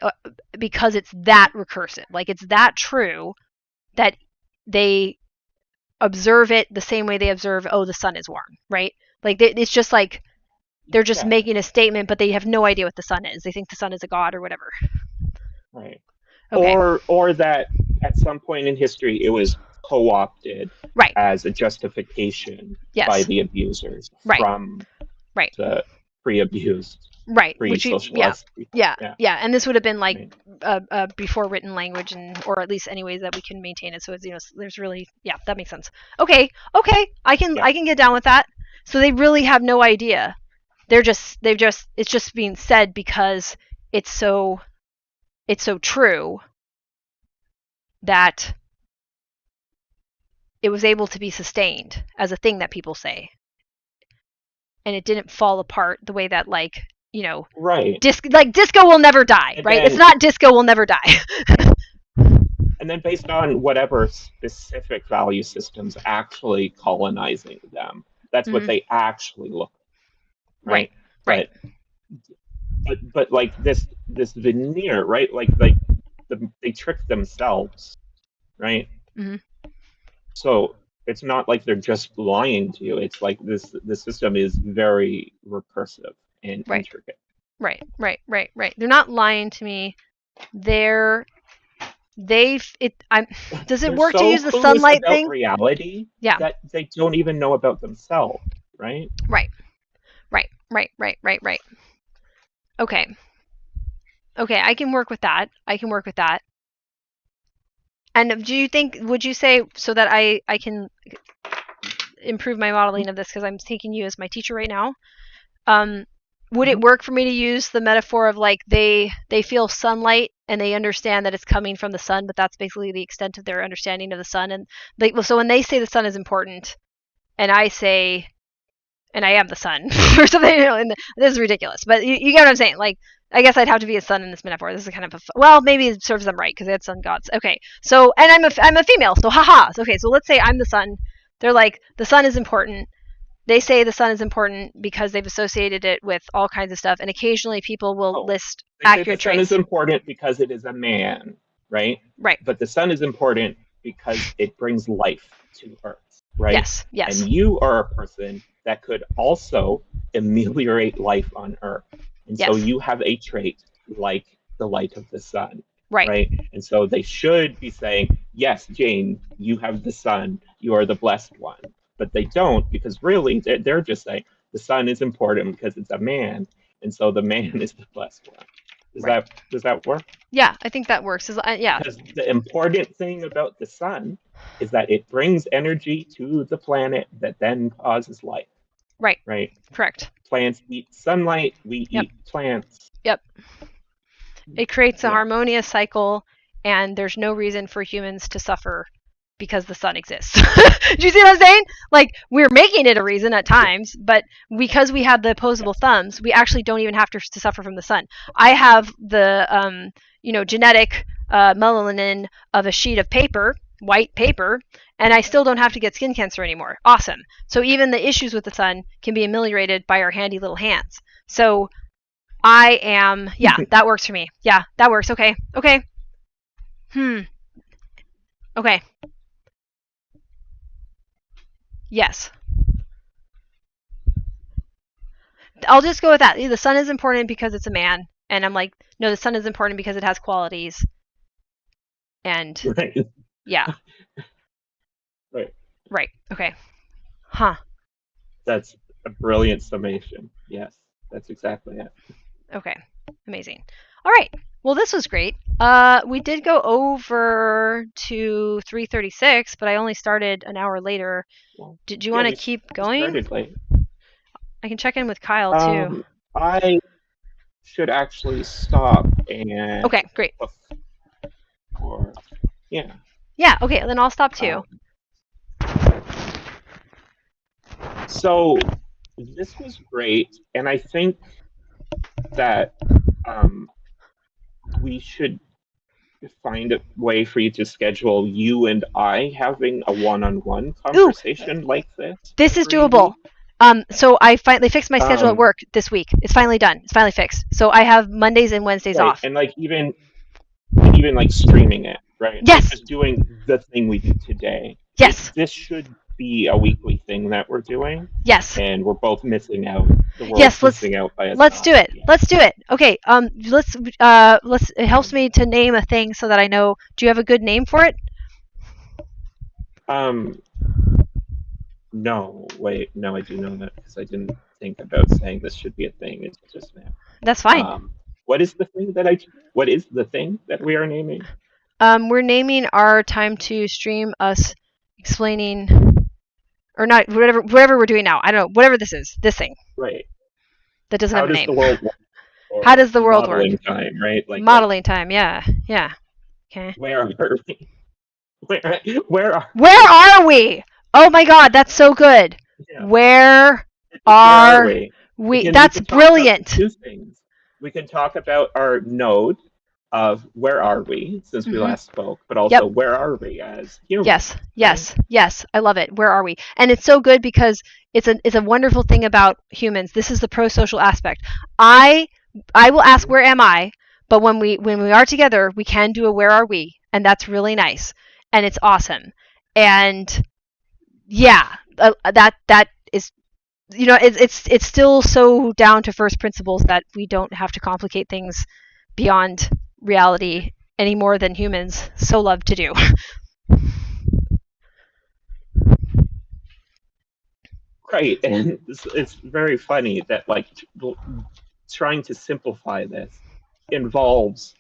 B: because it's that recursive. Like, it's that true that they observe it the same way they observe, oh, the sun is warm, right? Like, it's just like they're just
A: Yeah.
B: making a statement, but they have no idea what the sun is. They think the sun is a god or whatever.
A: Right.
B: Okay.
A: Or that at some point in history it was co-opted
B: Right.
A: as a justification by
B: Yes.
A: the abusers
B: Right.
A: from
B: Right.
A: the pre-abused,
B: Right. Which we, yeah.
A: pre-socialized people.
B: Yeah.
A: Yeah.
B: Yeah. And this would have been like
A: Right.
B: before written language, and or at least any ways that we can maintain it. So it's, there's really, yeah, that makes sense. Okay. Okay.
A: Yeah.
B: I can get down with that. So they really have no idea. It's just being said because it's so true that it was able to be sustained as a thing that people say, and it didn't fall apart the way that, like,
A: Right.
B: disco will never die,
A: And
B: right? It's
A: then
B: not disco will never die.
A: and then based on whatever specific value systems actually colonizing them, that's what
B: Mhm.
A: they actually look like,
B: Right.
A: right?
B: Right.
A: But like this veneer, right? They trick themselves, right?
B: Hmm.
A: So it's not like they're just lying to you. It's like the system is very recursive and
B: Right.
A: intricate.
B: Right. Right. Right. Right. They're not lying to me. They're they've it. I'm. Does it
A: They're
B: work to
A: so
B: use the
A: clueless
B: sunlight
A: about
B: thing?
A: reality
B: Yeah.
A: that they don't even know about themselves, right?
B: Right. Right. Right. Right. Right. Right. Okay. Okay. I can work with that. I can work with that. And do you think? Would you say so that I can improve my modeling of this because I'm taking you as my teacher right now? Um, would it
A: Mm-hmm.
B: work for me to use the metaphor of like they feel sunlight and they understand that it's coming from the sun, but that's basically the extent of their understanding of the sun? And like, well, so when they say the sun is important, and I say, and I am the sun or something, and this is ridiculous, but you get what I'm saying. Like, I guess I'd have to be a sun in this metaphor. This is kind of well, maybe it serves them right because they had sun gods. Okay, so and I'm a female, so haha. Okay, so let's say I'm the sun. They're like the sun is important. They say the sun is important because they've associated it with all kinds of stuff, and occasionally people will
A: Oh,
B: list
A: they say the
B: accurate
A: sun is
B: traits.
A: important because it is a man, right?
B: Right.
A: But the sun is important because it brings life to Earth, right?
B: Yes. Yes.
A: And you are a person that could also ameliorate life on Earth. And so
B: Yes.
A: you have a trait like the light of the sun,
B: Right.
A: right? And so they should be saying, yes, Jane, you have the sun, you are the blessed one. But they don't, because really they're just saying the sun is important because it's a man, and so the man is the blessed one.
B: Right.
A: Does that work?
B: Yeah, I think that works. Yeah.
A: Because the important thing about the sun is that it brings energy to the planet that then causes life,
B: Right.
A: right?
B: Correct.
A: Plants eat sunlight, we
B: Yep.
A: eat plants.
B: Yep. It creates a
A: Yeah.
B: harmonious cycle, and there's no reason for humans to suffer because the sun exists. Do you see what I'm saying? Like, we're making it a reason at
A: Yeah.
B: times, but because we have the opposable
A: Yes.
B: thumbs, we actually don't even have to suffer from the sun. I have the genetic melanin of a sheet of paper, white paper, and I still don't have to get skin cancer anymore. Awesome. So even the issues with the sun can be ameliorated by our handy little hands. So I am. Yeah, that works for me. Yeah, that works. Okay. Okay. Okay. Yes. I'll just go with that. The sun is important because it's a man. And I'm like, no, the sun is important because it has qualities. And
A: Right.
B: yeah.
A: Right.
B: Right. Okay. Huh.
A: That's a brilliant summation. Yes, that's exactly it.
B: Okay. Amazing. All right. Well, this was great. We did go over to 3:36, but I only started an hour later.
A: Well,
B: Did you
A: yeah,
B: want to
A: we
B: keep going?
A: started late.
B: I can check in with Kyle too.
A: I should actually stop and
B: Okay, great.
A: or yeah.
B: Yeah, okay, then I'll stop too.
A: So this was great, and I think that we should find a way for you to schedule you and I having a one-on-one conversation like this.
B: This is
A: every
B: doable.
A: week.
B: So I finally fixed my schedule at work this week. It's finally done. It's finally fixed. So I have Mondays and Wednesdays
A: right.
B: off.
A: And like even like streaming it, right?
B: Yes.
A: Like just doing the thing we did today.
B: Yes.
A: This should be a weekly thing that we're doing.
B: Yes.
A: And we're both missing out. The world's
B: yes,
A: missing out by
B: let's do it. Let's do it. Okay. Let's it helps me to name a thing so that I know. Do you have a good name for it?
A: No, wait, no, I do know that because I didn't think about saying this should be a thing. It's just now.
B: That's fine.
A: What is the thing that we are naming?
B: We're naming our time to stream us explaining, or not, whatever we're doing now. I don't know, whatever this is, this thing.
A: Right.
B: That doesn't have a name.
A: The world work?
B: How does the world work?
A: Modeling time, right? Like
B: modeling time. Yeah. Yeah. Okay.
A: Where are we? Where
B: are we? Oh my God, that's so good. Yeah. Where are we? That's brilliant.
A: Two things. We can talk about our node of where are we since we last spoke, but also where are we as humans?
B: Yes. I love it. Where are we? And it's so good because it's a wonderful thing about humans. This is the pro-social aspect. I will ask where am I, but when we are together, we can do a where are we, and that's really nice, and it's awesome. And yeah, that is, it's still so down to first principles that we don't have to complicate things beyond reality any more than humans so love to do.
A: Right, and it's very funny that like trying to simplify this involves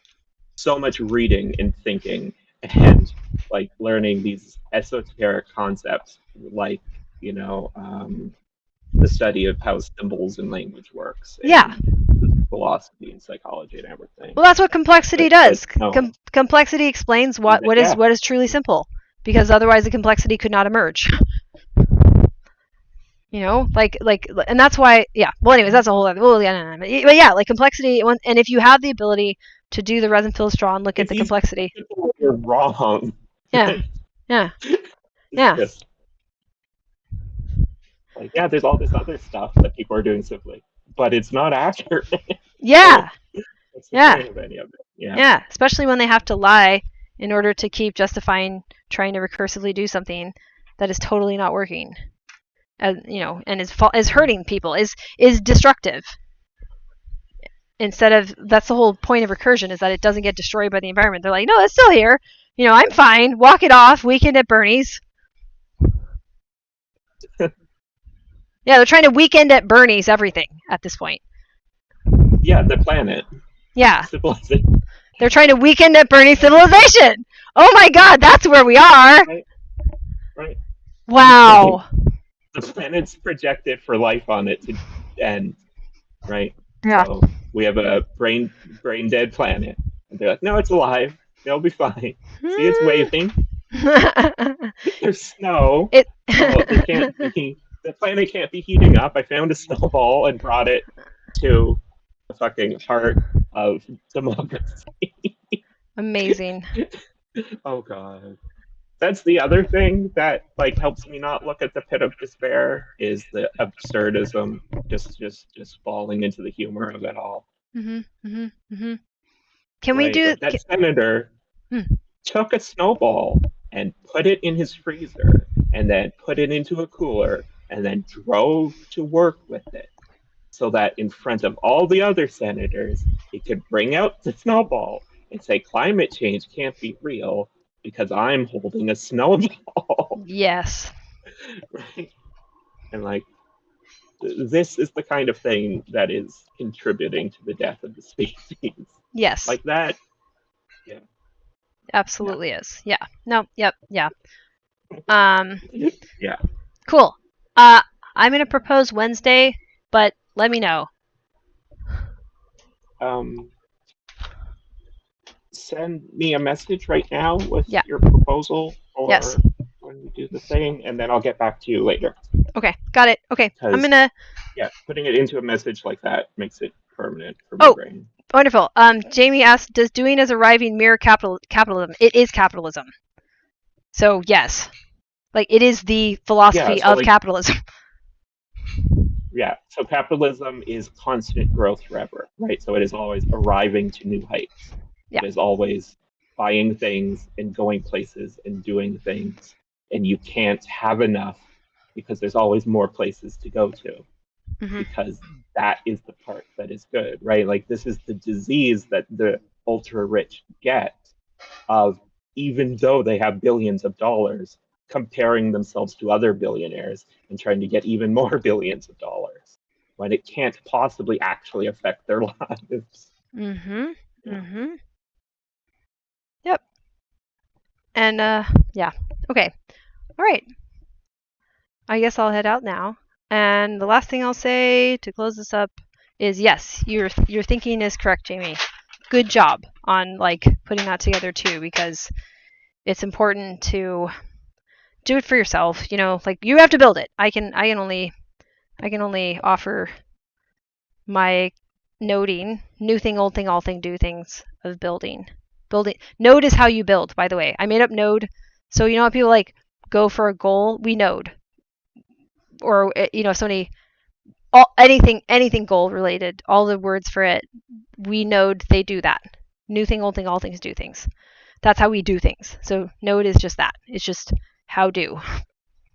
A: so much reading and thinking and like learning these esoteric concepts like the study of how symbols and language works.
B: Yeah.
A: Philosophy and psychology and everything.
B: Well, that's what complexity does. Complexity explains what is truly simple, because otherwise the complexity could not emerge. And that's why. Yeah. Well, anyways, that's a whole other. Well, yeah, no. But yeah, like complexity, and if you have the ability to do the Rosenfeld-Straw and look at the complexity.
A: You're wrong.
B: Yeah. Yeah.
A: Just, there's all this other stuff that people are doing simply, but it's not accurate.
B: Yeah.
A: Any of it.
B: Yeah. Especially when they have to lie in order to keep justifying trying to recursively do something that is totally not working. And is hurting people, is destructive. Instead of, that's the whole point of recursion, is that it doesn't get destroyed by the environment. They're like, no, it's still here. I'm fine. Walk it off. Weekend at Bernie's. Yeah, they're trying to weekend at Bernie's everything at this point.
A: Yeah, the planet.
B: Yeah.
A: Civilization.
B: They're trying to weekend at Bernie's civilization. Oh my God, that's where we are.
A: Right.
B: Wow.
A: The planet's projected for life on it to end, right?
B: Yeah.
A: So we have a brain dead planet, and they're like, no, it's alive. It'll be fine. See, it's waving. There's snow. The planet can't be heating up. I found a snowball and brought it to the fucking heart of democracy.
B: Amazing.
A: Oh God. That's the other thing that like helps me not look at the pit of despair, is the absurdism, just falling into the humor of it all.
B: Can we
A: right?
B: do?
A: Like that senator
B: Hmm.
A: took a snowball and put it in his freezer and then put it into a cooler and then drove to work with it so that in front of all the other senators, he could bring out the snowball and say, climate change can't be real because I'm holding a snowball.
B: Yes.
A: Right? And like, this is the kind of thing that is contributing to the death of the species.
B: Yes.
A: Like that, yeah.
B: Absolutely is. Yeah. No. Yep. Yeah. Um.
A: Yeah.
B: Cool. I'm gonna propose Wednesday, but let me know.
A: Um, send me a message right now with
B: Yeah.
A: your proposal
B: Yes.
A: or when we do the thing, and then I'll get back to you later.
B: Okay. Got it. Okay. I'm
A: Because,
B: gonna.
A: yeah, putting it into a message like that makes it permanent for my
B: Oh,
A: brain.
B: wonderful. Jamie asked, "Does doing as arriving mirror capitalism?" It is capitalism. So yes, like it is the
A: Yeah,
B: philosophy
A: so
B: of
A: like,
B: capitalism.
A: yeah, so capitalism is constant growth forever, right? So it is always arriving to new heights.
B: Yeah.
A: It is always buying things and going places and doing things, and you can't have enough because there's always more places to go to.
B: Mm-hmm.
A: Because that is the part that is good, right? Like this is the disease that the ultra rich get of even though they have billions of dollars, comparing themselves to other billionaires and trying to get even more billions of dollars when it can't possibly actually affect their lives.
B: Mm-hmm.
A: Yeah.
B: Mm-hmm. Yep. And yeah. Okay. All right. I guess I'll head out now. And the last thing I'll say to close this up is yes, your thinking is correct, Jamie. Good job on like putting that together too, because it's important to do it for yourself. You know, like you have to build it. I can only offer my noting, new thing, old thing, all thing, do things of building. Building node is how you build, by the way. I made up node. So you know how people like go for a goal, we node. Or you know, somebody anything goal related, all the words for it, we node, they do that. New thing, old thing, all things, do things. That's how we do things. So node is just that. It's just how do.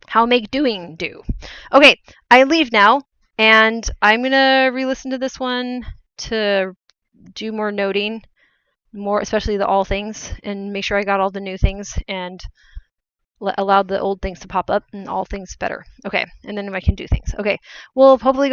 B: How make doing do. Okay, I leave now, and I'm gonna re-listen to this one to do more noting, more especially the all things, and make sure I got all the new things and allowed the old things to pop up and all things better. Okay, and then I can do things. Okay, we'll hopefully go